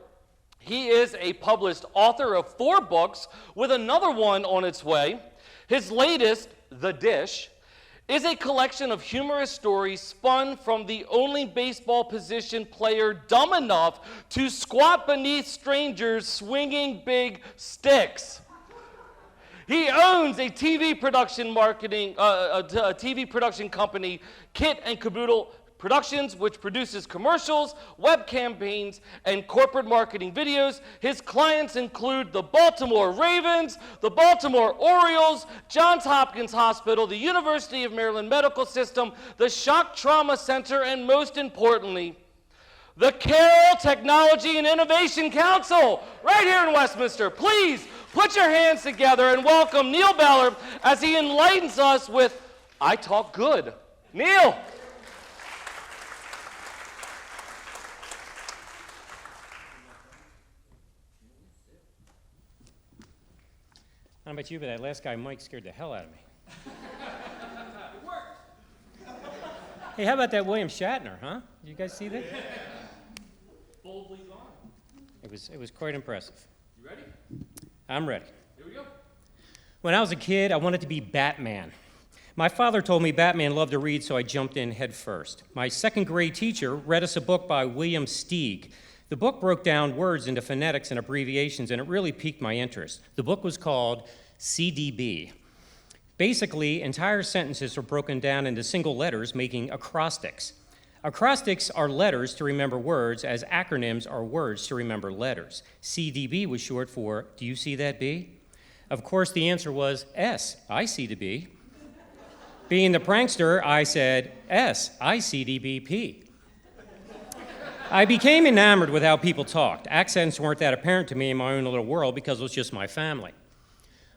He is a published author of 4 books with another one on its way. His latest, The Dish, is a collection of humorous stories spun from the only baseball position player dumb enough to squat beneath strangers swinging big sticks. He owns a TV production TV production company, Kit and Caboodle Productions, which produces commercials, web campaigns, and corporate marketing videos. His clients include the Baltimore Ravens, the Baltimore Orioles, Johns Hopkins Hospital, the University of Maryland Medical System, the Shock Trauma Center, and most importantly, the Carroll Technology and Innovation Council, right here in Westminster. Please put your hands together and welcome Neil Ballard as he enlightens us with I Talk Good. Neil. I don't know about you, but that last guy, Mike, scared the hell out of me. It worked. Hey, how about that William Shatner, huh? Did you guys see that? Boldly gone. It was quite impressive. You ready? I'm ready. Here we go. When I was a kid, I wanted to be Batman. My father told me Batman loved to read, so I jumped in head first. My second grade teacher read us a book by William Steig. The book broke down words into phonetics and abbreviations, and it really piqued my interest. The book was called CDB. Basically, entire sentences were broken down into single letters, making acrostics. Acrostics are letters to remember words, as acronyms are words to remember letters. CDB was short for, do you see that B? Of course, the answer was S, I see the B. Being the prankster, I said, S, I see the BP. I became enamored with how people talked. Accents weren't that apparent to me in my own little world because it was just my family.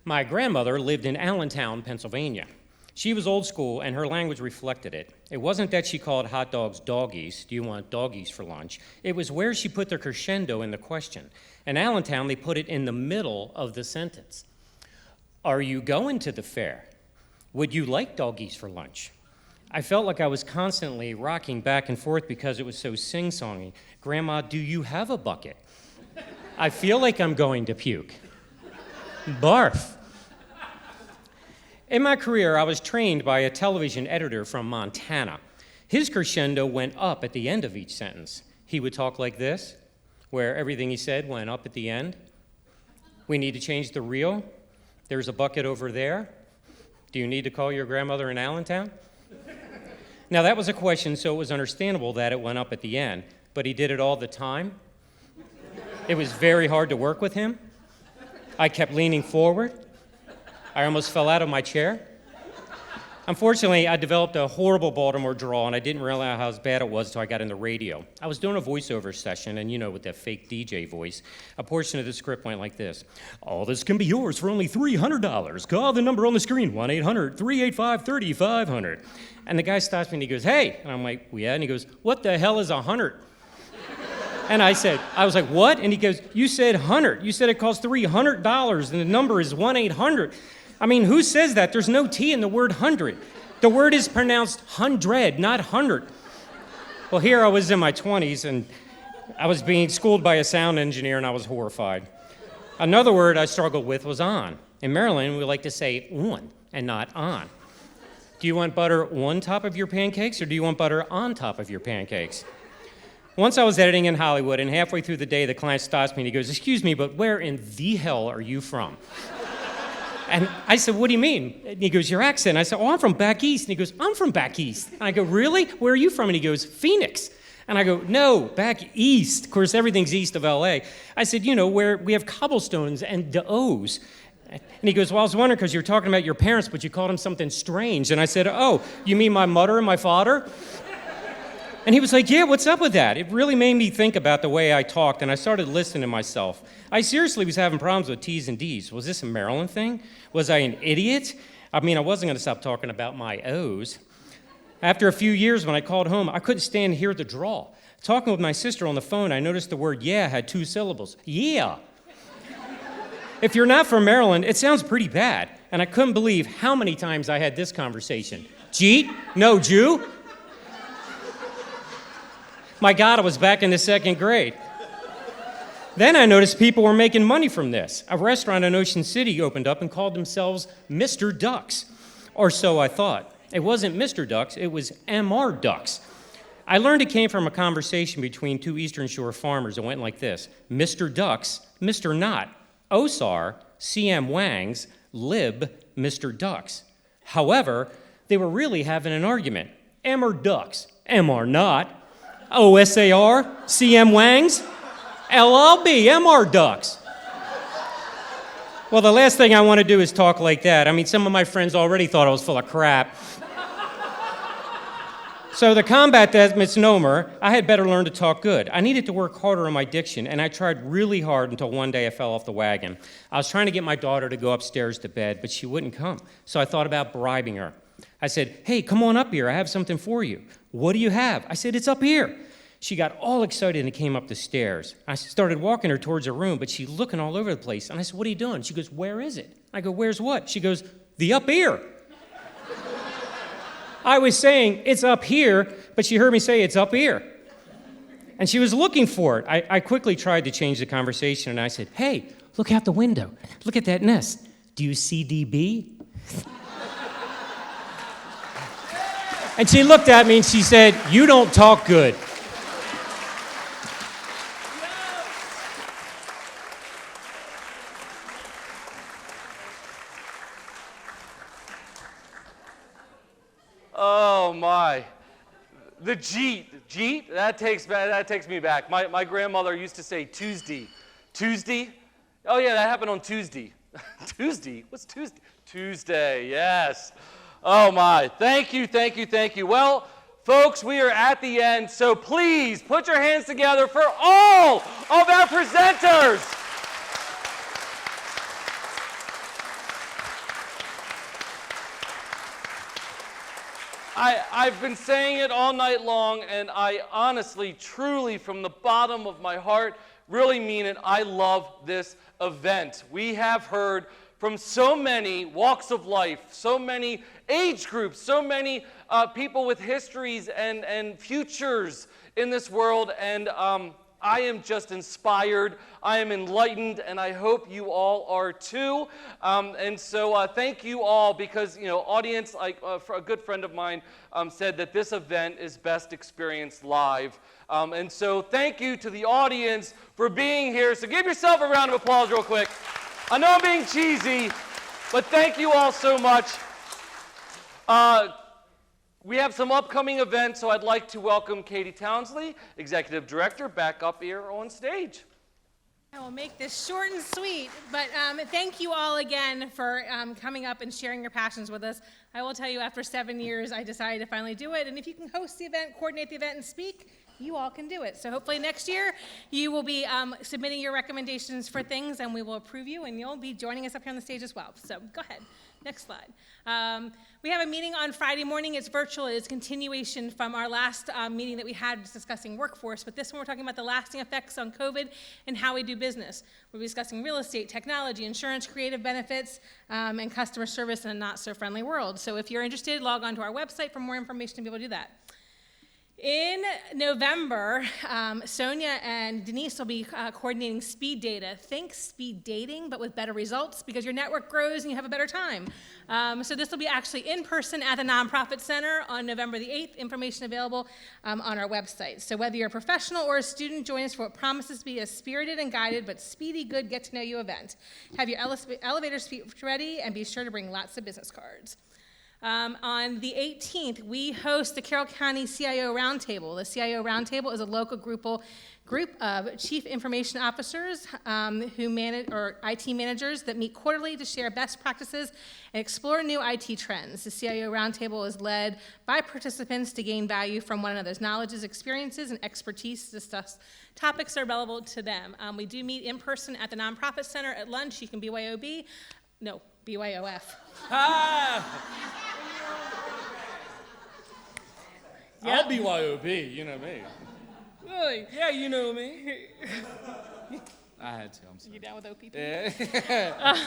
My grandmother lived in Allentown, Pennsylvania. She was old school, and her language reflected it. It wasn't that she called hot dogs doggies, do you want doggies for lunch? It was where she put the crescendo in the question. In Allentown, they put it in the middle of the sentence. Are you going to the fair? Would you like doggies for lunch? I felt like I was constantly rocking back and forth because it was so sing-songy. Grandma, do you have a bucket? I feel like I'm going to puke. Barf. In my career, I was trained by a television editor from Montana. His crescendo went up at the end of each sentence. He would talk like this, where everything he said went up at the end. We need to change the reel. There's a bucket over there. Do you need to call your grandmother in Allentown? Now, that was a question, so it was understandable that it went up at the end, but he did it all the time. It was very hard to work with him. I kept leaning forward. I almost fell out of my chair. Unfortunately, I developed a horrible Baltimore drawl, and I didn't realize how bad it was until I got in the radio. I was doing a voiceover session, and with that fake DJ voice, a portion of the script went like this. All this can be yours for only $300. Call the number on the screen, 1-800-385-3500. And the guy stops me, and he goes, hey. And I'm like, yeah. And he goes, what the hell is 100? And I was like, what? And he goes, you said 100. You said it costs $300, and the number is 1-800. I mean, who says that? There's no T in the word 100. The word is pronounced 100, not 100. Well, here I was in my 20s, and I was being schooled by a sound engineer, and I was horrified. Another word I struggled with was on. In Maryland, we like to say on and not on. Do you want butter on top of your pancakes, or do you want butter on top of your pancakes? Once I was editing in Hollywood, and halfway through the day, the client stops me, and he goes, excuse me, but where in the hell are you from? And I said, what do you mean? And he goes, your accent. I said, oh, I'm from back east. And he goes, I'm from back east. And I go, really? Where are you from? And he goes, Phoenix. And I go, no, back east. Of course, everything's east of L.A. I said, where we have cobblestones and O's. And he goes, well, I was wondering because you're talking about your parents, but you called them something strange. And I said, oh, you mean my mother and my father? And he was like, yeah, what's up with that? It really made me think about the way I talked, and I started listening to myself. I seriously was having problems with T's and D's. Was this a Maryland thing? Was I an idiot? I mean, I wasn't going to stop talking about my O's. After a few years, when I called home, I couldn't stand to hear the drawl. Talking with my sister on the phone, I noticed the word yeah had 2 syllables. Yeah. If you're not from Maryland, it sounds pretty bad, and I couldn't believe how many times I had this conversation. Jeet? No Jew? My God, I was back in the 2nd grade. Then I noticed people were making money from this. A restaurant in Ocean City opened up and called themselves Mr. Ducks. Or so I thought. It wasn't Mr. Ducks, it was MR Ducks. I learned it came from a conversation between two Eastern Shore farmers. It went like this: Mr. Ducks, Mr. Not, OSAR, CM Wangs, Lib, Mr. Ducks. However, they were really having an argument. MR Ducks, MR Not, OSAR, CM Wangs, LLB, MR Ducks. Well, the last thing I want to do is talk like that. I mean, some of my friends already thought I was full of crap. So to combat that misnomer, I had better learn to talk good. I needed to work harder on my diction, and I tried really hard until one day I fell off the wagon. I was trying to get my daughter to go upstairs to bed, but she wouldn't come. So I thought about bribing her. I said, "Hey, come on up here. I have something for you." "What do you have?" I said, "It's up here." She got all excited and came up the stairs. I started walking her towards her room, but she's looking all over the place. And I said, "What are you doing?" She goes, "Where is it?" I go, "Where's what?" She goes, "The up here." I was saying, "It's up here," but she heard me say, "It's up here." And she was looking for it. I quickly tried to change the conversation, and I said, "Hey, look out the window. Look at that nest. Do you see DB?" And she looked at me and she said, "You don't talk good." Oh my. The Jeet, that takes me back. My grandmother used to say Tuesday. Tuesday? Oh yeah, that happened on Tuesday. Tuesday? What's Tuesday? Tuesday, yes. Oh my, thank you. Well, folks, we are at the end, so please put your hands together for all of our presenters. I've been saying it all night long, and I honestly, truly, from the bottom of my heart, really mean it. I love this event. We have heard from so many walks of life, so many age groups, so many people with histories and futures in this world, and I am just inspired, I am enlightened, and I hope you all are too. And so thank you all, because, audience, for a good friend of mine said that this event is best experienced live. And so thank you to the audience for being here. So give yourself a round of applause real quick. I know I'm being cheesy, but thank you all so much. We have some upcoming events, so I'd like to welcome Katie Townsley, Executive Director, back up here on stage. I will make this short and sweet, but thank you all again for coming up and sharing your passions with us. I will tell you, after 7 years, I decided to finally do it, and if you can host the event, coordinate the event, and speak, you all can do it. So hopefully next year, you will be submitting your recommendations for things, and we will approve you, and you'll be joining us up here on the stage as well. So go ahead. Next slide. We have a meeting on Friday morning. It's virtual. It's a continuation from our last meeting that we had discussing workforce, but this one we're talking about the lasting effects on COVID and how we do business. We'll be discussing real estate, technology, insurance, creative benefits, and customer service in a not-so-friendly world. So if you're interested, log on to our website for more information to be able to do that. In November, Sonia and Denise will be coordinating speed data. Think speed dating, but with better results, because your network grows and you have a better time. So this will be actually in person at the Nonprofit Center on November the 8th. Information available on our website. So whether you're a professional or a student, join us for what promises to be a spirited and guided but speedy, good get-to-know-you event. Have your elevator speech ready, and be sure to bring lots of business cards. On the 18th, we host the Carroll County CIO Roundtable. The CIO Roundtable is a local group of chief information officers who manage, or IT managers, that meet quarterly to share best practices and explore new IT trends. The CIO Roundtable is led by participants to gain value from one another's knowledges, experiences, and expertise to discuss topics that are relevant to them. We do meet in person at the Nonprofit Center at lunch. You can BYOF. I'll BYOB, you know me. Really? Yeah, you know me. I had to. I'm sorry. You down with OPP? Yeah.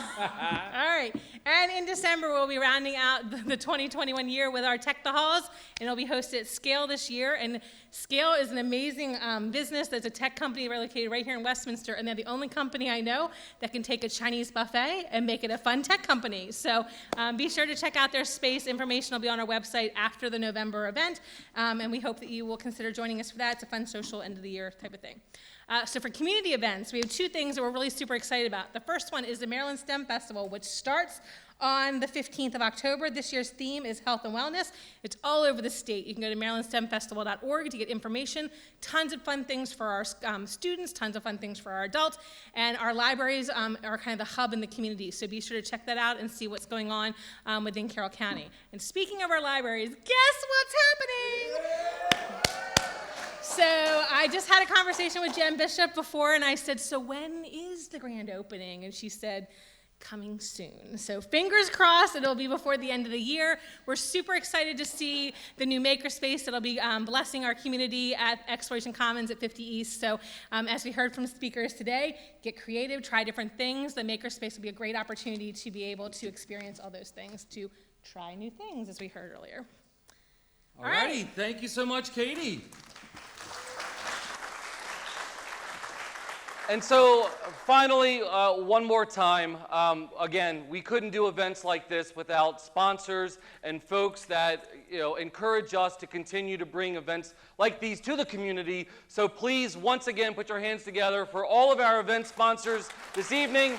All right. And in December, we'll be rounding out the 2021 year with our Tech the Halls, and it'll be hosted at Scale this year. And Scale is an amazing business that's a tech company located right here in Westminster, and they're the only company I know that can take a Chinese buffet and make it a fun tech company. So be sure to check out their space. Information will be on our website after the November event, and we hope that you will consider joining us for that. It's a fun social end of the year type of thing. So for community events, we have two things that we're really super excited about. The first one is the Maryland STEM Festival, which starts on the 15th of October. This year's theme is health and wellness. It's all over the state. You can go to marylandstemfestival.org to get information. Tons of fun things for our students, tons of fun things for our adults, and our libraries are kind of the hub in the community. So be sure to check that out and see what's going on within Carroll County. And speaking of our libraries, guess what's happening? So I just had a conversation with Jen Bishop before, and I said, so when is the grand opening? And she said, coming soon. So fingers crossed it'll be before the end of the year. We're super excited to see the new makerspace that'll be blessing our community at Exploration Commons at 50 East. So as we heard from speakers today, get creative, try different things. The makerspace will be a great opportunity to be able to experience all those things, to try new things, as we heard earlier. All righty. Thank you so much, Katie. And so, finally, one more time, again, we couldn't do events like this without sponsors and folks that encourage us to continue to bring events like these to the community. So please, once again, put your hands together for all of our event sponsors this evening,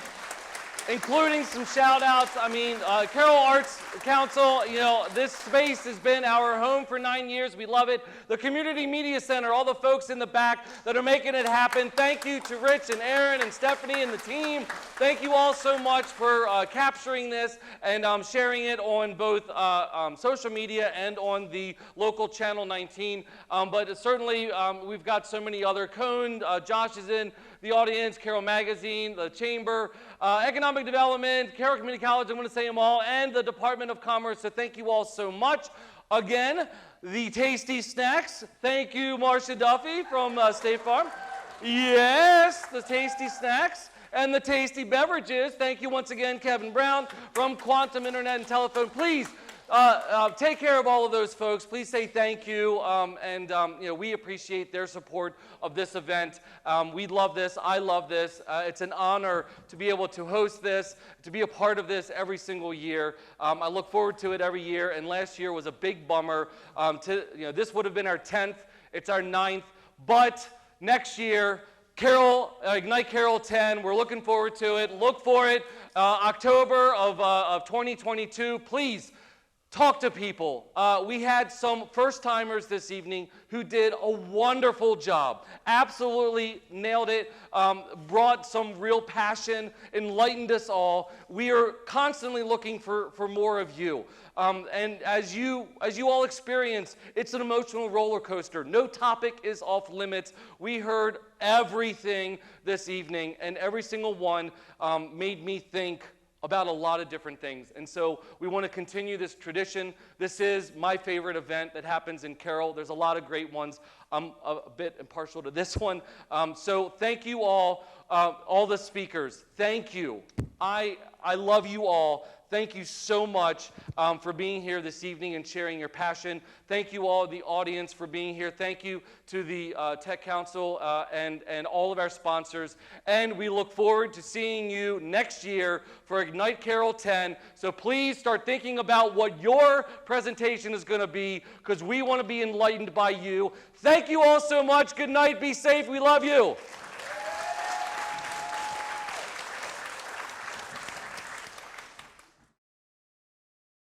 including some shout-outs. I mean, Carroll Arts Council, this space has been our home for 9 years. We love it. The Community Media Center, all the folks in the back that are making it happen. Thank you to Rich and Aaron and Stephanie and the team. Thank you all so much for capturing this and sharing it on both social media and on the local Channel 19. But certainly, we've got so many other. Cone, Josh is in the audience, Carroll Magazine, the Chamber, Economic Development, Carroll Community College, I want to say them all, and the Department of Commerce. So thank you all so much. Again, the tasty snacks. Thank you, Marcia Duffy from State Farm. Yes, the tasty snacks. And the tasty beverages. Thank you once again, Kevin Brown from Quantum Internet and Telephone. Please take care of all of those folks. Please say thank you, and we appreciate their support of this event. We love this. I love this. It's an honor to be able to host this, to be a part of this every single year. I look forward to it every year, and last year was a big bummer. This would have been our 10th. It's our 9th, but next year, IGNITE Carroll 10, we're looking forward to it. Look for it, October of 2022. Please, talk to people. We had some first-timers this evening who did a wonderful job. Absolutely nailed it, brought some real passion, enlightened us all. We are constantly looking for more of you. And as you all experience, it's an emotional roller coaster. No topic is off limits. We heard everything this evening, and every single one made me think about a lot of different things. And so we want to continue this tradition. This is my favorite event that happens in Carroll. There's a lot of great ones. I'm a bit impartial to this one. So thank you all the speakers. Thank you. I love you all. Thank you so much for being here this evening and sharing your passion. Thank you all, the audience, for being here. Thank you to the Tech Council and all of our sponsors. And we look forward to seeing you next year for IGNITE Carroll 10. So please start thinking about what your presentation is going to be, because we want to be enlightened by you. Thank you all so much. Good night. Be safe. We love you.